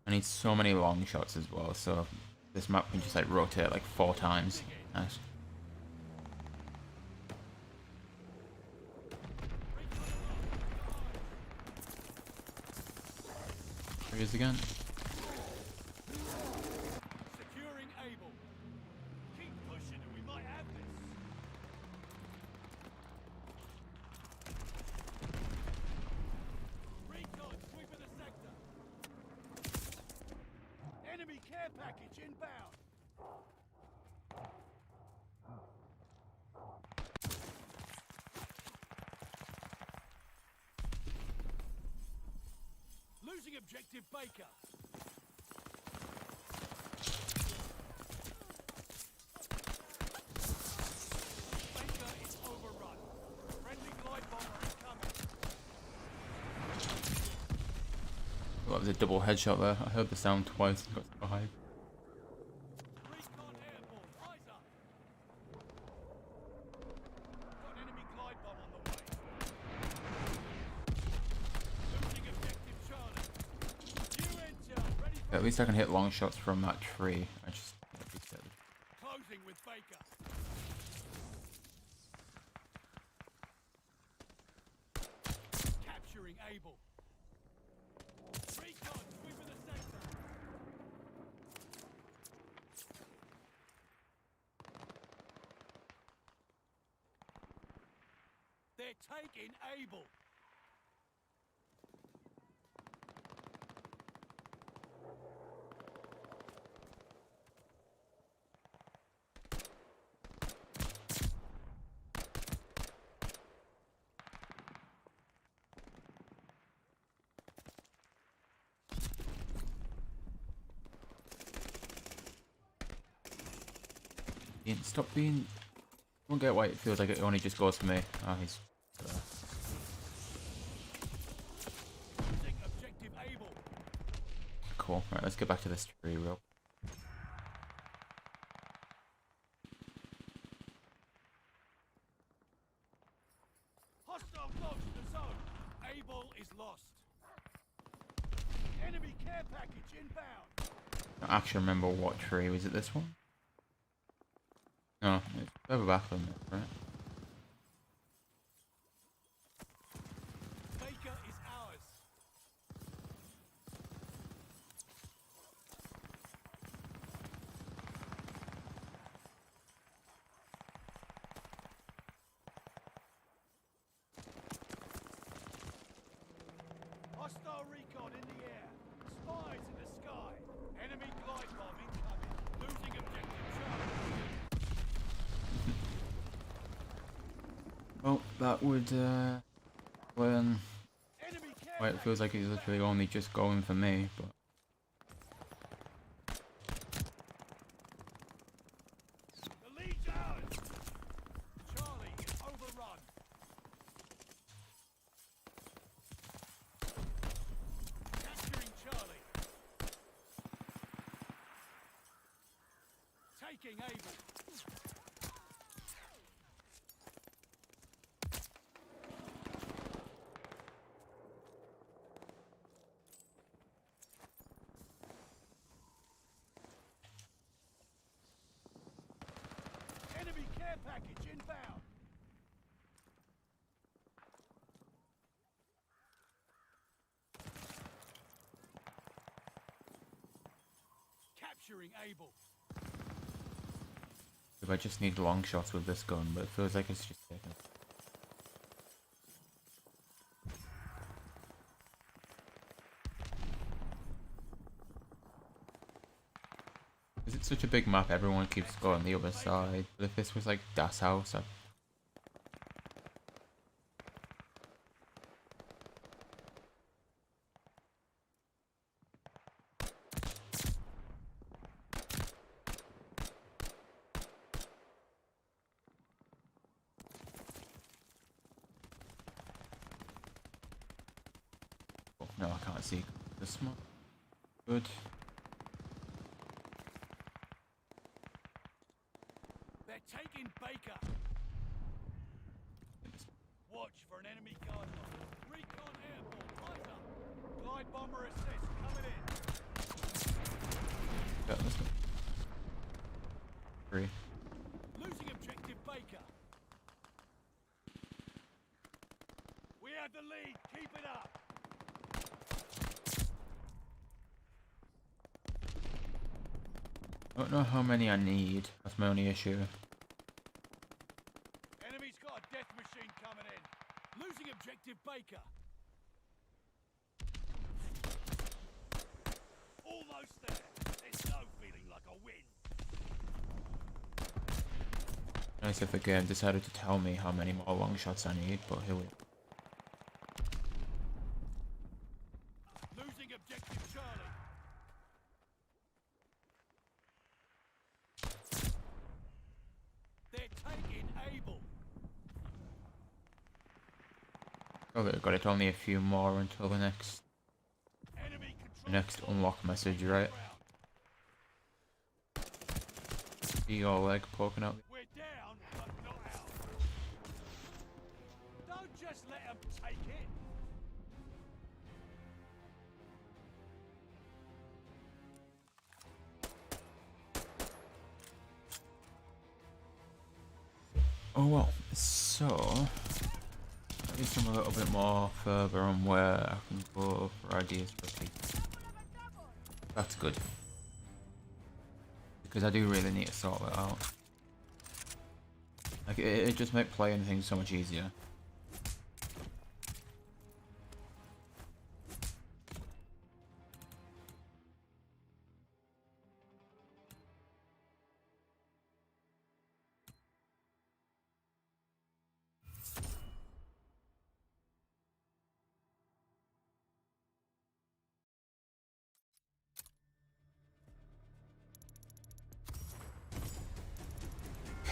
I need so many long shots as well, so this map can just like rotate like 4 times. Nice. There he is again. Securing Able. Keep pushing and we might have this. Recon sweeping the sector. Enemy care package inbound. Losing objective Baker. Baker is overrun. Friendly glide bomber incoming. Well, that was a double headshot there. I heard the sound twice and got so hyped. Recon airborne. Eyes up. Got an enemy glide bomb on the way. Losing objective Charlie. New intel. Ready for At least I can hit long shots from that tree. I just closing with Baker. Capturing Able. Recon sweeping the sector. They're taking Able. Ian, stop being... I don't get why it feels like it only just goes for me. Oh, he's... Losing objective Able. Cool. Right, let's get back to this tree real. Hostile close to the zone. Able is lost. Enemy care package inbound. I don't actually remember what tree. Was it this one? No, it's further back than this, right? Baker is ours. Hostile recon in the air. Spies in the sky. Enemy glide bomb incoming. Losing objective Charlie. Well, that would, when... Enemy care Well, it feels like he's literally only just going for me, but... The lead's ours. Charlie is overrun. Capturing Charlie. Taking Able. Enemy care package inbound. Capturing Able. If I just need long shots with this gun, but it feels like it's just taken. Is it such a big map? Everyone keeps going the other side. But if this was like Das House, I'd... Oh, no, I can't see this one. Good. They're taking Baker. Watch for an enemy guard bomb. Recon airborne. Eyes up. Glide bomber assist coming in. Yeah, this one. 3. Losing objective Baker. We have the lead. Keep it up. I don't know how many I need. That's my only issue. Enemy's got a death machine coming in. Losing objective Baker. Almost there. There's no feeling like a win. Nice if the game decided to tell me how many more long shots I need, but here we go. Losing objective Charlie. They're taking Able. Oh, there, got it. Only a few more until the next unlock message, right? See your leg poking out. We're down, but not out. Don't just let them take it. Oh well, so at least I'm a little bit more further on where I can go for ideas for people. That's good. Because I do really need to sort that out. Like, it just makes playing things so much easier.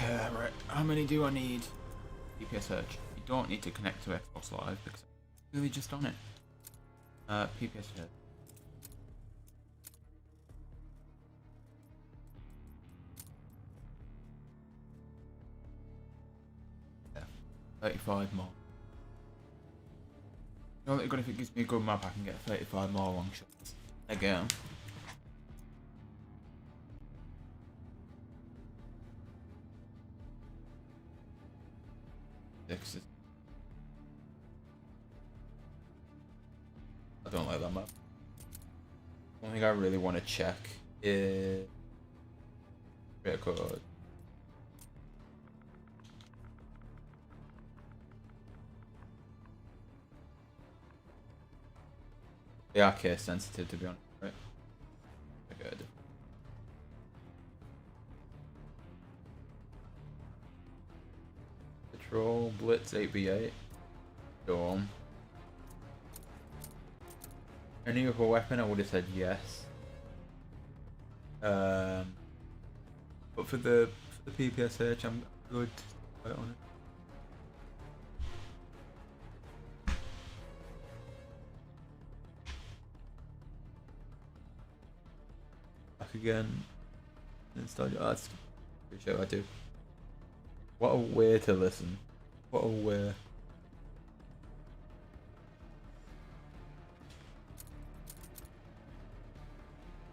Right. How many do I need? PPS search. You don't need to connect to Xbox Live because I'm really just on it. PPS search. Yeah. 35 more. Only good if it gives me a good map, I can get 35 more long shots. Again. I don't like that map. One thing I really want to check is record. They are case sensitive, to be honest, right? Good. Patrol, Blitz 8v8. Storm. Any other weapon, I would have said yes. But for the PPS search, I'm good. Quite on it. Back again. Install your arts. Pretty sure I do. What a way to listen. What a way.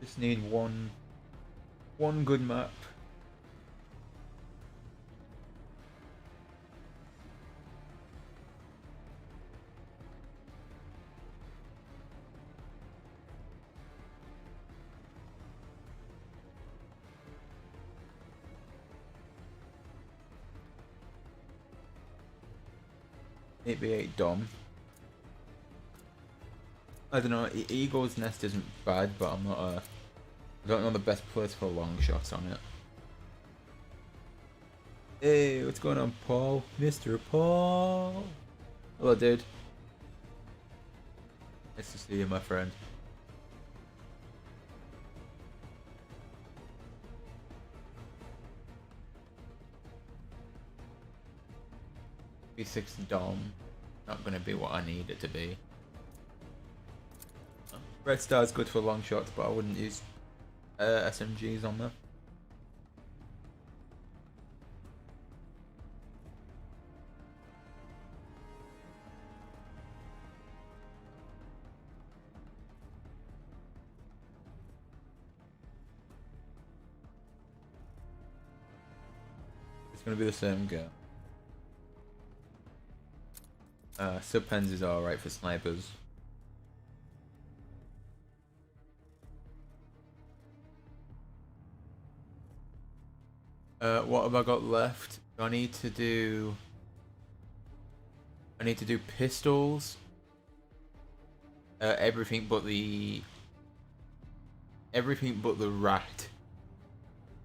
Just need one good map. $8v8 Dom. I don't know, Eagle's Nest isn't bad, but I'm not I don't know the best place for long shots on it. Hey, what's going on, Paul? Mr. Paul! Hello, dude. Nice to see you, my friend. B6 Dom. Not gonna be what I need it to be. Red Star's good for long shots, but I wouldn't use SMGs on there. It's gonna be the same guy. Subpens is alright for snipers. What have I got left? I need to do pistols. Everything but the rat.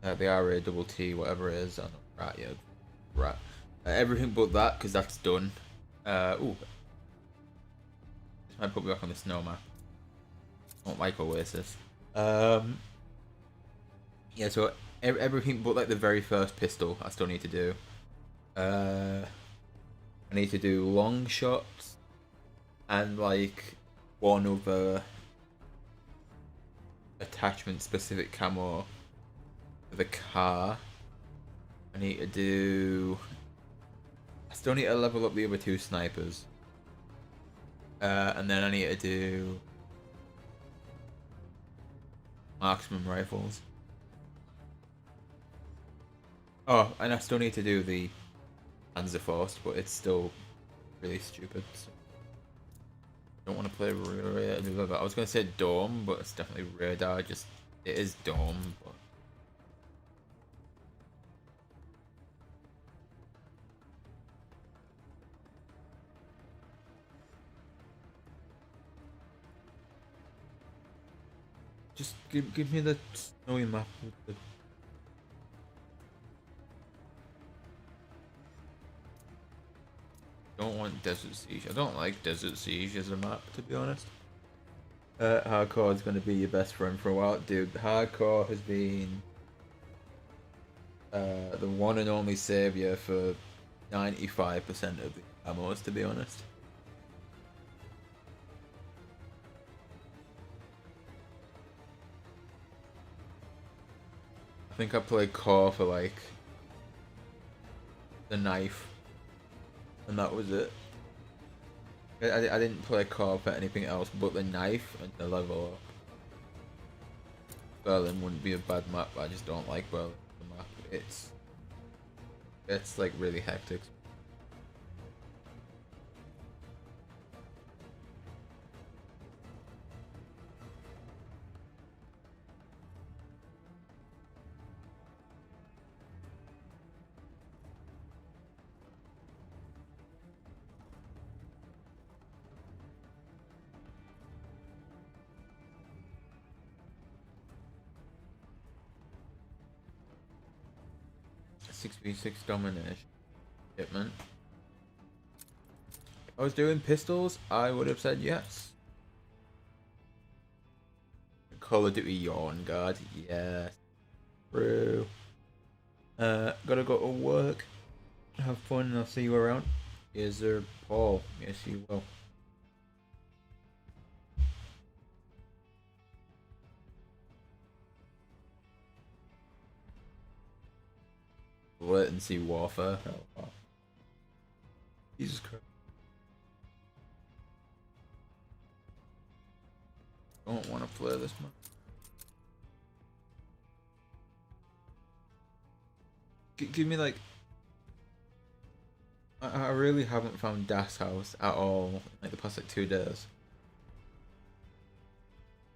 The RATT, whatever it is. I don't know, rat, yeah. Rat. Everything but that, because that's done. Ooh. This might put me back on the snow map. I don't like Oasis. Yeah, so everything but like the very first pistol I still need to do. I need to do long shots and like one other attachment specific camo for the car. I need to do. I still need to level up the other two snipers. And then I need to do marksman rifles. Oh, and I still need to do the PANZERFAUST, but it's still really stupid. So I don't want to play radar. I was gonna say Dome, but it's definitely radar. Just it is Dome, but. Just give me the snowy map with the. Don't want Desert Siege. I don't like Desert Siege as a map, to be honest. Hardcore is going to be your best friend for a while, dude. Hardcore has been the one and only savior for 95% of the ammos, to be honest. I think I played core for like the knife, and that was it. I didn't play core for anything else but the knife and the level up. Berlin wouldn't be a bad map, I just don't like Berlin the map. It's like really hectic. Six v six domination. Hitman. If I was doing pistols, I would have said yes. Call of Duty Yawn Guard, yes. True. Gotta go to work. Have fun and I'll see you around. Is there Paul? Yes, you will. Latency warfare. Oh, wow. Jesus Christ. Don't want to play this much. Give me like. I really haven't found Das House at all in like the past like 2 days.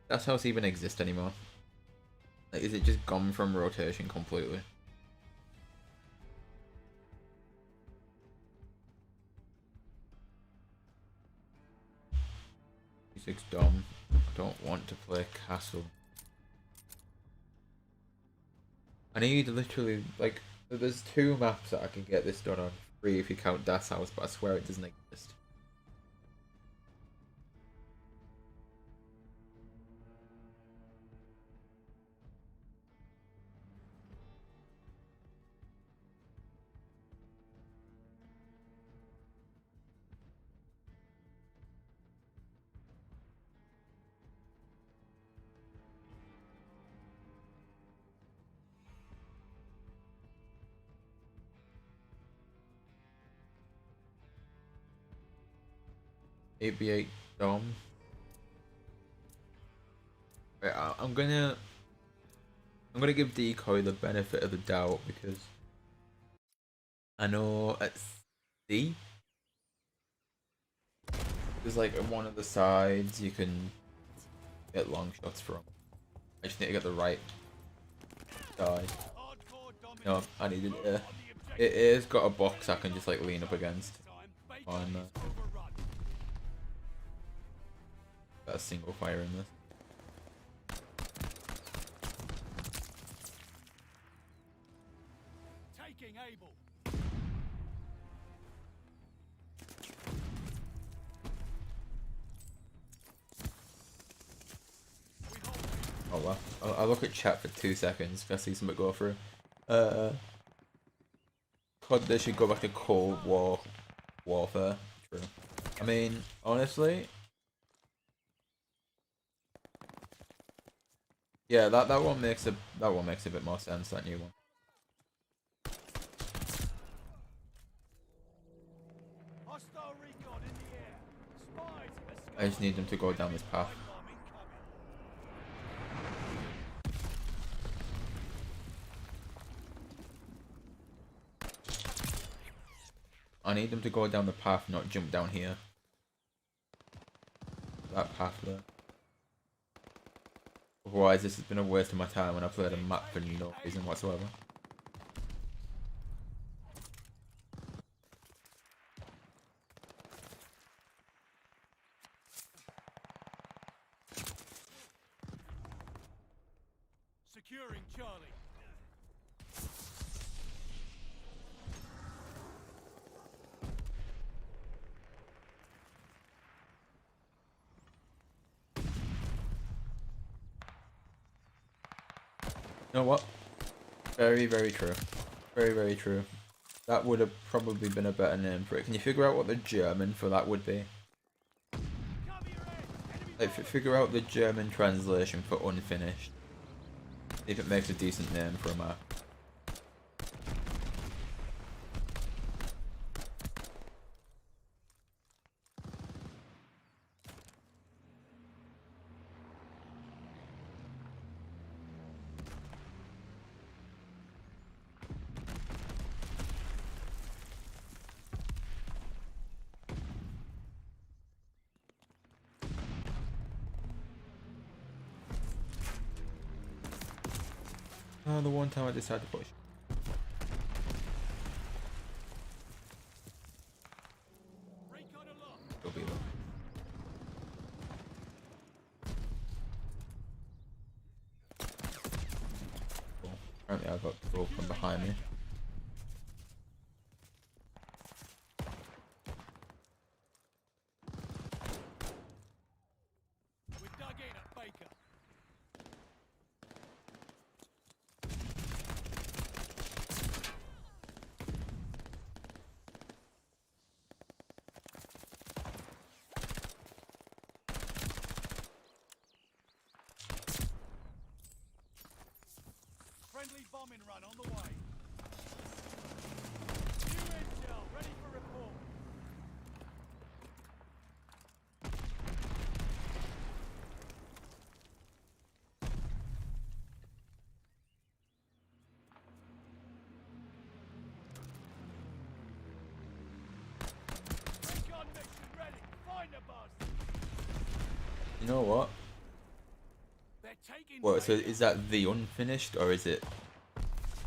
Das House even exist anymore? Like, is it just gone from rotation completely? P6 Dom. I don't want to play Castle. I need literally like there's 2 maps that I can get this done on. 3 if you count Das House, but I swear it doesn't exist. AB8 Dom. Wait, I'm gonna give Decoy the benefit of the doubt because I know at C there's like one of the sides you can get long shots from. I just need to get the right side. No, I needed it. It is got a box I can just like lean up against. On got a single fire in this. Taking Able. Oh well, I'll look at chat for 2 seconds if I see something go through. COD, they should go back to Cold War warfare. True. I mean, honestly, yeah, that one makes a bit more sense. That new one. Hostile recon in the air. Spies in the sky. I just need them to go down this path. I need them to go down the path, not jump down here. That path there. Otherwise, this has been a waste of my time when I played a map for no reason whatsoever. Securing Charlie. You know what? Very, very true. Very, very true. That would have probably been a better name for it. Can you figure out what the German for that would be? Cover your head. Enemy Like, figure out the German translation for unfinished. See if it makes a decent name for a map. Oh, the one time I decided to push. recon aloft. It'll be there. Cool. Apparently I got killed from behind me. We're dug in at Baker. Friendly bombing run on the way. New intel, ready for report. Recon mission ready. Find the buzz. You know what? They're taking What, so Baker. is that the unfinished, or is it...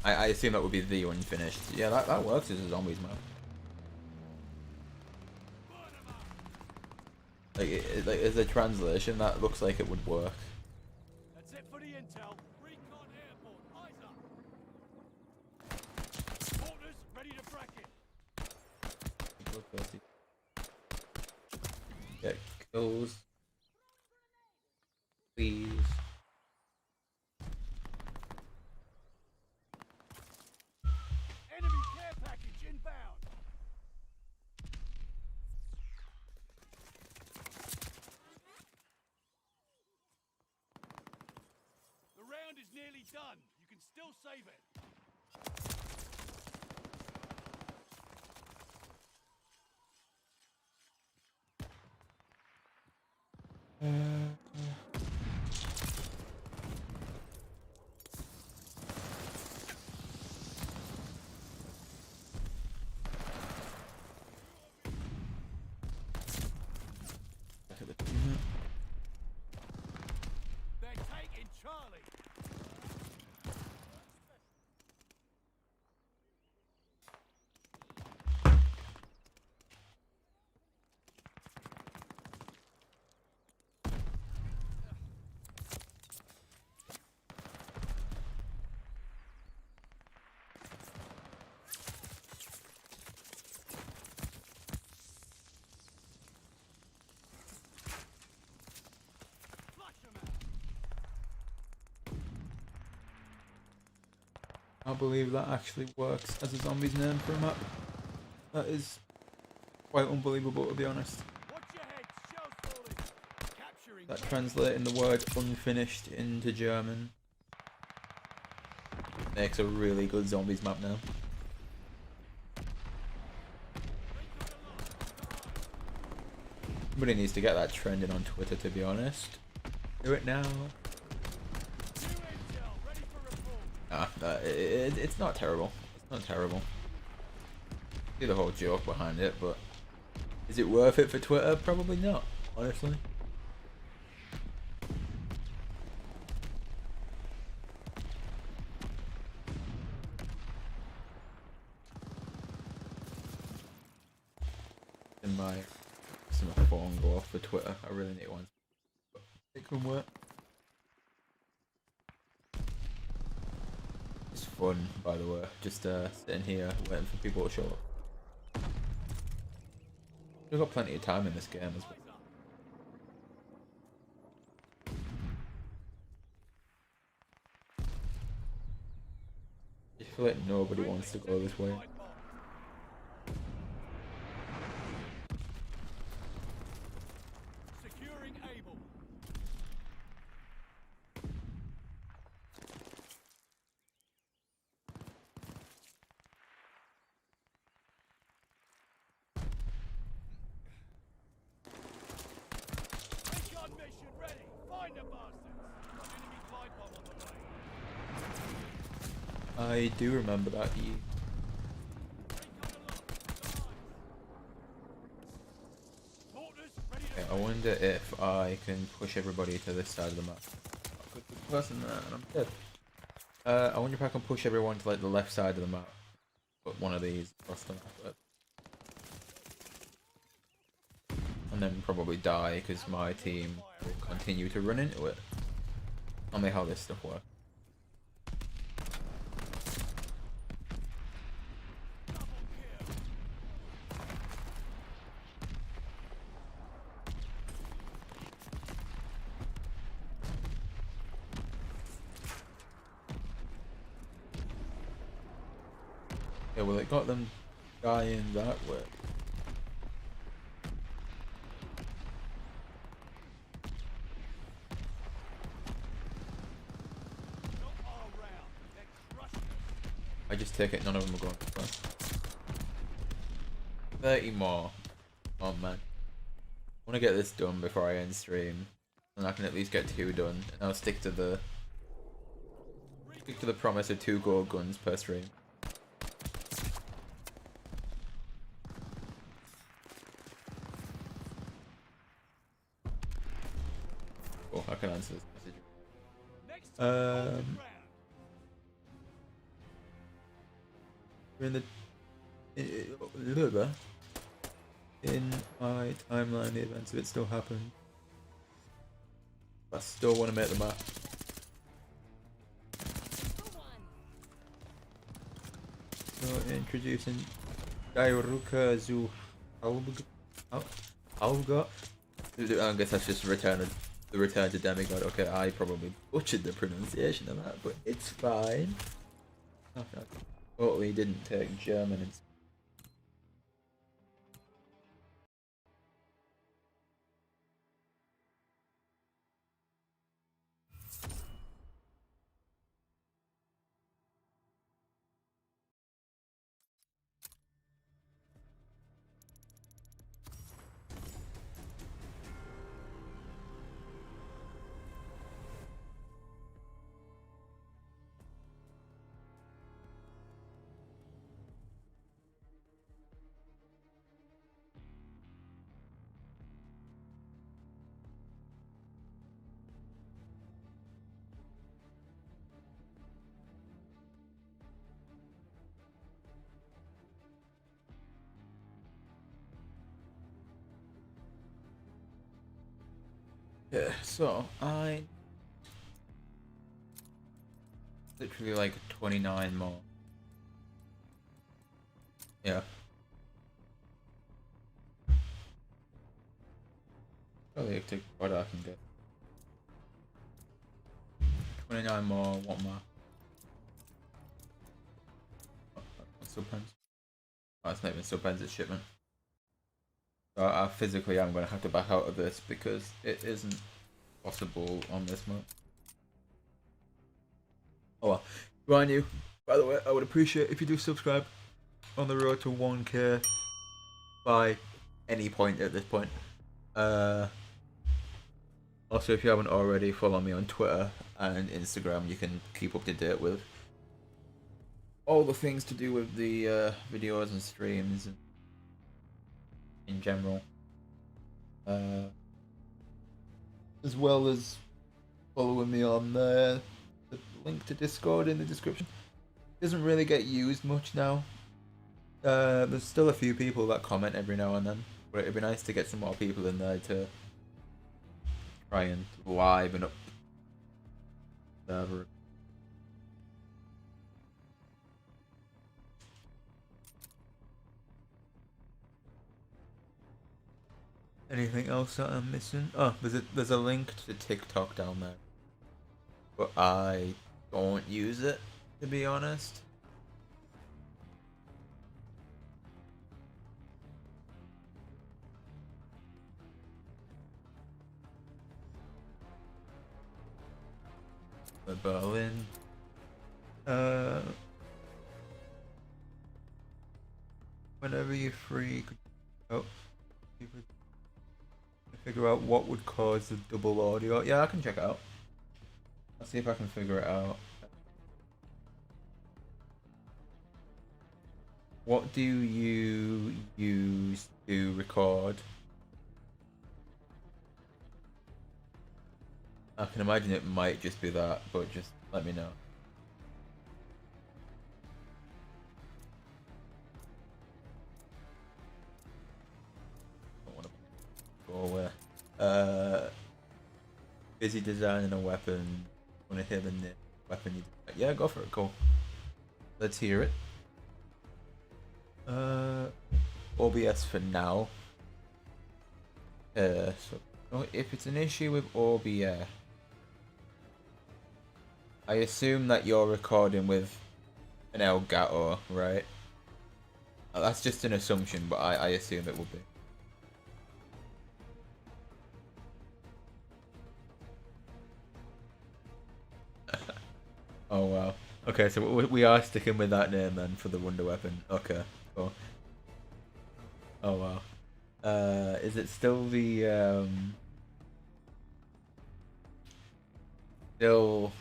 I assume that would be the unfinished. Yeah, that works as a zombies map. Burn 'em up. Like as a translation, that looks like it would work. That's it for the intel. Recon airborne. Eyes up. Porters ready to bracket. Get kills. Please. Enemy care package inbound. The round is nearly done. You can still save it. Back at the team. They're taking Charlie. Flush 'em out. I can't believe that actually works as a zombies name for a map. That is quite unbelievable, to be honest. Watch your head. Shells falling. Capturing. That translating the word unfinished into German makes a really good zombies map now. Somebody needs to get that trending on Twitter, to be honest. Do it now. New intel ready for report. It's not terrible. It's not terrible. See the whole joke behind it, but is it worth it for Twitter? Probably not, honestly. In my phone go off for Twitter. I really need one. But it can work. It's fun, by the way. Just sitting here waiting for people to show up. We've got plenty of time in this game as well. feel like nobody wants to go this way. Securing Able. Recon mission ready. Find the bastards. Enemy glide bomb on the way. I do remember that. Recon aloft. Nice. Mortars ready to Okay, I wonder if I can push everybody to this side of the map. I could be person there and I'm dead. I wonder if I can push everyone to like the left side of the map. Put one of these across the map. And then probably die because my team will continue to run into it. Tell me how this stuff works. Yeah, well, it got them dying that way. not all round. They're crushing us. I just take it, none of them are going to 30 more. Oh man. I want to get this done before I end stream. And I can at least get 2 done. And I'll stick to the promise of 2 gold guns per stream. Oh, I can answer this message. Next time, hold the ground. We're in my timeline, the events of it still happened. I still want to make the map. So introducing Dairuka Zu Alga. I guess that's just the return to demigod. Okay, I probably butchered the pronunciation of that, but it's fine. Okay. Totally didn't take German and yeah, so I literally like 29 more. Yeah. Probably take what I can get. 29 more, what more? What's subpens? Oh, it's not even subpens, it's shipment. So I physically am going to have to back out of this because it isn't possible on this map. Oh well. Remind you, by the way, I would appreciate if you do subscribe on the road to 1k by any point at this point. Also, if you haven't already, follow me on Twitter and Instagram. You can keep up to date with all the things to do with the videos and streams and in general, as well as following me on the link to Discord in the description. It doesn't really get used much now. There's still a few people that comment every now and then, but it'd be nice to get some more people in there to try and liven up the server. Anything else that I'm missing? Oh, there's a link to TikTok down there, but I don't use it, to be honest. Berlin. Whenever you're free, could you could figure out what would cause the double audio. Yeah, I can check it out. I'll see if I can figure it out. What do you use to record? I can imagine it might just be that, but just let me know. Don't want to go away. Busy designing a weapon. Want to hear the weapon you design? Yeah, go for it. Cool. Let's hear it. OBS for now. So if it's an issue with OBS, I assume that you're recording with an Elgato, right? That's just an assumption, but I assume it will be. Oh wow. Okay, so we are sticking with that name then for the Wonder Weapon. Okay, cool. Oh wow. Is it still the still?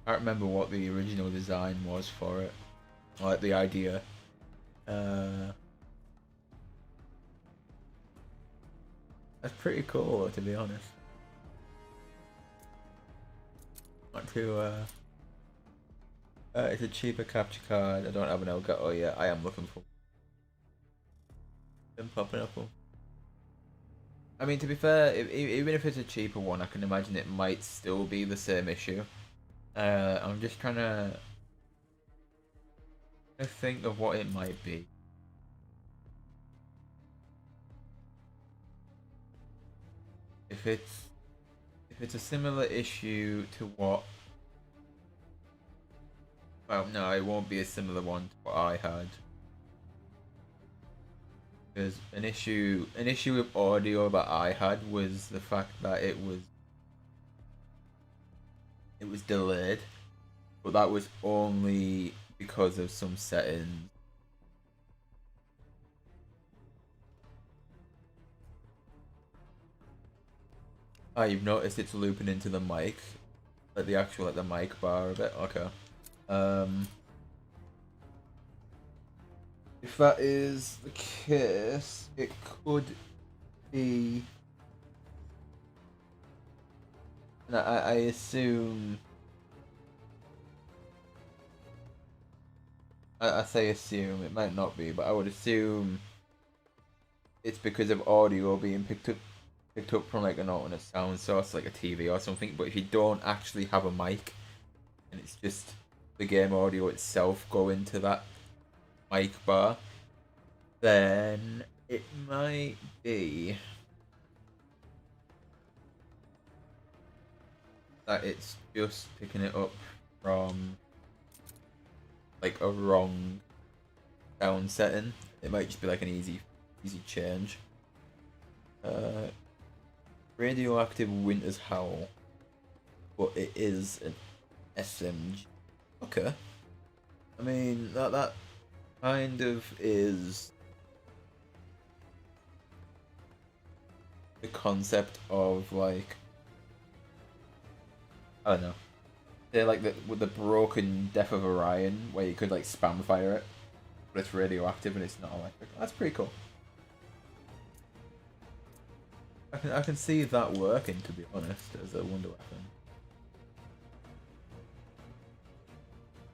I can't remember what the original design was for it, like the idea. That's pretty cool, to be honest. Not too. It's a cheaper capture card. I don't have an Elgato yet. I am looking for. Been popping up. I mean, to be fair, even if it's a cheaper one, I can imagine it might still be the same issue. I'm just trying to think of what it might be. If it's a similar issue to what. Well, no, it won't be a similar one to what I had. Because an issue with audio that I had was the fact that it was delayed, but that was only because of some settings. Ah, you've noticed it's looping into the mic, like the actual the mic bar of it. Okay. If that is the case, it could be. And I assume. I say assume, it might not be, but I would assume it's because of audio being picked up from like an alternate sound source, like a TV or something. But if you don't actually have a mic, and it's just the game audio itself going to that mic bar, then it might be that it's just picking it up from like a wrong sound setting. It might just be like an easy change. Radioactive Winter's Howl, but it is an SMG. Okay. I mean that kind of is the concept of like, I don't know. They're like with the broken Death of Orion, where you could like spam fire it, but it's radioactive and it's not electric. That's pretty cool. I can see that working, to be honest, as a wonder weapon.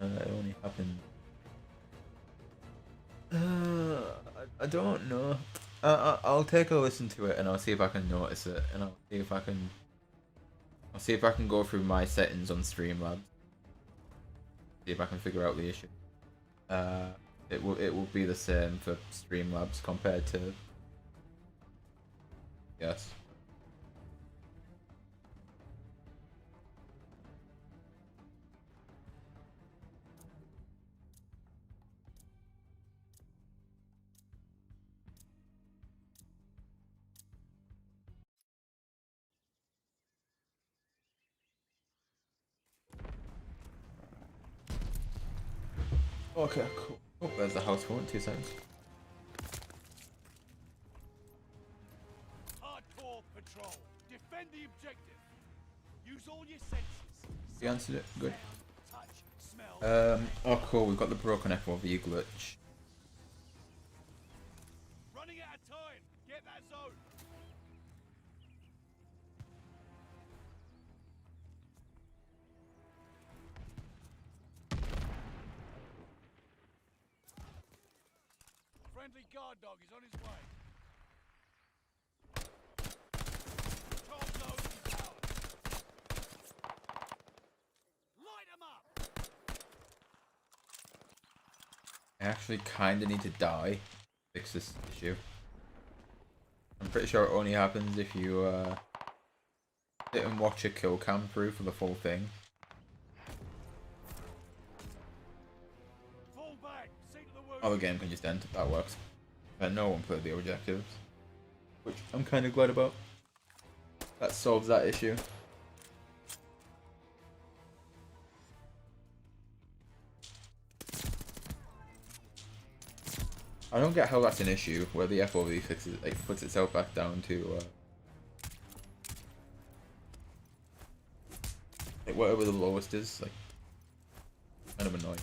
It only happened. I don't know. I'll take a listen to it and I'll see if I can notice it, and I'll see if I can go through my settings on Streamlabs. See if I can figure out the issue. It will be the same for Streamlabs compared to. Yes. Okay, cool. Oh, there's the house phone. 2 seconds. Hardcore patrol. Defend the objective. Use all your senses. You answered it. Good. Sound, touch, smell. Oh cool, we've got the broken FOV glitch. Running out of time. Get that zone. Friendly guard dog is on his way. Control zone is ours. Light 'em up. I actually kinda need to die to fix this issue. I'm pretty sure it only happens if you sit and watch a kill cam through for the full thing. Fall back. See to the wound. Or the game can just end. That works. And no one played the objectives, which I'm kind of glad about. That solves that issue. I don't get how that's an issue where the FOV fixes, like, puts itself back down to like whatever the lowest is. Like, kind of annoying.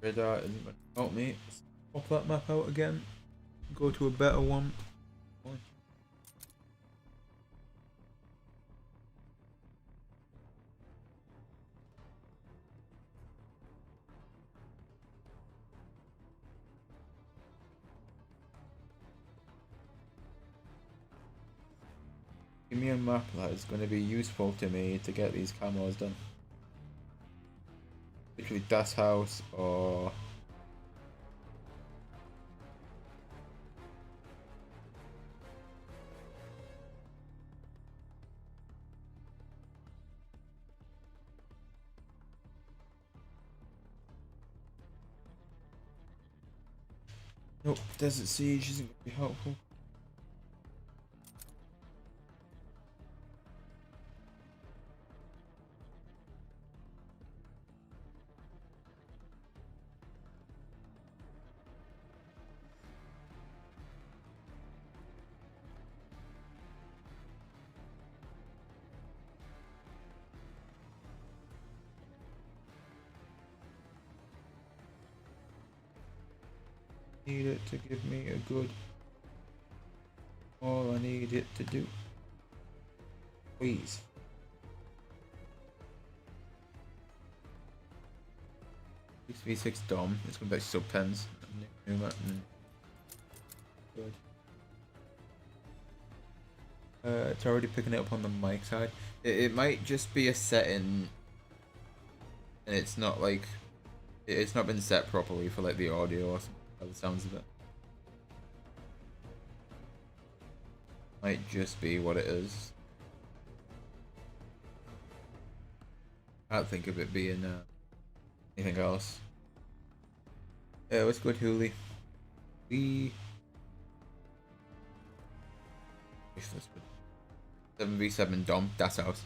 Radar isn't going to help me. Pop that map out again. Go to a better one. Give me a map that is going to be useful to me to get these camos done. Literally Das House or... Nope, Desert Siege isn't going to be helpful. Need it to give me a good... All I need it to do. Please. V6 Dom. It's going to be sub 10s. Good. It's already picking it up on the mic side. It might just be a setting, and it's not like it's not been set properly for like the audio or something, by the sounds of it. Might just be what it is. I can't think of it being anything else. Yeah, what's good, Hooli? We 7v7 Dom, that's house.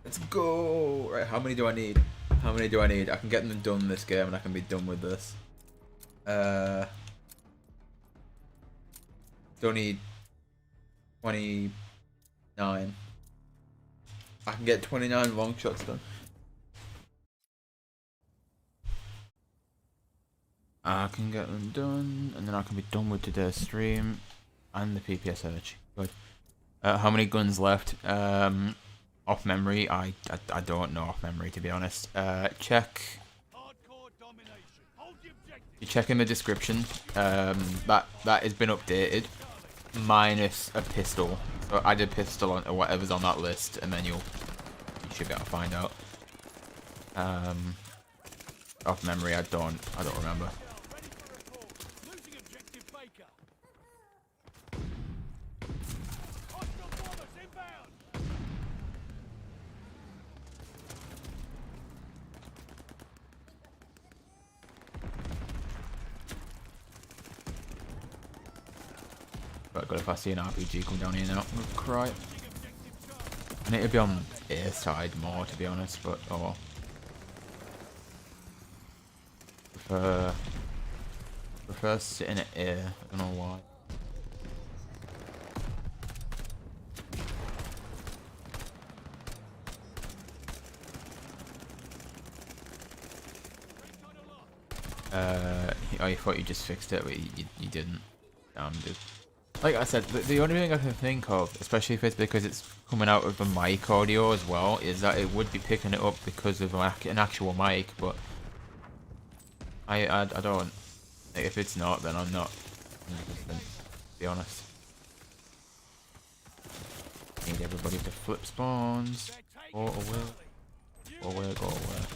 Let's go! Right, how many do I need? How many do I need? I can get them done this game and I can be done with this. Don't need 29. I can get 29 long shots done. I can get them done, and then I can be done with today's stream and the PPS urge. Good. How many guns left? Off memory, I don't know off memory, to be honest. Check. You check in the description. That has been updated, minus a pistol. So add a pistol on or whatever's on that list, and then you should be able to find out. Off memory, I don't remember. But good if I see an RPG come down here now. I'm gonna cry. I need to be on A side more, to be honest, but oh well. Prefer sitting at A. I don't know why. Oh, you thought you just fixed it, but you didn't. Damn, dude. Like I said, the only thing I can think of, especially if it's because it's coming out of the mic audio as well, is that it would be picking it up because of an actual mic, but I don't. Like, if it's not, then I'm not. To be honest. Need everybody to flip spawns. Go away. Go away, go away.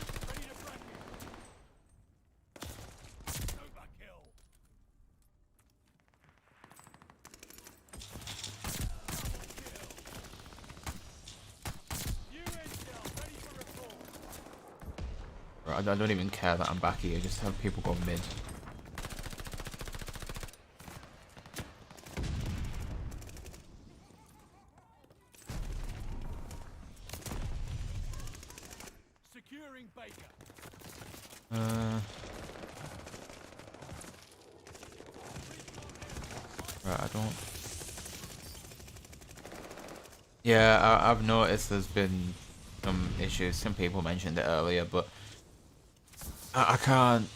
Right, I don't even care that I'm back here, just have people go mid. Securing Baker. Right, I don't. Yeah, I've noticed there's been some issues. Some people mentioned it earlier, but I can't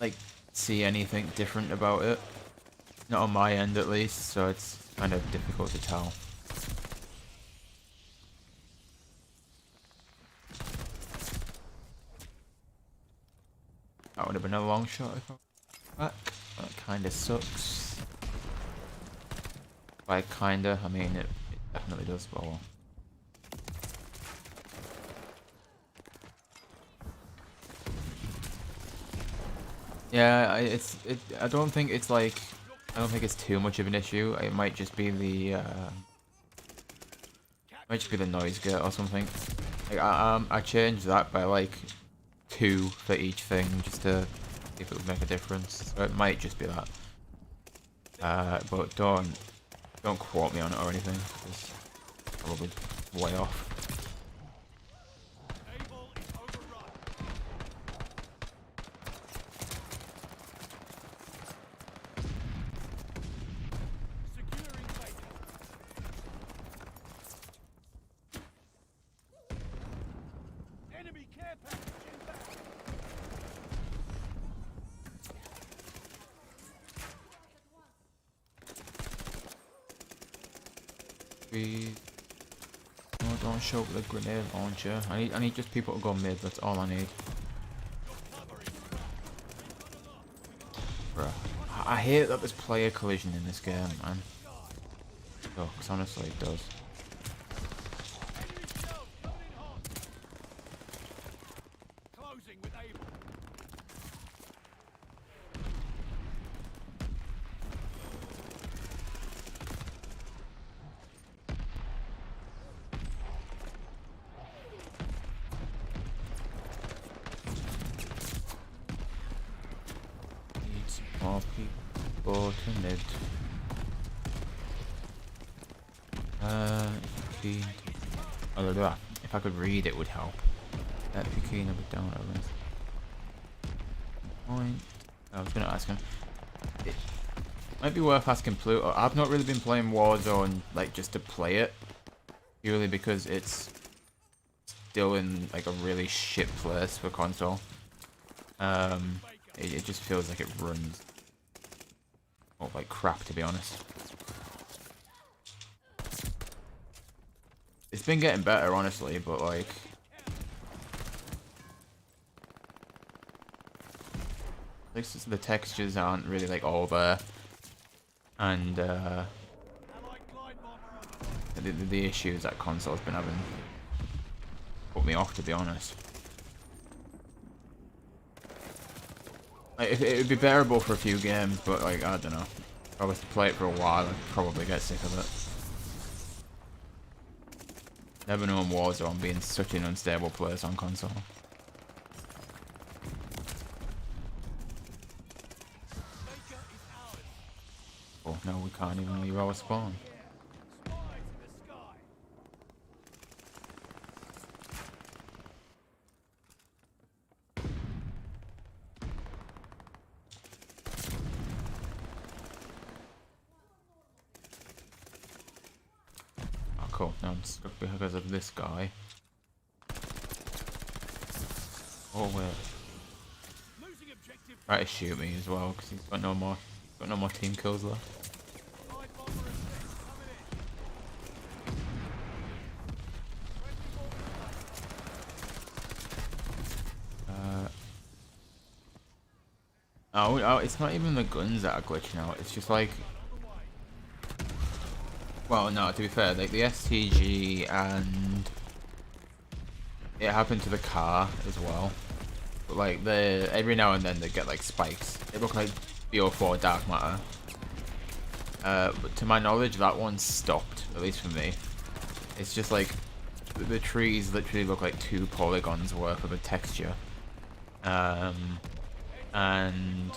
like see anything different about it. Not on my end, at least. So it's kind of difficult to tell. That would have been a long shot if I was back. That kind of sucks. By kinda, I mean it definitely does, but well. Yeah, I don't think it's like, I don't think it's too much of an issue. It might just be the noise gate or something. Like I changed that by like 2 for each thing just to see if it would make a difference. So it might just be that. But don't quote me on it or anything. It's probably way off. No, don't show up the grenade launcher. I need just people to go mid. That's all I need. Bruh. I hate that there's player collision in this game, man. Sucks, honestly, it does. More people to mid. If I could read, it would help. If you're keen, I'll be down over this point. I was gonna ask him. It might be worth asking Pluto. I've not really been playing Warzone like just to play it, purely because it's still in like a really shit place for console. it just feels like it runs like crap, to be honest. It's been getting better, honestly, but like the textures aren't really like all there, and the issues that console's been having put me off, to be honest. Like, it would be bearable for a few games, but like I don't know. If I was to play it for a while, I'd probably get sick of it. Never known Warzone being such an unstable place on console. Oh no, we can't even leave our spawn. Oh cool, now I'm stuck because of this guy. Oh wait. Try to shoot me as well, because he's got no more team kills left. Oh, it's not even the guns that are glitching out. It's just like, well, no, to be fair, like the STG, and it happened to the car as well. But like every now and then they get like spikes. They look like BO4 Dark Matter. But to my knowledge, that one stopped, at least for me. It's just like the trees literally look like 2 polygons worth of a texture. And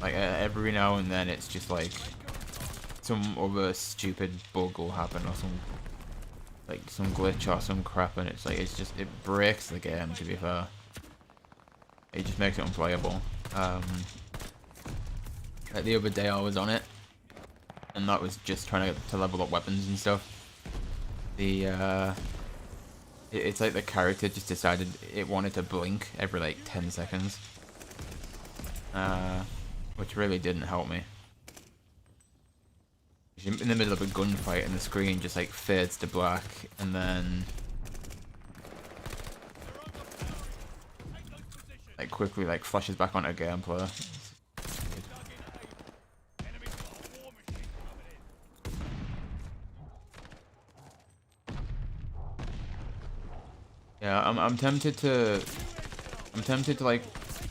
like every now and then it's just like some other stupid bug will happen, or some glitch or some crap, and it's like it breaks the game, to be fair. It just makes it unplayable. Like the other day I was on it, and that was just trying to level up weapons and stuff. It's like the character just decided it wanted to blink every like 10 seconds. Which really didn't help me. You're in the middle of a gunfight and the screen just like fades to black, and then like quickly like flashes back onto gameplay. Yeah, I'm tempted to like,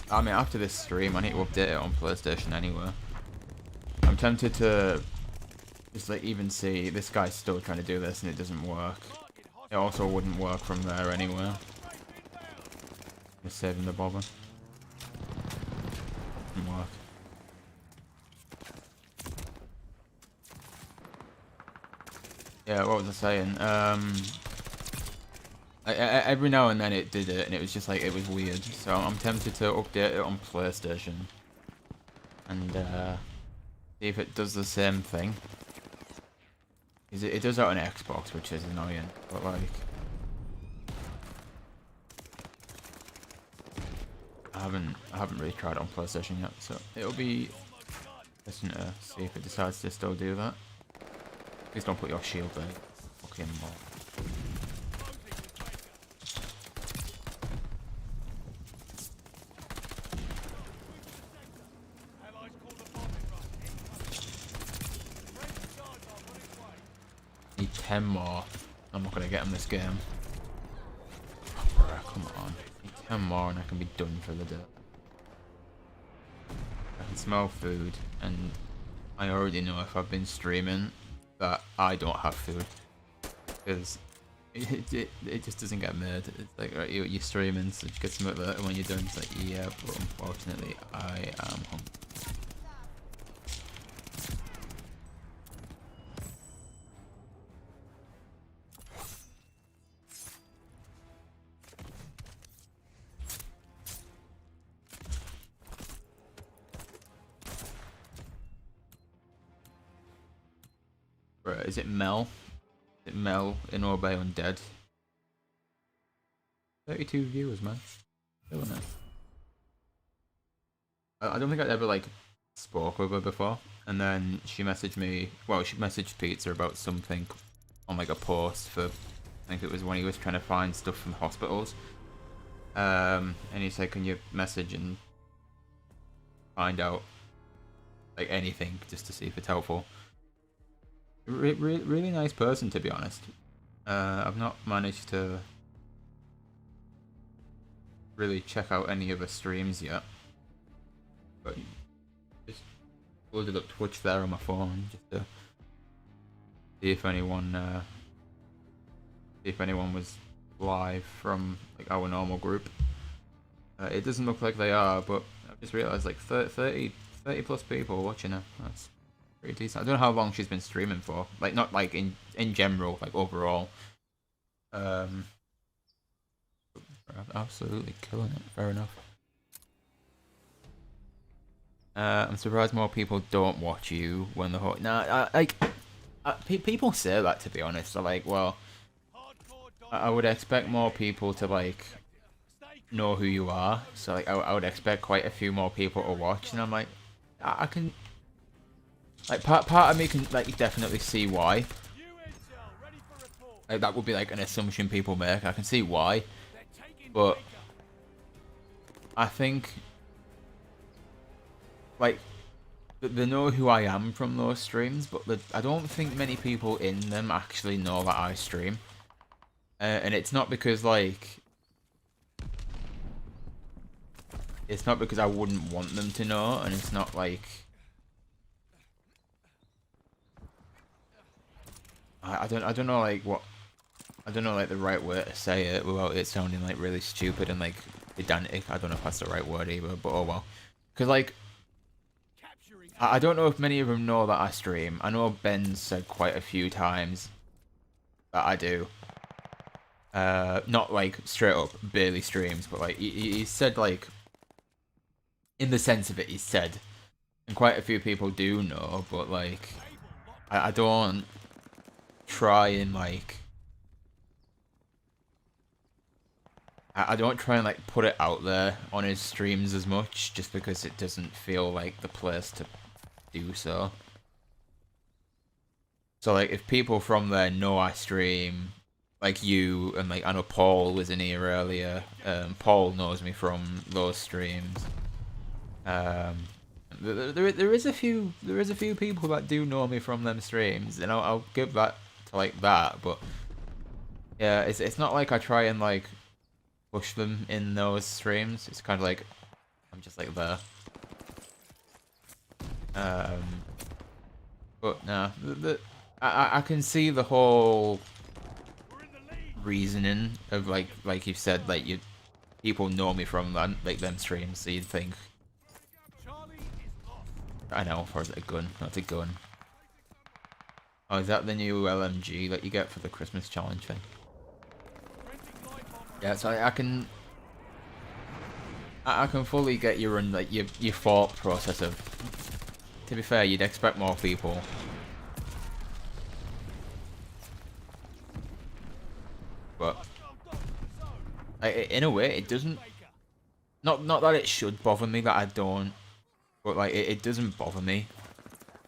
I mean, after this stream I need to update it on PlayStation anyway. I'm tempted to just like even see this guy's still trying to do this and it doesn't work. It also wouldn't work from there anyway. Just saving the bobber. Didn't work. Yeah, what was I saying? Every now and then it did it, and it was just like, it was weird. So I'm tempted to update it on PlayStation and see if it does the same thing. It does it on Xbox, which is annoying, but like I haven't really tried it on PlayStation yet, so it'll be interesting to see if it decides to still do that. Please don't put your shield there. Fucking more. Need 10 more. I'm not gonna get him this game. Oh, bruh, come on. Need 10 more and I can be done for the day. I can smell food, and I already know if I've been streaming that I don't have food, because it just doesn't get made. It's like, right, you're streaming, so just get some of it, and when you're done, it's like, yeah, but unfortunately I am hungry. Is it Mel? Is it Mel in Obey Undead? 32 viewers, man. Killing it. I don't think I'd ever like spoke with her before, and then she messaged me. Well, she messaged Pizza about something on like a post for. I think it was when he was trying to find stuff from hospitals. And he said, "Can you message and find out like anything just to see if it's helpful?" Really nice person, to be honest. I've not managed to really check out any of her streams yet, but just loaded up Twitch there on my phone just to see if anyone was live from like our normal group. It doesn't look like they are, but I just realised like 30 plus people watching her. That's pretty decent. I don't know how long she's been streaming for. Like not like in general, like overall. Absolutely killing it. Fair enough. I'm surprised more people don't watch you when the whole. Nah, people say that, to be honest. So like, well, I would expect more people to like know who you are. So like, I would expect quite a few more people to watch, and I'm like, I can. Like part of me can like definitely see why. Like that would be like an assumption people make. I can see why, but I think like they know who I am from those streams, but I don't think many people in them actually know that I stream. And it's not because like I wouldn't want them to know, and it's not like I don't know like what. I don't know like the right way to say it without it sounding like really stupid and like pedantic. I don't know if that's the right word either, but oh well. Because like, I don't know if many of them know that I stream. I know Ben said quite a few times that I do. Not like straight up barely streams, but like he said like, in the sense of it, he said, and quite a few people do know, but like, I don't try and like. I don't try and like put it out there on his streams as much, just because it doesn't feel like the place to do so. So like if people from there know I stream, like you, and like I know Paul was in here earlier. Paul knows me from those streams. There is a few people that do know me from them streams, and I'll give that to like that. But yeah, it's not like I try and like push them in those streams. It's kind of like I'm just like there. But nah, I can see the whole reasoning of like you said, like people know me from like them streams, so you'd think. I know, for a gun, not a gun. Oh, is that the new LMG that you get for the Christmas challenge thing? Yeah, so I can fully get your like your thought process of. To be fair, you'd expect more people. But in a way, it doesn't. Not that it should bother me that I don't, but like it doesn't bother me.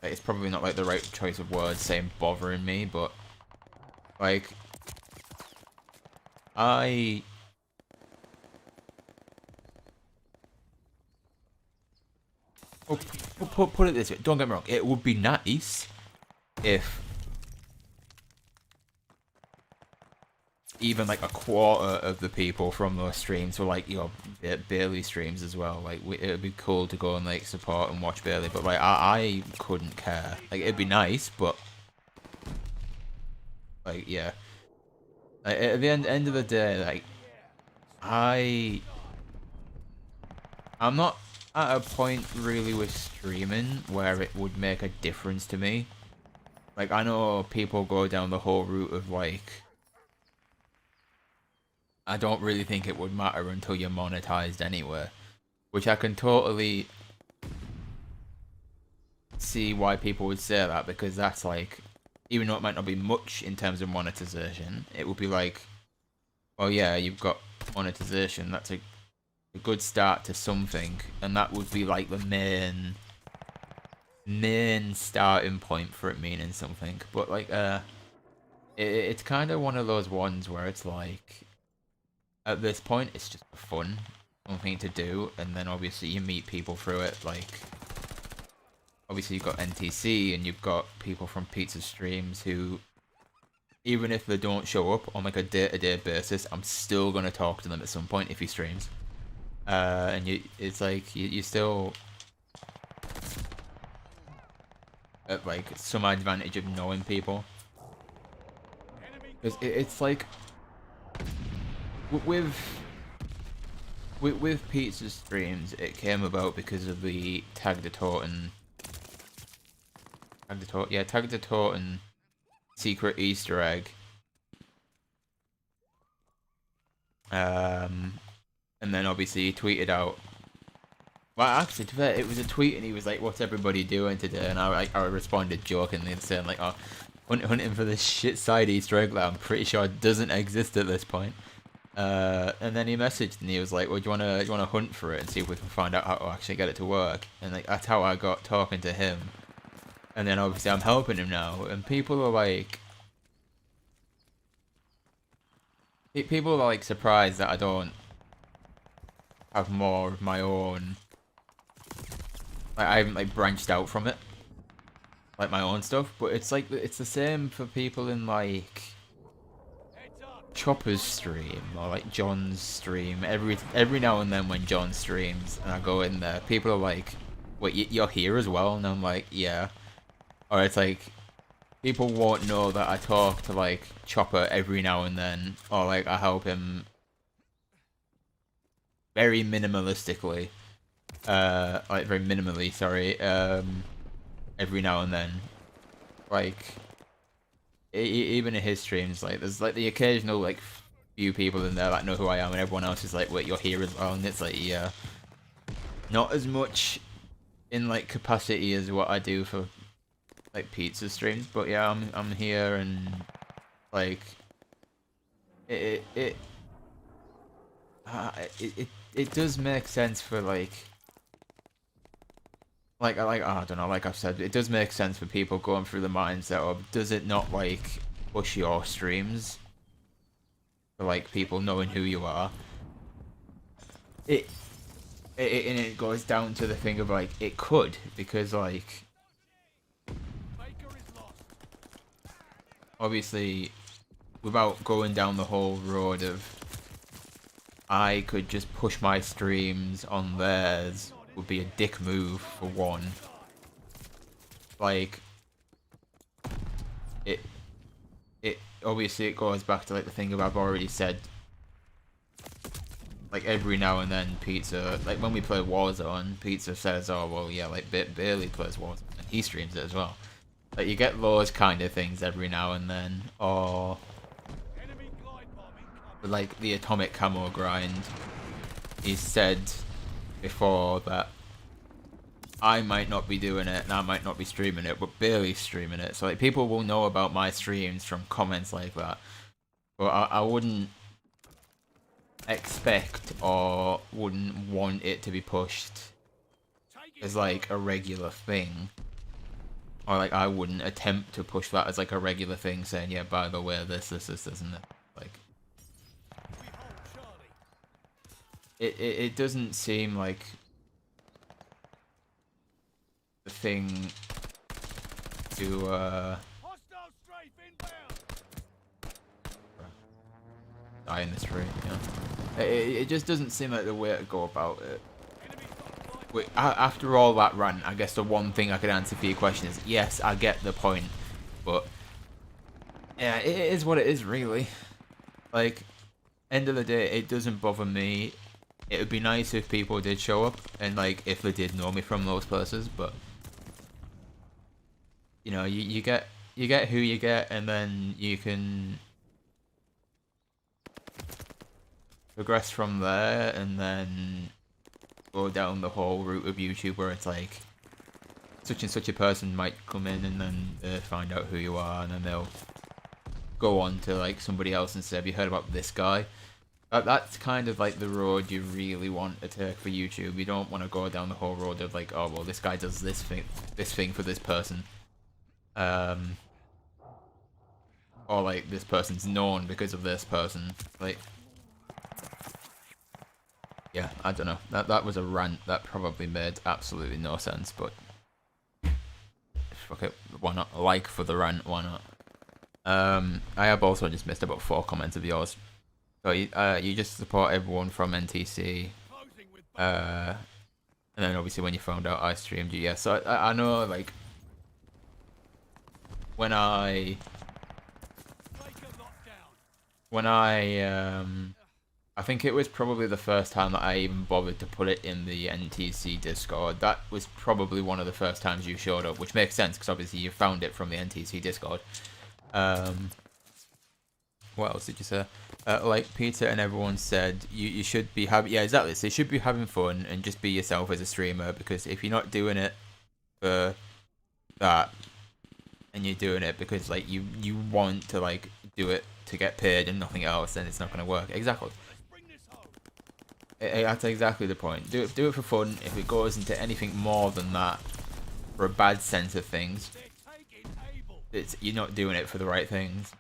Like, it's probably not like the right choice of words saying bothering me, but like I. Put it this way. Don't get me wrong. It would be nice if even like a quarter of the people from those streams were like, you know, Bailey streams as well. Like it would be cool to go and like support and watch Bailey, but like I couldn't care. Like it'd be nice, but like yeah. Like, at the end of the day, like I'm not at a point really with streaming where it would make a difference to me. Like I know people go down the whole route of like, I don't really think it would matter until you're monetized anyway, which I can totally see why people would say that, because that's like, even though it might not be much in terms of monetization, it would be like, well yeah, you've got monetization, that's a good start to something, and that would be like the main starting point for it meaning something. But like it's kind of one of those ones where it's like, at this point it's just fun, something to do, and then obviously you meet people through it. Like obviously you've got NTC and you've got people from pizza streams who, even if they don't show up on like a day-to-day basis, I'm still gonna talk to them at some point if he streams. And it's like you still at like some advantage of knowing people, because it's like with pizza streams, it came about because of the Tag the Toten secret Easter egg. And then obviously he tweeted out. Well, actually, to be fair, it was a tweet, and he was like, "What's everybody doing today?" And I responded jokingly and saying like, "Oh, hunting for this shit side Easter egg that I'm pretty sure doesn't exist at this point." And then he messaged and he was like, "Well, do you wanna hunt for it and see if we can find out how to actually get it to work?" And like that's how I got talking to him. And then obviously I'm helping him now, and people are like surprised that I don't have more of my own. Like I haven't like branched out from it, like my own stuff. But it's like it's the same for people in like Chopper's stream or like John's stream. Every now and then when John streams and I go in there, people are like, "Wait, you're here as well?" And I'm like, "Yeah." Or it's like people won't know that I talk to like Chopper every now and then, or like I help him very minimalistically, like very minimally, sorry, every now and then. Like even in his streams, like there's like the occasional like few people in there that know who I am, and everyone else is like, "Wait, you're here as well?" And it's like, yeah, not as much in like capacity as what I do for like pizza streams, but yeah, I'm here, and like it does make sense for like I don't know, like I've said, it does make sense for people going through the mindset of, does it not like push your streams for like people knowing who you are? And it goes down to the thing of like, it could, because like obviously without going down the whole road of I could just push my streams on theirs would be a dick move for one. Like it obviously it goes back to like the thing I've already said. Like every now and then Pizza, like when we play Warzone, Pizza says, "Oh well, yeah, like Bailey plays Warzone and he streams it as well." Like you get those kind of things every now and then, or like the atomic camo grind. He said before that I might not be doing it and I might not be streaming it, but Bailey's streaming it. So like people will know about my streams from comments like that. But I wouldn't expect or wouldn't want it to be pushed as like a regular thing. Or like I wouldn't attempt to push that as like a regular thing, saying, "Yeah, by the way, this isn't it?" Like it doesn't seem like the thing to die in this rate, you know? It just doesn't seem like the way to go about it. Wait, after all that rant, I guess the one thing I could answer for your question is, yes, I get the point, but yeah, it is what it is, really. Like, end of the day, it doesn't bother me. It would be nice if people did show up, and like, if they did know me from those places, but you know, you get who you get, and then you can progress from there, and then go down the whole route of YouTube where it's like such and such a person might come in and then find out who you are, and then they'll go on to like somebody else and say, "Have you heard about this guy?" That's kind of like the road you really want to take for YouTube. You don't want to go down the whole road of like, oh well, this guy does this thing for this person, or like this person's known because of this person. Like, yeah, I don't know. That was a rant that probably made absolutely no sense, but fuck it, why not? Like for the rant, why not? I have also just missed about 4 comments of yours. So you just support everyone from NTC, and then obviously when you found out I streamed you, yeah. So I know like when I think it was probably the first time that I even bothered to put it in the NTC Discord. That was probably one of the first times you showed up, which makes sense because obviously you found it from the NTC Discord. What else did you say? Like Peter and everyone said, you should be having, yeah, exactly. So you should be having fun and just be yourself as a streamer, because if you're not doing it for that, and you're doing it because like you want to like do it to get paid and nothing else, then it's not going to work. Exactly. That's exactly the point. Do it for fun. If it goes into anything more than that, for a bad sense of things, you're not doing it for the right things.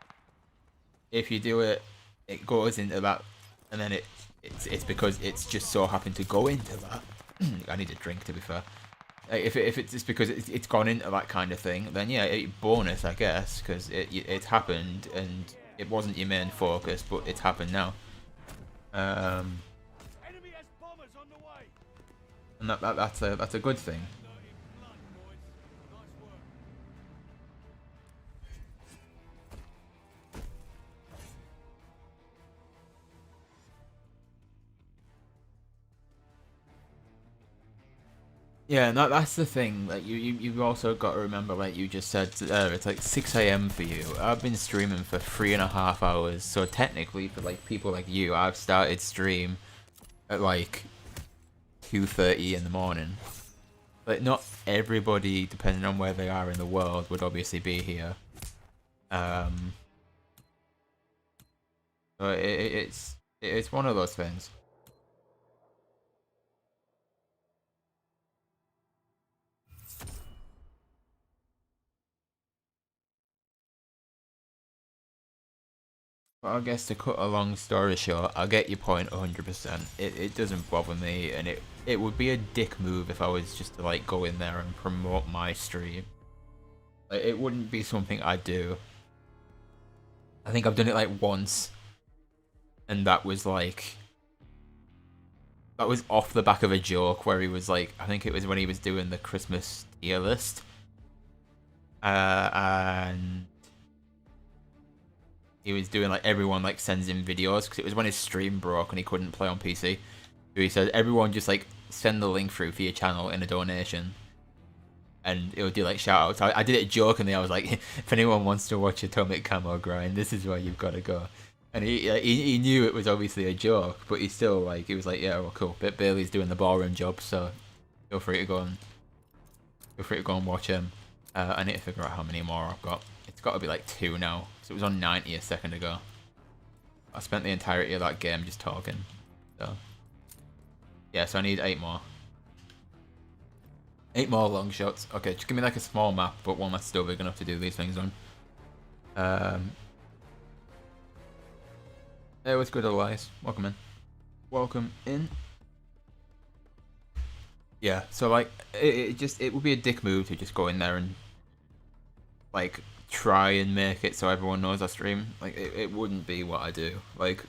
If you do it, it goes into that, and then it's because it's just so happened to go into that. I need a drink, to be fair. If it's just because it's gone into that kind of thing, then yeah, bonus, I guess, because it happened and it wasn't your main focus, but it's happened now. And that's a good thing. Yeah, that's the thing. Like you've also got to remember, like you just said, it's like 6 a.m. for you. I've been streaming for 3.5 hours, so technically for like people like you, I've started stream at like 2:30 in the morning. Like not everybody, depending on where they are in the world, would obviously be here. So it's one of those things. But I guess to cut a long story short, I get your point 100%. It doesn't bother me, and it would be a dick move if I was just to like go in there and promote my stream. Like, it wouldn't be something I'd do. I think I've done it like once, and that was like, that was off the back of a joke where he was like, I think it was when he was doing the Christmas tier list, and he was doing like everyone like sends him videos, because it was when his stream broke and he couldn't play on PC. So he said everyone just like send the link through for your channel in a donation, and it would do like shout outs. I did it jokingly. I was like, if anyone wants to watch Atomic Camo grind, this is where you've got to go. And he knew it was obviously a joke, but he still like, he was like, yeah, well, cool. But Bailey's doing the ballroom job, so feel free to go and watch him. I need to figure out how many more I've got. It's got to be like 2 now. So it was on 90 a second ago. I spent the entirety of that game just talking. So yeah, so I need 8 more. 8 more long shots. Okay, just give me like a small map, but one that's still big enough to do these things on. Hey, what's good, Elias? Welcome in. Welcome in. Yeah, so like, it would be a dick move to just go in there and like try and make it so everyone knows I stream. Like, it wouldn't be what I do. Like,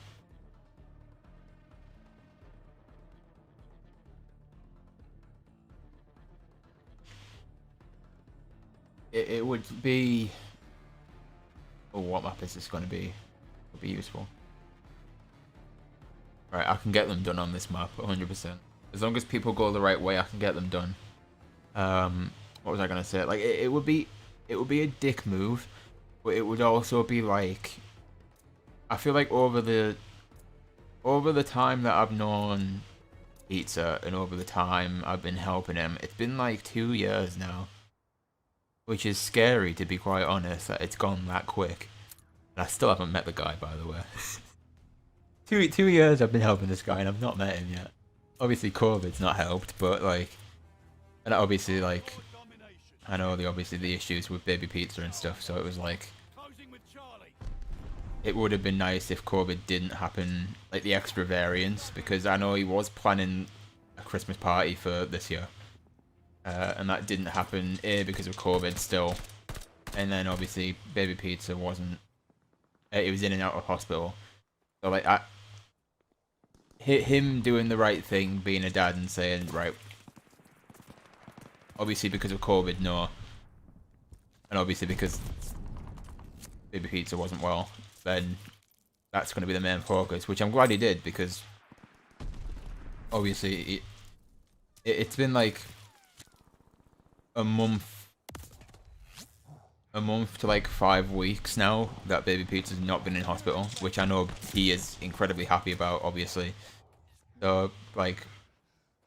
it would be. Oh, what map is this going to be? Would be useful. Right, I can get them done on this map, 100%. As long as people go the right way, I can get them done. What was I gonna say? Like, it would be a dick move, but it would also be like, I feel like over the time that I've known Pizza and over the time I've been helping him, it's been like 2 years now, which is scary, to be quite honest, that it's gone that quick. And I still haven't met the guy, by the way. two years I've been helping this guy and I've not met him yet. Obviously COVID's not helped, but like, and obviously like, I know obviously the issues with baby pizza and stuff, so it was like, it would have been nice if COVID didn't happen, like the extra variants, because I know he was planning a Christmas party for this year, and that didn't happen, A, because of COVID still, and then obviously baby pizza wasn't, he was in and out of hospital, so like him doing the right thing, being a dad and saying, right, obviously because of COVID, no, and obviously because baby pizza wasn't well, then that's going to be the main focus, which I'm glad he did, because obviously it's been like a month to like 5 weeks now that baby pizza's not been in hospital, which I know he is incredibly happy about, obviously. So like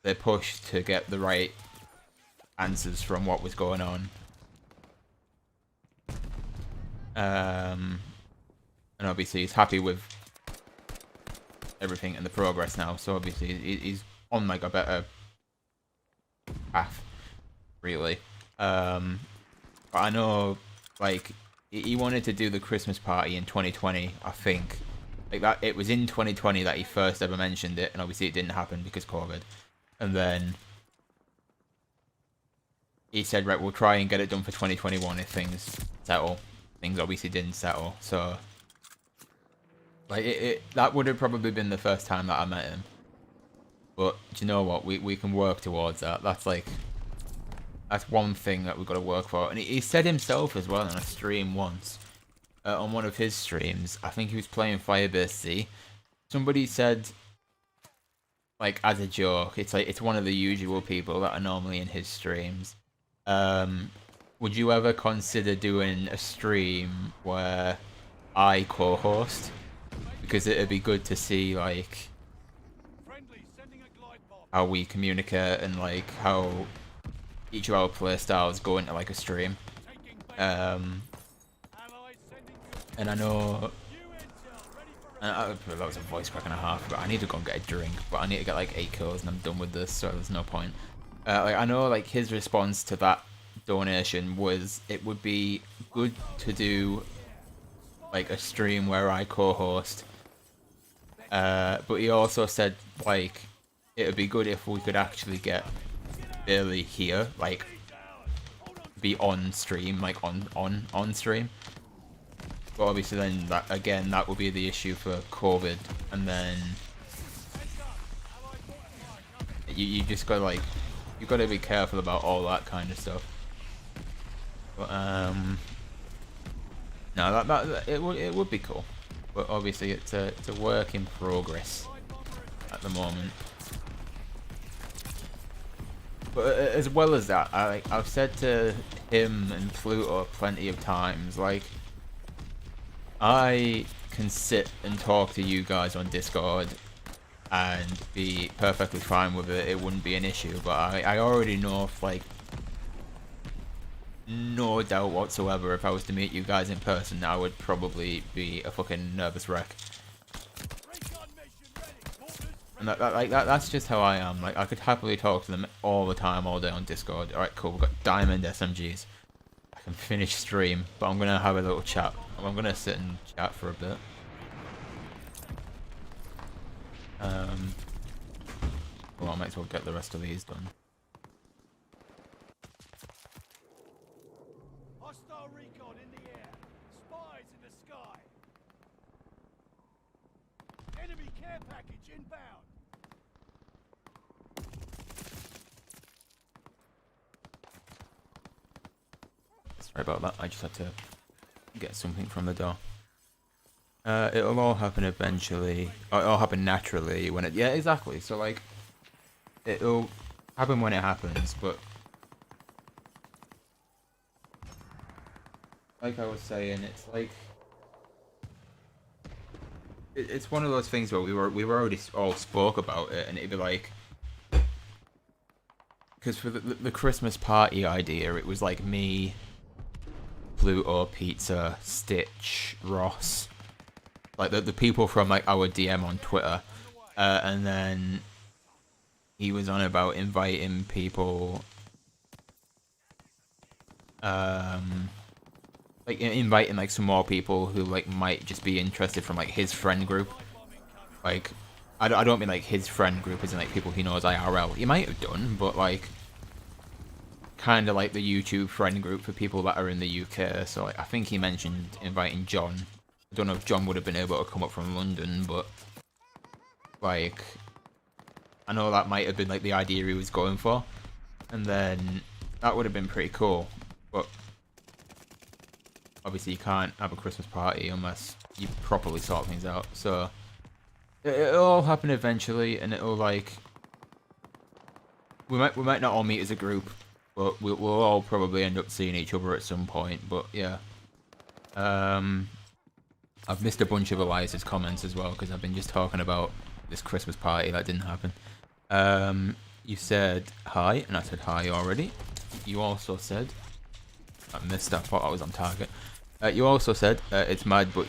they pushed to get the right answers from what was going on, and obviously he's happy with everything and the progress now, so obviously he's on like a better path, really. But I know like he wanted to do the Christmas party in 2020, I think. Like that, it was in 2020 that he first ever mentioned it, and obviously it didn't happen because COVID. And then he said, right, we'll try and get it done for 2021 if things settle. Things obviously didn't settle, so like that would have probably been the first time that I met him. But do you know what? We can work towards that. That's like, that's one thing that we've got to work for. And he said himself as well on a stream once, on one of his streams, I think he was playing Firebase C. Somebody said, like as a joke, it's like, it's one of the usual people that are normally in his streams. Would you ever consider doing a stream where I co-host? Because it'd be good to see like how we communicate and like how each of our playstyles go into like a stream. And I know, and that was a voice crack and a half, but I need to go and get a drink, but I need to get like 8 kills and I'm done with this, so there's no point. Like I know like his response to that donation was, it would be good to do like a stream where I co-host, but he also said like it would be good if we could actually get Billy here, like be on stream, like on stream. But obviously then that again, that would be the issue for COVID, and then you just gotta like, you gotta be careful about all that kind of stuff. But no, that it would be cool, but obviously it's a work in progress at the moment. But as well as that, I've said to him and Pluto plenty of times, like, I can sit and talk to you guys on Discord and be perfectly fine with it. It wouldn't be an issue, but I already know, if, like, no doubt whatsoever, if I was to meet you guys in person, I would probably be a fucking nervous wreck. And that's just how I am. Like, I could happily talk to them all the time, all day on Discord. Alright, cool, we've got diamond SMGs. I can finish stream, but I'm gonna have a little chat. I'm gonna sit and chat for a bit. Well, I might as well get the rest of these done. Hostile recon in the air. Spies in the sky. Enemy care package inbound. Sorry about that, I just had to get something from the door. It'll all happen eventually. Or it'll happen naturally when it... Yeah, exactly. So, like, it'll happen when it happens, but... Like I was saying, it's like... It's one of those things where we were already all spoke about it, and it'd be like... Because for the Christmas party idea, it was like me, Pluto, Pizza, Stitch, Ross, like the people from like our DM on Twitter, and then he was on about inviting people, like inviting like some more people who like might just be interested from like his friend group. Like, I don't mean like his friend group as in like people he knows IRL. He might have done, but like kind of like the YouTube friend group for people that are in the UK. So like, I think he mentioned inviting John. I don't know if John would have been able to come up from London, but like I know that might have been like the idea he was going for, and then that would have been pretty cool. But obviously you can't have a Christmas party unless you properly sort things out. So it'll all happen eventually, and it'll like we might not all meet as a group, but we'll all probably end up seeing each other at some point. But yeah, I've missed a bunch of Elias's comments as well because I've been just talking about this Christmas party that didn't happen. You said hi, and I said hi already. You also said I missed. I thought I was on target. You also said it's mad, but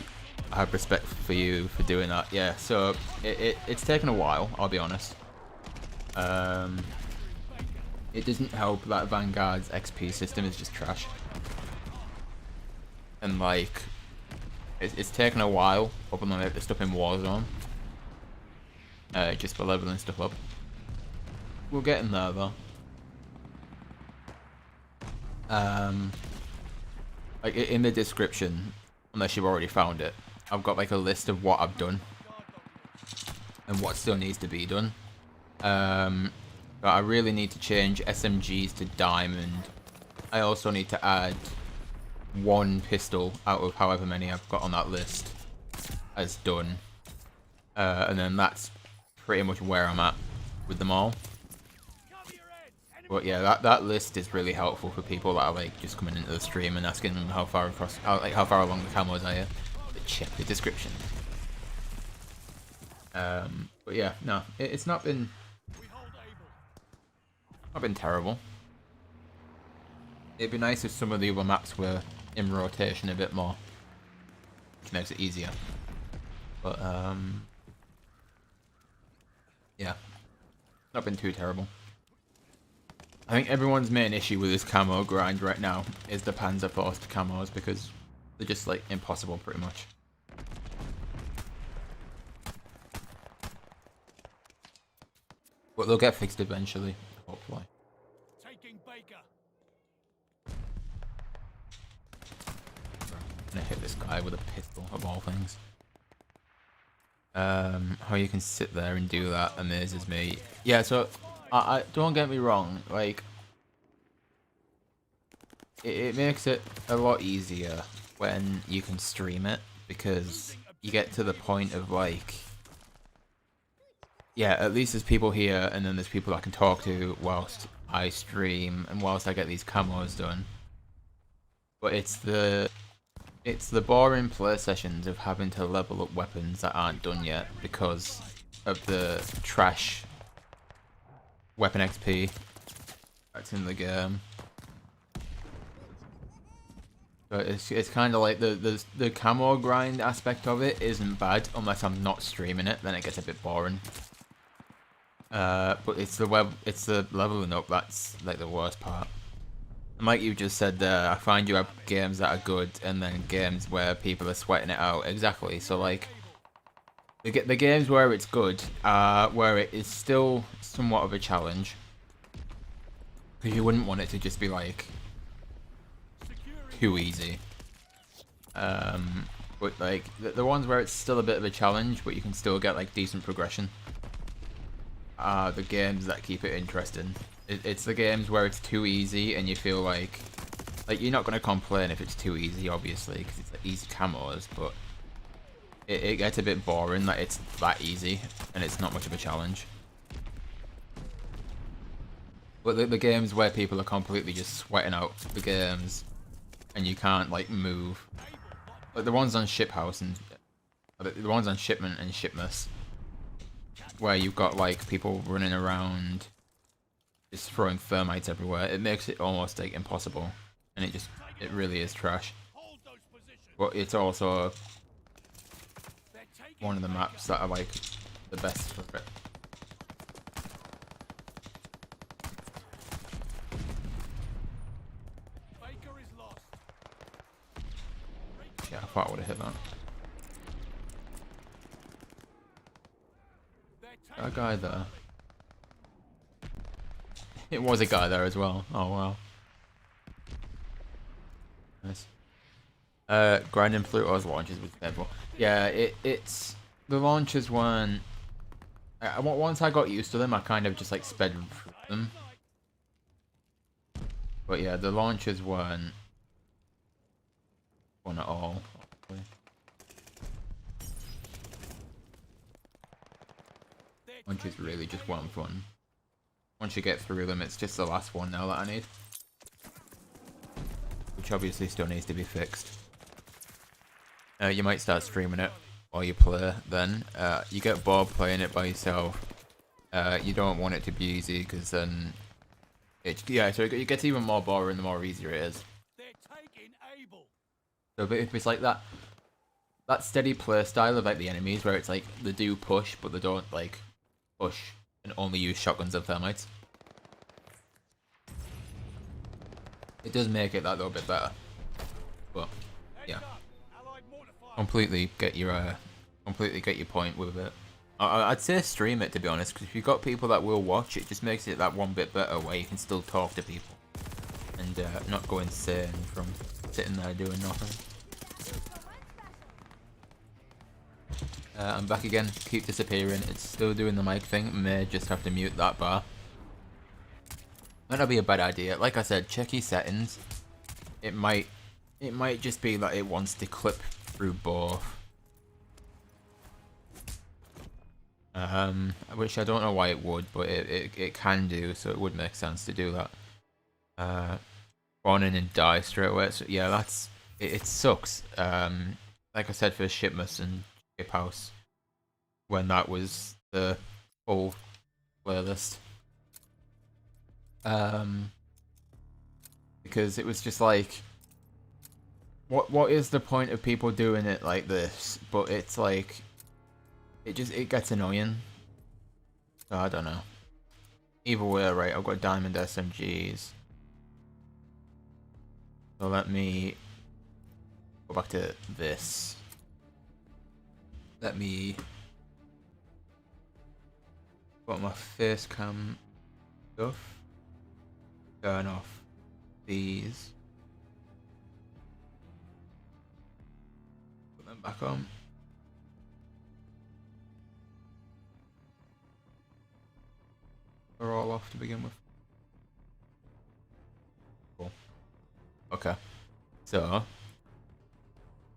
I have respect for you for doing that. Yeah, so it's taken a while, I'll be honest. It doesn't help that Vanguard's XP system is just trash. And like, it's taken a while, other than like the stuff in Warzone. Just for leveling stuff up. We're getting there though. Like in the description, unless you've already found it, I've got like a list of what I've done and what still needs to be done. But I really need to change SMGs to diamond. I also need to add one pistol out of however many I've got on that list as done. And then that's pretty much where I'm at with them all. But yeah, that list is really helpful for people that are like just coming into the stream and asking them how far along the camos are you. But check the description. But yeah, no, it's not been terrible. It'd be nice if some of the other maps were in rotation a bit more, which makes it easier. But yeah, not been too terrible. I think everyone's main issue with this camo grind right now is the PANZERFAUST camos because they're just like impossible pretty much. But they'll get fixed eventually, hopefully. Taking Baker. I'm gonna hit this guy with a pistol of all things. How you can sit there and do that amazes me. Yeah, so I don't get me wrong, like it makes it a lot easier when you can stream it because you get to the point of like, yeah, at least there's people here and then there's people I can talk to whilst I stream and whilst I get these camos done. But it's the boring play sessions of having to level up weapons that aren't done yet because of the trash weapon XP that's in the game. But it's kind of like the camo grind aspect of it isn't bad unless I'm not streaming it, then it gets a bit boring. But it's the leveling up that's like the worst part. And like you just said there, I find you have games that are good and then games where people are sweating it out. Exactly. So like the games where it's good, where it is still somewhat of a challenge, because you wouldn't want it to just be like too easy. But like the ones where it's still a bit of a challenge, but you can still get like decent progression, are the games that keep it interesting. It's the games where it's too easy and you feel like you're not going to complain if it's too easy, obviously, because it's like easy camos, but it gets a bit boring that it's that easy and it's not much of a challenge. But the games where people are completely just sweating out the games and you can't like move, like the ones on Ship House and the ones on Shipment and Shipmas, where you've got like people running around just throwing thermites everywhere, it makes it almost like impossible, and it really is trash. But it's also one of the maps that are like the best for it. Baker is lost. Yeah, I thought I would have hit that. They're A guy there. It was a guy there as well. Oh wow. Nice. Grinding through those launches was terrible. Yeah, it's the launches weren't. Once I got used to them, I kind of just like sped through them. But yeah, the launches weren't fun at all. Launches really just weren't fun. Once you get through them, it's just the last one now that I need. Which obviously still needs to be fixed. You might start streaming it while you play then. You get bored playing it by yourself. You don't want it to be easy because then... so it gets even more boring the more easier it is. They're taking Able. So if it's like that steady play style of like the enemies where it's like they do push but they don't like push and only use shotguns and thermites. It does make it that little bit better. But yeah. Completely get your point with it. I'd say stream it, to be honest, because if you've got people that will watch, it just makes it that one bit better where you can still talk to people and not go insane from sitting there doing nothing. I'm back again. Keep disappearing. It's still doing the mic thing. May just have to mute that bar. Might not be a bad idea. Like I said, check your settings. It might just be that it wants to clip through both. Which I don't know why it would, but it can do, so it would make sense to do that. Spawn in and die straight away. So yeah, it sucks. Like I said for Shipmas and Ship House, when that was the full playlist. Because it was just like, what is the point of people doing it like this? But it's like, it gets annoying. So I don't know. Either way, right? I've got diamond SMGs. So let me go back to this. Let me put my face cam stuff. Turn off these. Put them back on. They're all off to begin with. Cool. Okay. So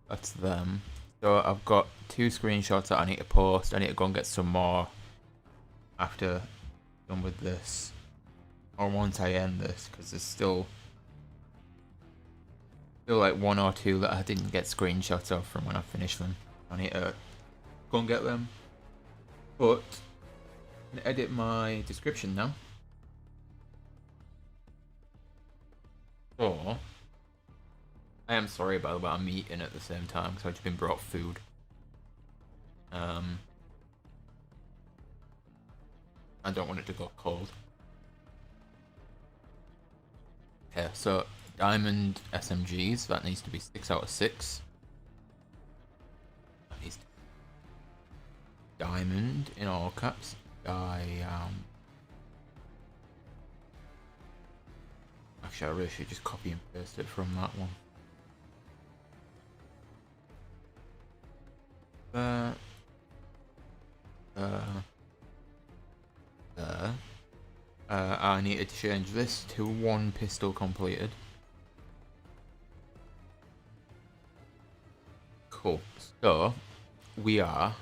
that's them. So I've got 2 screenshots that I need to post. I need to go and get some more after done with this. Or once I end this, because there's still like 1 or 2 that I didn't get screenshots of from when I finished them. I need to go and get them. But I'm gonna edit my description now. So I am sorry by the way, I'm eating at the same time because I've just been brought food. I don't want it to go cold. Okay, so diamond SMGs, that needs to be 6 out of 6. That needs to be diamond in all caps. Actually, I really should just copy and paste it from that one. I need to change this to 1 pistol completed. Cool. So we are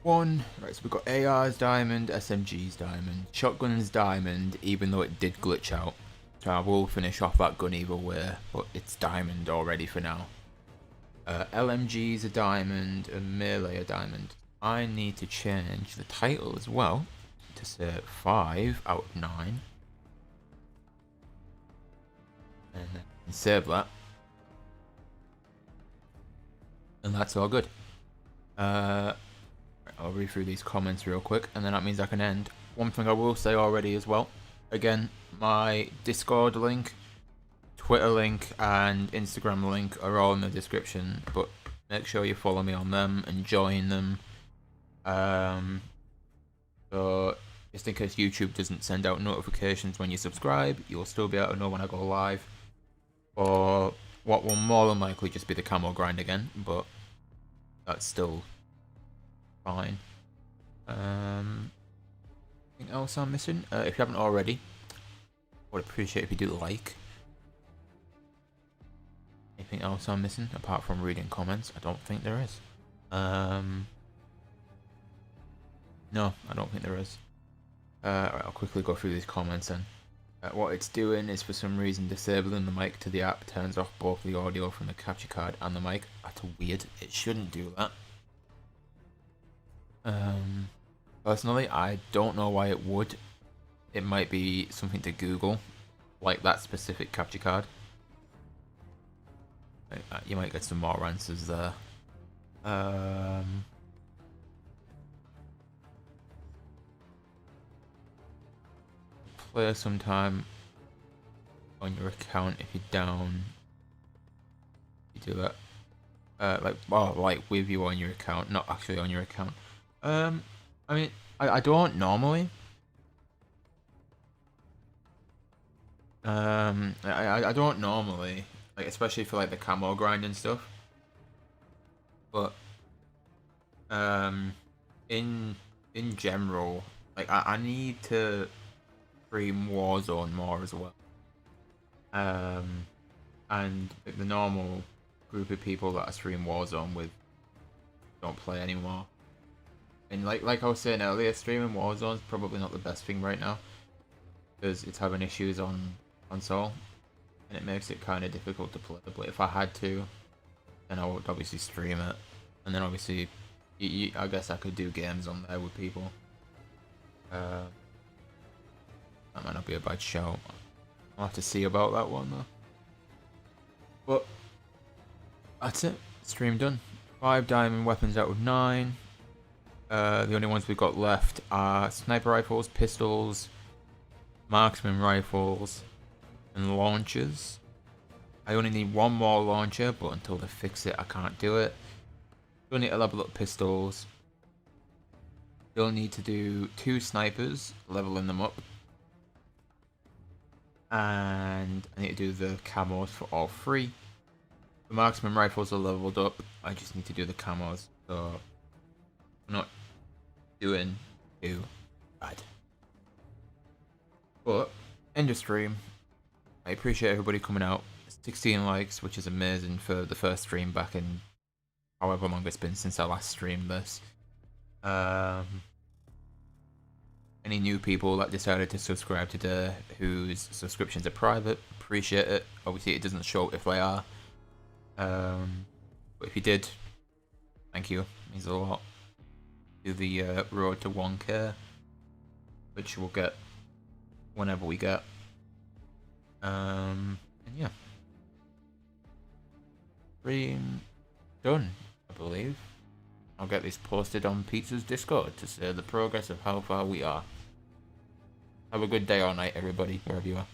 one. Right, so we've got ARs diamond, SMGs diamond, shotguns diamond, even though it did glitch out. So I will finish off that gun either way, but it's diamond already for now. LMGs are diamond, and melee are diamond. I need to change the title as well to say 5 out of 9. and then save that, and that's all good. I'll read through these comments real quick, and then that means I can end. One thing I will say already as well, again, my Discord link, Twitter link, and Instagram link are all in the description, but make sure you follow me on them and join them. So just in case YouTube doesn't send out notifications when you subscribe, you'll still be able to know when I go live. Or what will more than likely just be the Camo grind again, but that's still fine. Anything else I'm missing? If you haven't already, I would appreciate if you do like. Anything else I'm missing apart from reading comments? I don't think there is. No, I don't think there is. Right, I'll quickly go through these comments then. What it's doing is for some reason disabling the mic to the app turns off both the audio from the capture card and the mic. That's weird. It shouldn't do that. Personally, I don't know why it would. It might be something to Google, like that specific capture card. You might get some more answers there. Play sometime on your account if you're down. You do that. Like with you on your account, not actually on your account. I mean, I don't normally. I don't normally, like, especially for like the Camo grind and stuff. But in general, like I need to stream Warzone more as well. And like, the normal group of people that I stream Warzone with don't play anymore. And like I was saying earlier, streaming Warzone is probably not the best thing right now because it's having issues on console, and it makes it kind of difficult to play. But if I had to, then I would obviously stream it, and then obviously, I guess I could do games on there with people. That might not be a bad shout. I'll have to see about that one though. But that's it. Stream done. 5 diamond weapons out of 9. The only ones we've got left are sniper rifles, pistols, marksman rifles, and launchers. I only need one more launcher, but until they fix it, I can't do it. Still need to level up pistols. Still need to do 2 snipers, leveling them up. And I need to do the camos for all 3. The marksman rifles are leveled up. I just need to do the camos. So I'm not doing too bad. But end of stream. I appreciate everybody coming out. 16 likes, which is amazing for the first stream back in however long it's been since I last streamed this. Any new people that decided to subscribe today whose subscriptions are private, appreciate it. Obviously it doesn't show if they are. But if you did, thank you. It means a lot. To the road to 1K, which we'll get whenever we get. And yeah. Stream done, I believe. I'll get this posted on Pizza's Discord to say the progress of how far we are. Have a good day or night, everybody, wherever you are.